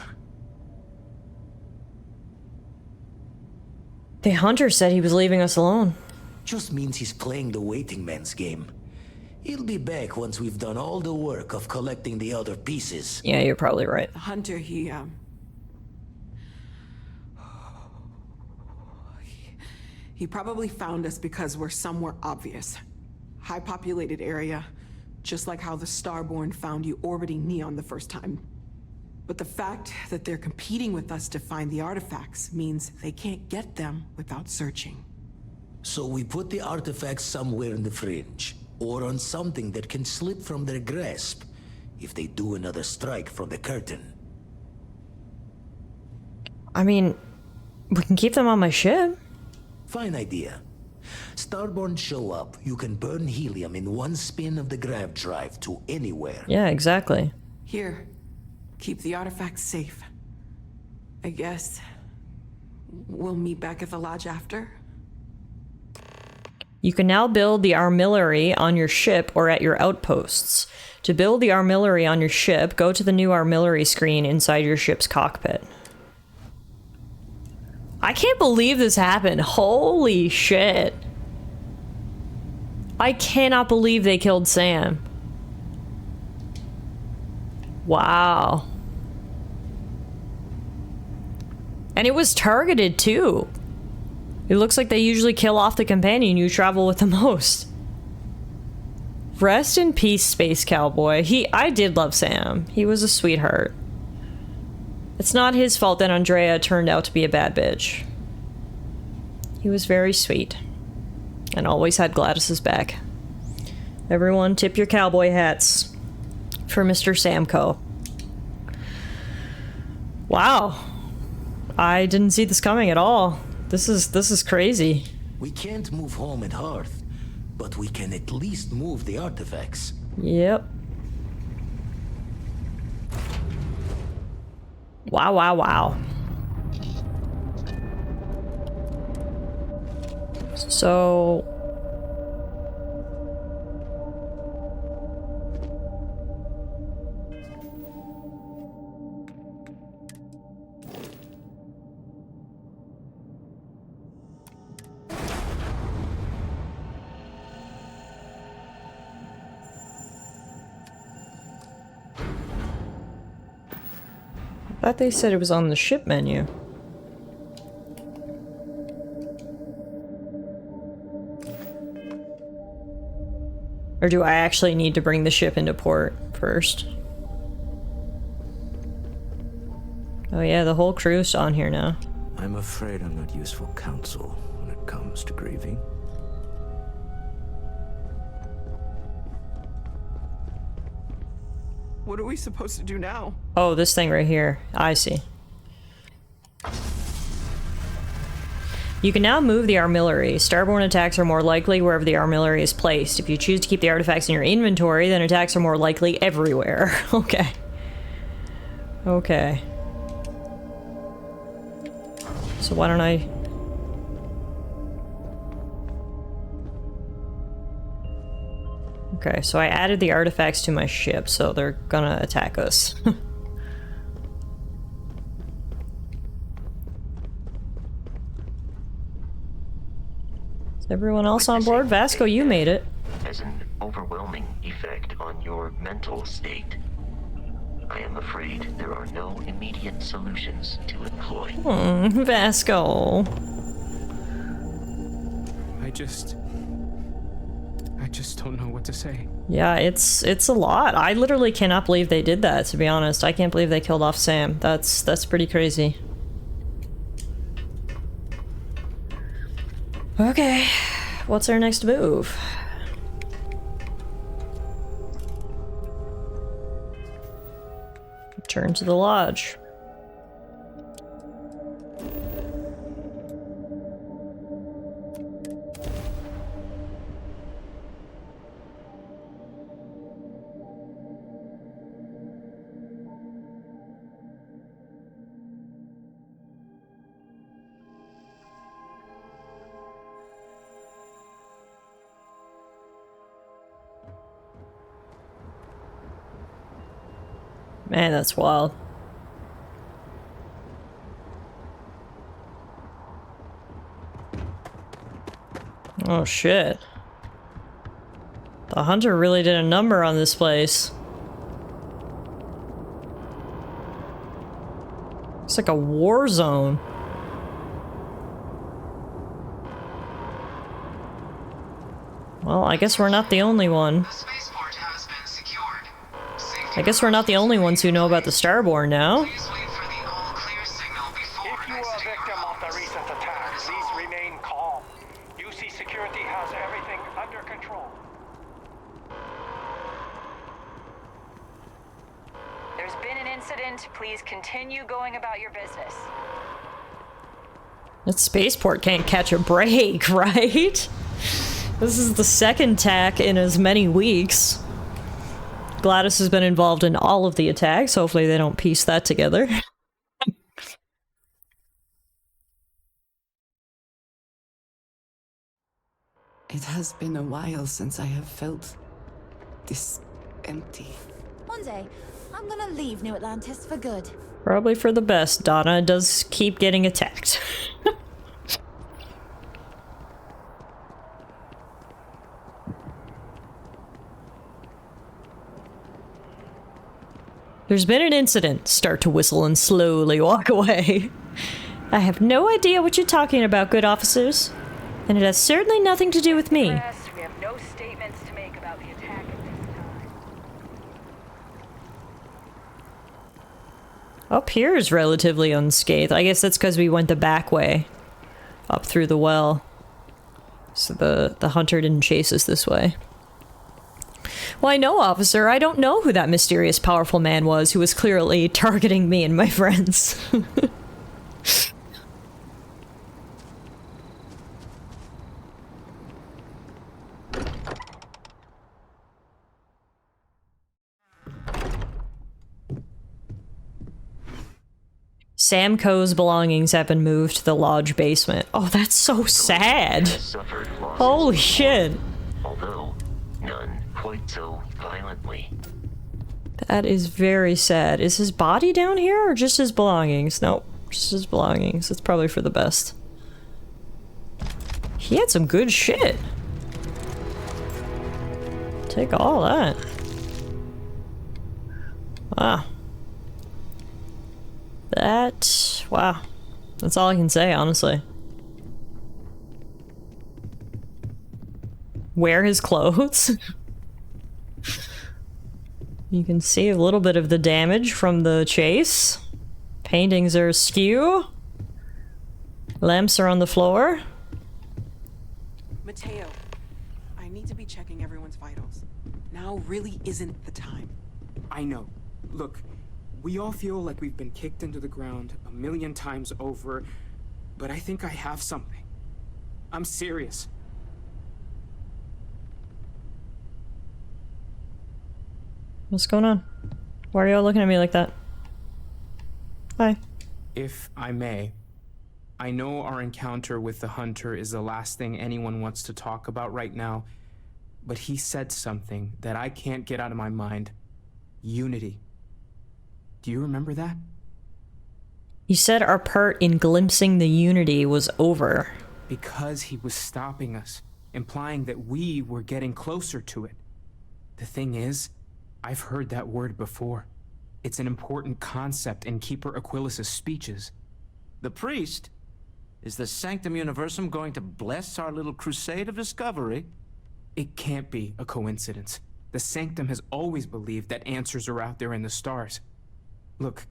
The hunter said he was leaving us alone. Just means he's playing the waiting man's game. He'll be back once we've done all the work of collecting the other pieces. Yeah, you're probably right. The hunter, he probably found us because we're somewhere obvious. High populated area, just like how the Starborn found you orbiting Neon the first time. But the fact that they're competing with us to find the artifacts means they can't get them without searching. So we put the artifacts somewhere in the fringe, or on something that can slip from their grasp if they do another strike from the curtain. I mean, we can keep them on my ship. Fine idea. Starborn show up, you can burn helium in one spin of the grav drive to anywhere. Yeah, exactly. Here, keep the artifacts safe. I guess we'll meet back at the lodge after. You can now build the armillary on your ship or at your outposts. To build the armillary on your ship, go to the new armillary screen inside your ship's cockpit. I can't believe this happened. Holy shit. I cannot believe they killed Sam. Wow. And it was targeted too. It looks like they usually kill off the companion you travel with the most. Rest in peace, Space Cowboy. I did love Sam. He was a sweetheart. It's not his fault that Andrea turned out to be a bad bitch. He was very sweet. And always had Gladys's back. Everyone tip your cowboy hats for Mr. Samco. Wow. I didn't see this coming at all. This is crazy. We can't move home and Hearth, but we can at least move the artifacts. Yep. Wow, wow, wow. So... I thought they said it was on the ship menu. Or do I actually need to bring the ship into port first? Oh yeah, the whole crew's on here now. I'm afraid I'm not useful counsel when it comes to grieving. What are we supposed to do now? Oh, this thing right here. I see. You can now move the armillary. Starborn attacks are more likely wherever the armillary is placed. If you choose to keep the artifacts in your inventory, then attacks are more likely everywhere. Okay. Okay. So why don't I... Okay, so I added the artifacts to my ship, so they're gonna attack us. Is everyone else on board? Vasco, you made it. Has an overwhelming effect on your mental state. I am afraid there are no immediate solutions to employ. Vasco. I just don't know what to say. Yeah, it's a lot. I literally cannot believe they did that, to be honest. I can't believe they killed off Sam. That's pretty crazy. Okay, what's our next move? Return to the lodge. Man, that's wild. Oh shit. The hunter really did a number on this place. It's like a war zone. Well, I guess we're not the only one. I guess we're not the only ones who know about the Starborn now. If you are a victim of the recent attack, please remain calm. UC Security has everything under control. There's been an incident. Please continue going about your business. That spaceport can't catch a break, right? This is the second attack in as many weeks. Gladys has been involved in all of the attacks. Hopefully they don't piece that together. It has been a while since I have felt this empty. One day, I'm gonna leave New Atlantis for good. Probably for the best. Donna does keep getting attacked. There's been an incident. Start to whistle and slowly walk away. I have no idea what you're talking about, good officers. And it has certainly nothing to do with me. We have no statements to make about the attack at this time. Up here is relatively unscathed. I guess that's because we went the back way. Up through the well. So the hunter didn't chase us this way. Why no, officer, I don't know who that mysterious powerful man was who was clearly targeting me and my friends. Sam Coe's belongings have been moved to the lodge basement. Oh, that's so sad. Holy shit. Although none quite so violently. That is very sad. Is his body down here or just his belongings? Nope, just his belongings. It's probably for the best. He had some good shit. Take all that. Wow. Wow. That's all I can say, honestly. Wear his clothes. You can see a little bit of the damage from the chase. Paintings are askew. Lamps are on the floor. Mateo, I need to be checking everyone's vitals. Now really isn't the time. I know. Look, we all feel like we've been kicked into the ground a million times over, but I think I have something. I'm serious. What's going on? Why are y'all looking at me like that? Hi. If I may, I know our encounter with the hunter is the last thing anyone wants to talk about right now, but he said something that I can't get out of my mind. Unity. Do you remember that? He said our part in glimpsing the unity was over. Because he was stopping us, implying that we were getting closer to it. The thing is, I've heard that word before. It's an important concept in Keeper Aquilas's speeches. The priest? Is the Sanctum Universum going to bless our little crusade of discovery? It can't be a coincidence. The Sanctum has always believed that answers are out there in the stars. Look,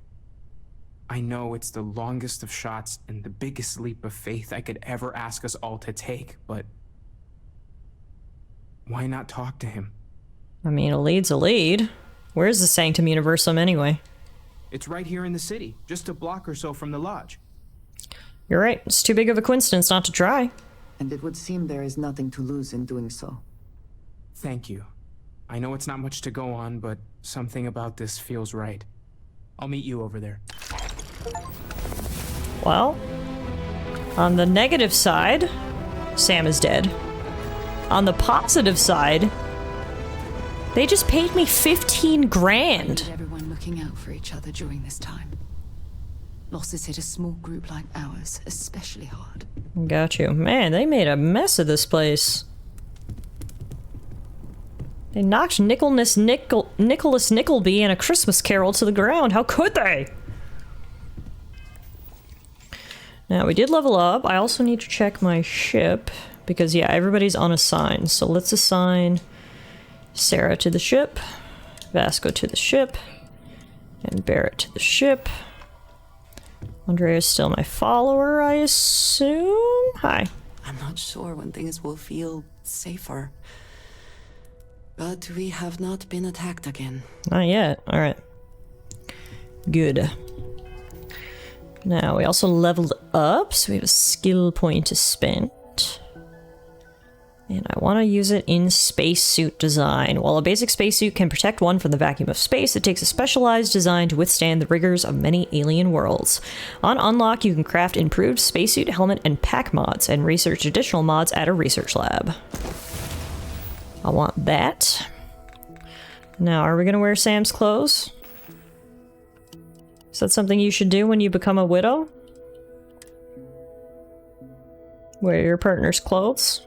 I know it's the longest of shots and the biggest leap of faith I could ever ask us all to take, but why not talk to him? I mean, a lead's a lead. Where's the Sanctum Universum anyway? It's right here in the city, just a block or so from the lodge. You're right. It's too big of a coincidence not to try. And it would seem there is nothing to lose in doing so. Thank you. I know it's not much to go on, but something about this feels right. I'll meet you over there. Well, on the negative side, Sam is dead. On the positive side, they just paid me 15 grand. Everyone looking out for each other during this time. Losses hit a small group like ours especially hard. Got you. Man, they made a mess of this place. They knocked Nicholas Nickleby and A Christmas Carol to the ground. How could they? Now, we did level up. I also need to check my ship. Because, yeah, everybody's unassigned. So let's assign Sarah to the ship. Vasco to the ship. And Barrett to the ship. Andrea's still my follower, I assume? Hi. I'm not sure when things will feel safer. But we have not been attacked again. Not yet. Alright. Good. Now, we also leveled up, so we have a skill point to spend. And I want to use it in spacesuit design. While a basic spacesuit can protect one from the vacuum of space, it takes a specialized design to withstand the rigors of many alien worlds. On unlock, you can craft improved spacesuit, helmet, and pack mods, and research additional mods at a research lab. I want that. Now, are we going to wear Sam's clothes? Is that something you should do when you become a widow? Wear your partner's clothes?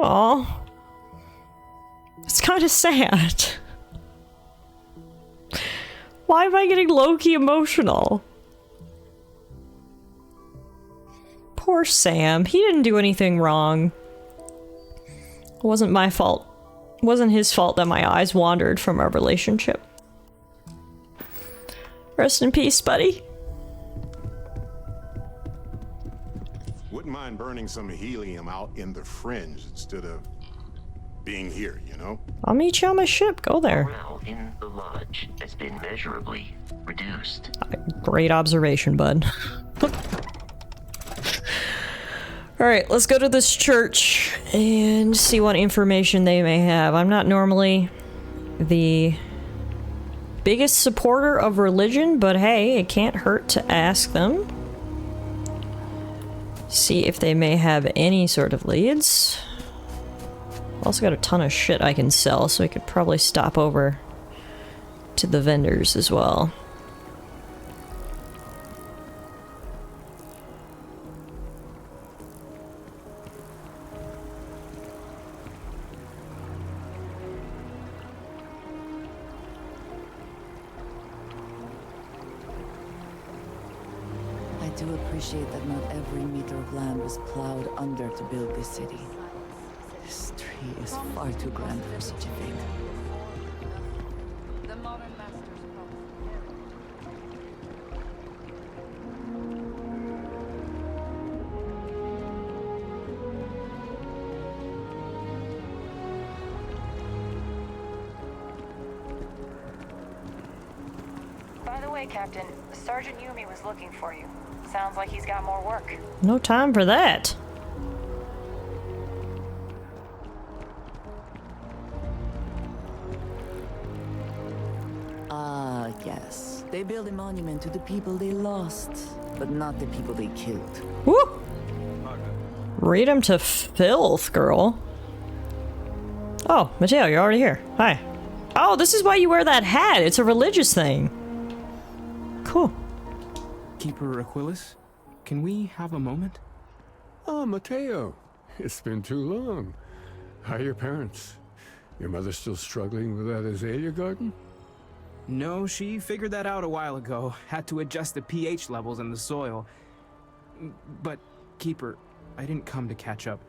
Aw. It's kind of sad. Why am I getting low-key emotional? Poor Sam. He didn't do anything wrong. It wasn't my fault. It wasn't his fault that my eyes wandered from our relationship. Rest in peace, buddy. Wouldn't mind burning some helium out in the fringe instead of being here, you know? I'll meet you on my ship. Go there. Morale in the lodge has been measurably reduced. Great observation, bud. Alright, let's go to this church and see what information they may have. I'm not normally the biggest supporter of religion, but hey, it can't hurt to ask them. See if they may have any sort of leads. I've also got a ton of shit I can sell, so I could probably stop over to the vendors as well. I do appreciate that not every meter of land was plowed under to build this city. This tree is far too grand for such a fate. The modern masters By the way, Captain, Sergeant Yumi was looking for you. Sounds like he's got more work. No time for that. Ah, yes. They build a monument to the people they lost, but not the people they killed. Woo! Read him to filth, girl. Oh, Mateo, you're already here. Hi. Oh, this is why you wear that hat. It's a religious thing. Cool. Keeper Aquilus, can we have a moment? Oh, Mateo. It's been too long. How are your parents? Your mother still struggling with that azalea garden? No, she figured that out a while ago. Had to adjust the pH levels in the soil. But, Keeper, I didn't come to catch up.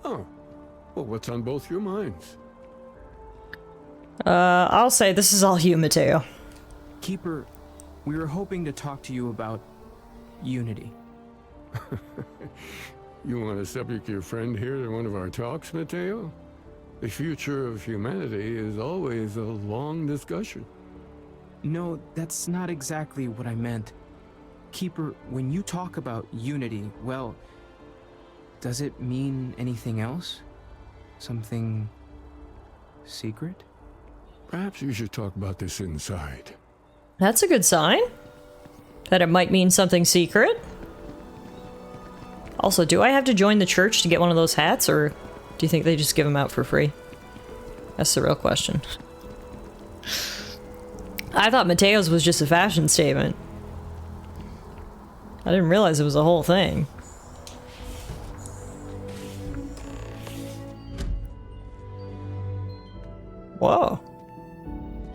Oh. Well, what's on both your minds? I'll say this is all you, Mateo. Keeper, we were hoping to talk to you about unity. You want to subject your friend here to one of our talks, Mateo? The future of humanity is always a long discussion. No, that's not exactly what I meant. Keeper, when you talk about unity, well, does it mean anything else? Something secret? Perhaps you should talk about this inside. That's a good sign. That it might mean something secret. Also, do I have to join the church to get one of those hats, or do you think they just give them out for free? That's the real question. I thought Mateo's was just a fashion statement. I didn't realize it was a whole thing. Whoa.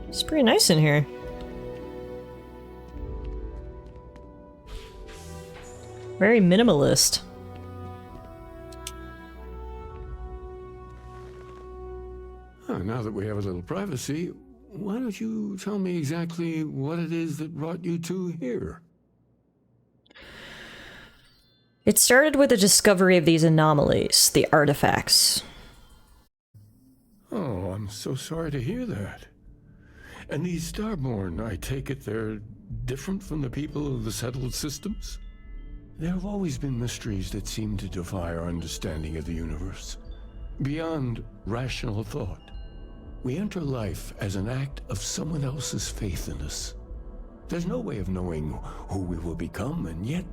It's pretty nice in here. Very minimalist. Oh, now that we have a little privacy, why don't you tell me exactly what it is that brought you two here? It started with the discovery of these anomalies, the artifacts. Oh, I'm so sorry to hear that. And these Starborn, I take it they're different from the people of the settled systems? There have always been mysteries that seem to defy our understanding of the universe. Beyond rational thought, we enter life as an act of someone else's faith in us. There's no way of knowing who we will become, and yet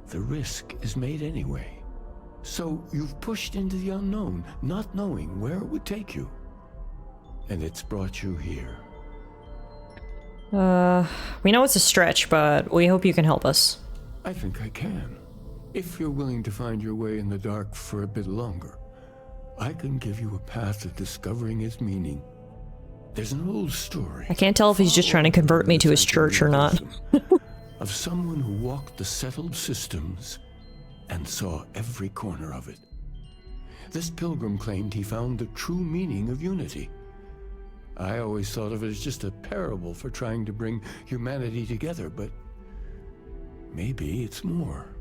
the risk is made anyway. So you've pushed into the unknown, not knowing where it would take you. And it's brought you here. We know it's a stretch, but we hope you can help us. I think I can. If you're willing to find your way in the dark for a bit longer, I can give you a path to discovering its meaning. There's an old story. I can't tell if he's just trying to convert me to his church or not. Of someone who walked the settled systems and saw every corner of it. This pilgrim claimed he found the true meaning of unity. I always thought of it as just a parable for trying to bring humanity together, but maybe it's more.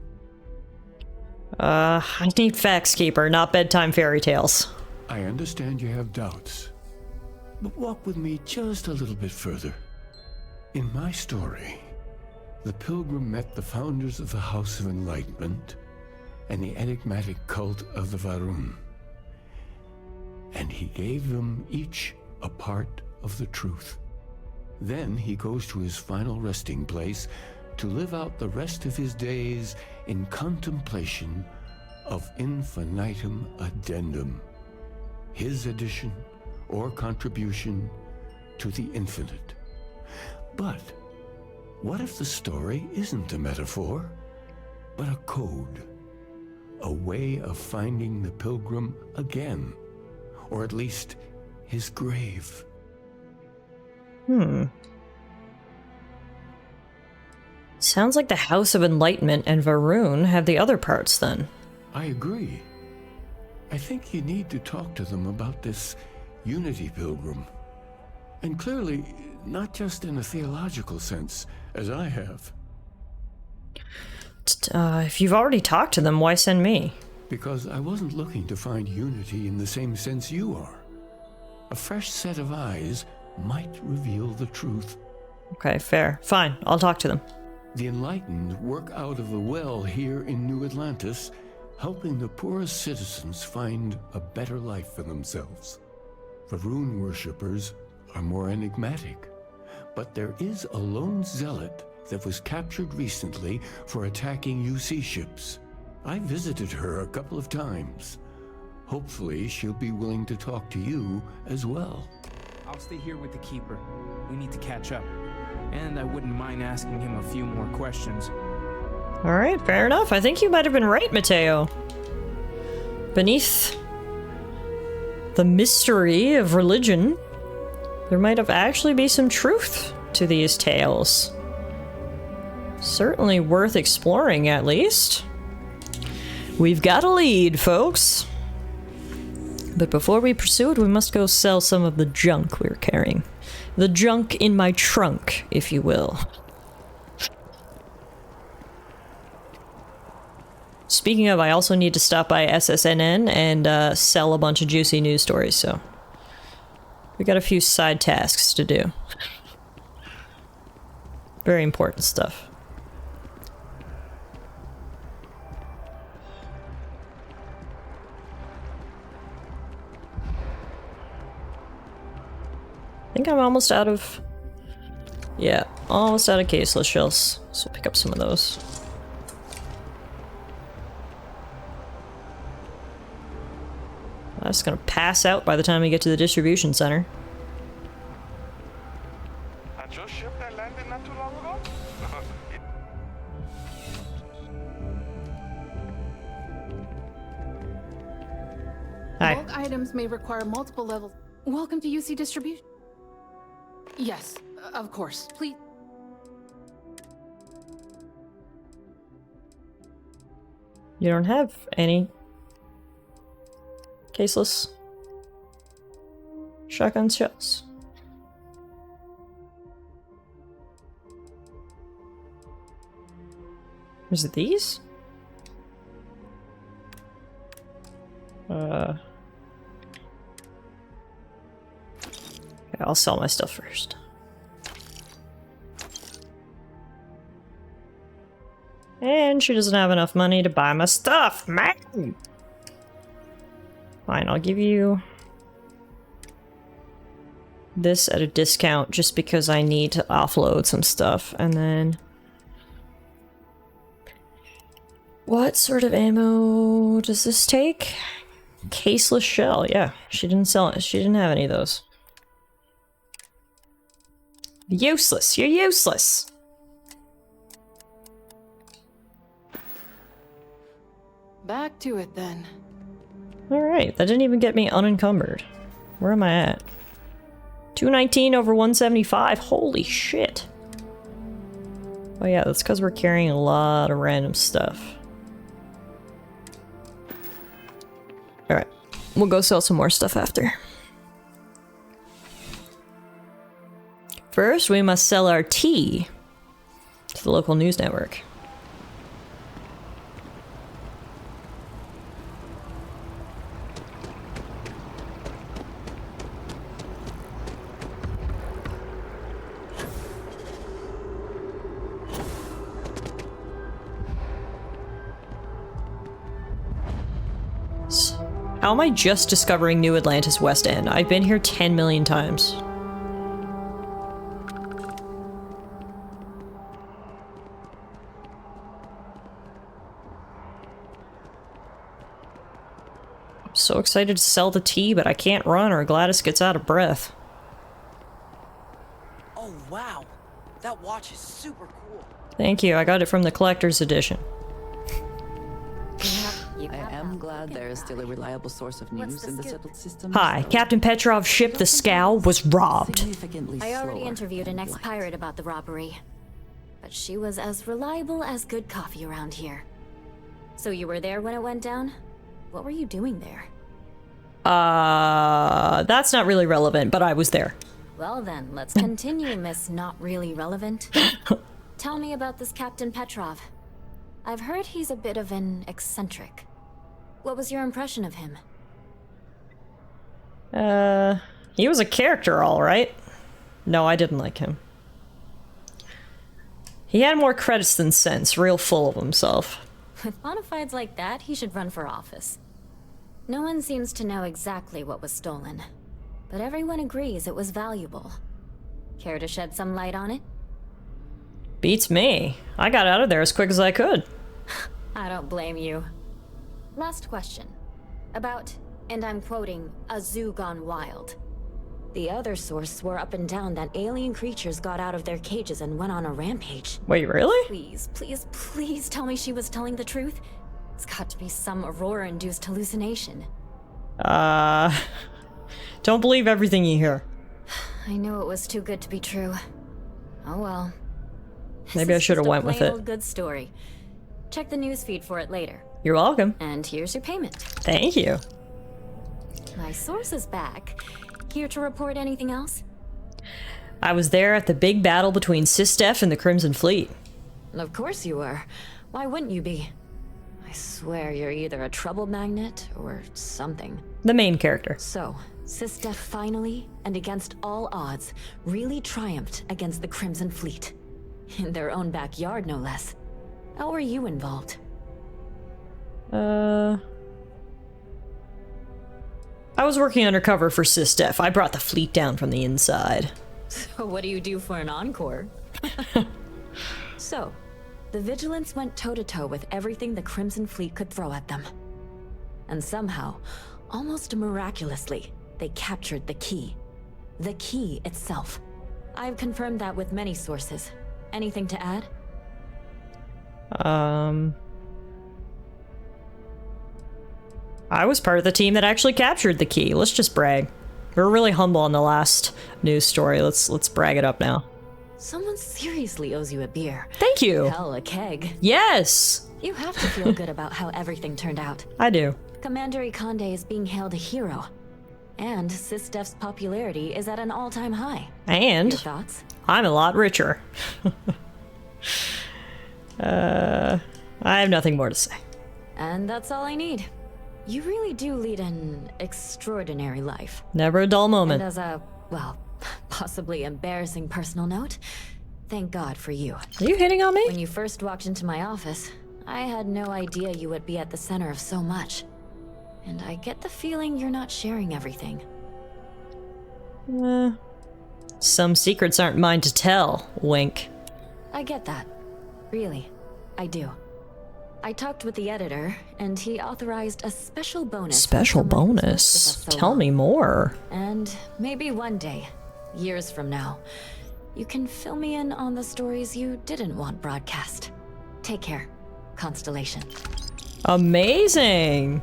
I need facts, Keeper, not bedtime fairy tales. I understand you have doubts, but walk with me just a little bit further. In my story, the pilgrim met the founders of the House of Enlightenment and the enigmatic cult of the Varun. And he gave them each a part of the truth. Then he goes to his final resting place to live out the rest of his days in contemplation of infinitum addendum, his addition or contribution to the infinite. But what if the story isn't a metaphor, but a code? A way of finding the pilgrim again, or at least his grave. Sounds like the House of Enlightenment and Varun have the other parts, then. I agree. I think you need to talk to them about this unity pilgrim. And clearly, not just in a theological sense, as I have. If you've already talked to them, why send me? Because I wasn't looking to find unity in the same sense you are. A fresh set of eyes might reveal the truth. Okay, fair. Fine, I'll talk to them. The enlightened work out of the well here in New Atlantis, helping the poorest citizens find a better life for themselves. Varun worshippers are more enigmatic, but there is a lone zealot that was captured recently for attacking UC ships. I visited her a couple of times. Hopefully she'll be willing to talk to you as well. I'll stay here with the Keeper. We need to catch up. And I wouldn't mind asking him a few more questions. Alright, fair enough. I think you might have been right, Mateo. Beneath the mystery of religion, there might have actually be some truth to these tales. Certainly worth exploring, at least. We've got a lead, folks. But before we pursue it, we must go sell some of the junk we're carrying. The junk in my trunk, if you will. Speaking of, I also need to stop by SSNN and sell a bunch of juicy news stories, so we got a few side tasks to do. Very important stuff. I think I'm almost out of... Yeah, almost out of caseless shells. So we'll pick up some of those. I'm just gonna pass out by the time we get to the distribution center. At your Hi. Bulk items may require multiple levels. Welcome to UC Distribution. Yes, of course. Please. You don't have any caseless shotgun shells. Is it these? Okay, I'll sell my stuff first. And she doesn't have enough money to buy my stuff, man! Fine, I'll give you this at a discount just because I need to offload some stuff, and then... What sort of ammo does this take? Caseless shell, yeah. She didn't sell it. She didn't have any of those. Useless. You're useless. Back to it then. Alright, that didn't even get me unencumbered. Where am I at? 219 over 175. Holy shit. Oh yeah, that's because we're carrying a lot of random stuff. Alright, we'll go sell some more stuff after. First, we must sell our tea to the local news network. How am I just discovering New Atlantis West End? I've been here 10 million times. I'm so excited to sell the tea, but I can't run or Gladys gets out of breath. Oh wow, that watch is super cool. Thank you, I got it from the collector's edition. I am glad there is still a reliable source of news in the settled system. Hi, Captain Petrov's ship, the Scow, was robbed. I already interviewed an ex-pirate about the robbery, but she was as reliable as good coffee around here. So you were there when it went down? What were you doing there? That's not really relevant, but I was there. Well then, let's continue, Miss Not Really Relevant. Tell me about this Captain Petrov. I've heard he's a bit of an eccentric. What was your impression of him? He was a character, all right. No, I didn't like him. He had more credits than sense, real full of himself. With bona fides like that, he should run for office. No one seems to know exactly what was stolen, but everyone agrees it was valuable. Care to shed some light on it? Beats me. I got out of there as quick as I could. I don't blame you. Last question. About, and I'm quoting, a zoo gone wild. The other source swore up and down that alien creatures got out of their cages and went on a rampage. Wait, really? Please, please, please tell me she was telling the truth. It's got to be some Aurora-induced hallucination. Don't believe everything you hear. I knew it was too good to be true. Oh well. Maybe I should have went with Plain it. old good story. Check the newsfeed for it later. You're welcome. And here's your payment. Thank you. My source is back. Here to report anything else? I was there at the big battle between Sistef and the Crimson Fleet. Of course you were. Why wouldn't you be? I swear you're either a trouble magnet or something. The main character. So, Sistef finally, and against all odds, really triumphed against the Crimson Fleet. In their own backyard, no less. How were you involved? I was working undercover for Sistef. I brought the fleet down from the inside. So what do you do for an encore? So, the Vigilants went toe-to-toe with everything the Crimson Fleet could throw at them. And somehow, almost miraculously, they captured the key. The key itself. I've confirmed that with many sources. Anything to add? I was part of the team that actually captured the key. Let's just brag. We were really humble on the last news story. Let's brag it up now. Someone seriously owes you a beer. Thank you. Hell, a keg. Yes. You have to feel good about how everything turned out. I do. Commander Ikande is being hailed a hero. And SysDef's popularity is at an all-time high. And your thoughts? I'm a lot richer. I have nothing more to say. And that's all I need. You really do lead an extraordinary life. Never a dull moment. And as a, well, possibly embarrassing personal note, thank God for you. Are you hitting on me? When you first walked into my office, I had no idea you would be at the center of so much. And I get the feeling you're not sharing everything. Some secrets aren't mine to tell, wink. I get that. Really, I do. I talked with the editor, and he authorized a special bonus. Special bonus? Tell me more. And maybe one day, years from now, you can fill me in on the stories you didn't want broadcast. Take care, Constellation. Amazing!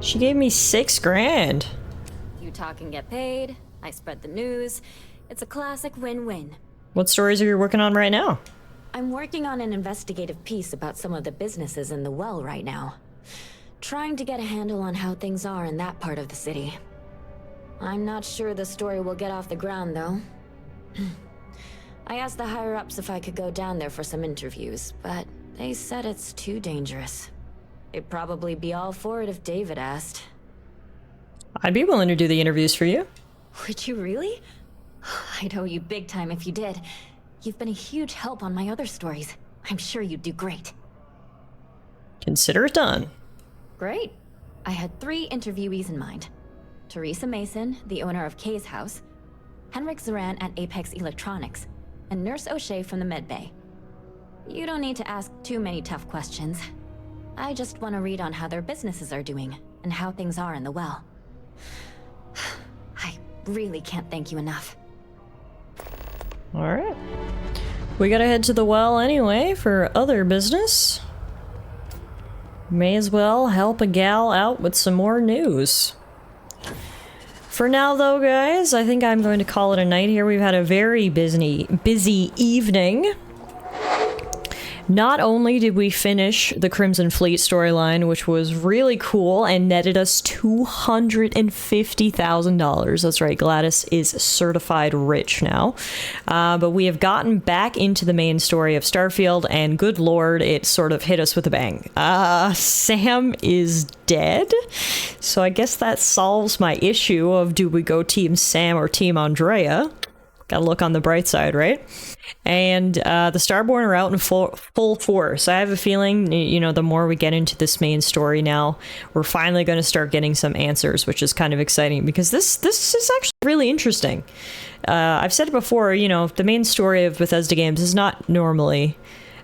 She gave me $6 grand. You talk and get paid, I spread the news. It's a classic win-win. What stories are you working on right now? I'm working on an investigative piece about some of the businesses in the well right now. Trying to get a handle on how things are in that part of the city. I'm not sure the story will get off the ground, though. I asked the higher-ups if I could go down there for some interviews, but they said it's too dangerous. They'd probably be all for it if David asked. I'd be willing to do the interviews for you. Would you really? I'd owe you big time if you did. You've been a huge help on my other stories. I'm sure you'd do great. Consider it done. Great. I had 3 interviewees in mind. Teresa Mason, the owner of Kay's house, Henrik Zoran at Apex Electronics, and Nurse O'Shea from the Medbay. You don't need to ask too many tough questions. I just want to read on how their businesses are doing, and how things are in the well. I really can't thank you enough. Alright. We gotta head to the well anyway for other business. May as well help a gal out with some more news. For now though, guys, I think I'm going to call it a night here. We've had a very busy evening. Not only did we finish the Crimson Fleet storyline, which was really cool and netted us $250,000. That's right, Gladys is certified rich now. But we have gotten back into the main story of Starfield, and good lord, it sort of hit us with a bang. Sam is dead, so I guess that solves my issue of do we go Team Sam or Team Andrea? Gotta look on the bright side, right? And the Starborn are out in full force. I have a feeling, you know, the more we get into this main story now, we're finally going to start getting some answers, which is kind of exciting because this is actually really interesting. I've said it before, you know, the main story of Bethesda games is not normally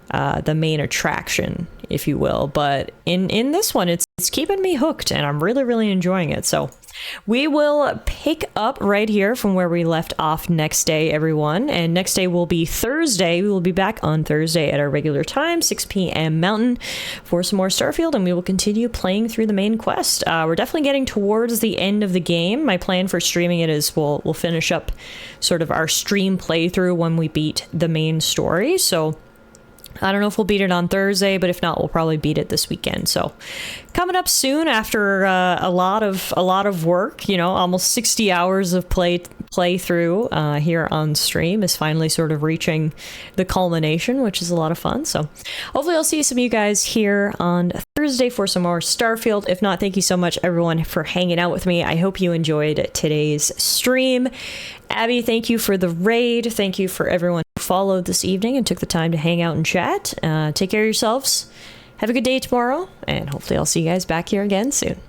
the main attraction, if you will, but in this one, it's keeping me hooked, and I'm really enjoying it. So we will pick up right here from where we left off next day, everyone. And next day will be Thursday. We will be back on Thursday at our regular time, 6 p.m. Mountain, for some more Starfield, and we will continue playing through the main quest. We're definitely getting towards the end of the game. My plan for streaming it is we'll finish up sort of our stream playthrough when we beat the main story. So I don't know if we'll beat it on Thursday, but if not, we'll probably beat it this weekend. So coming up soon after a lot of work, you know, almost 60 hours of playthrough here on stream is finally sort of reaching the culmination, which is a lot of fun. So hopefully I'll see some of you guys here on Thursday for some more Starfield. If not, thank you so much everyone for hanging out with me. I hope you enjoyed today's stream. Abby, thank you for the raid. Thank you for everyone who followed this evening and took the time to hang out and chat. Take care of yourselves. Have a good day tomorrow, and hopefully I'll see you guys back here again soon.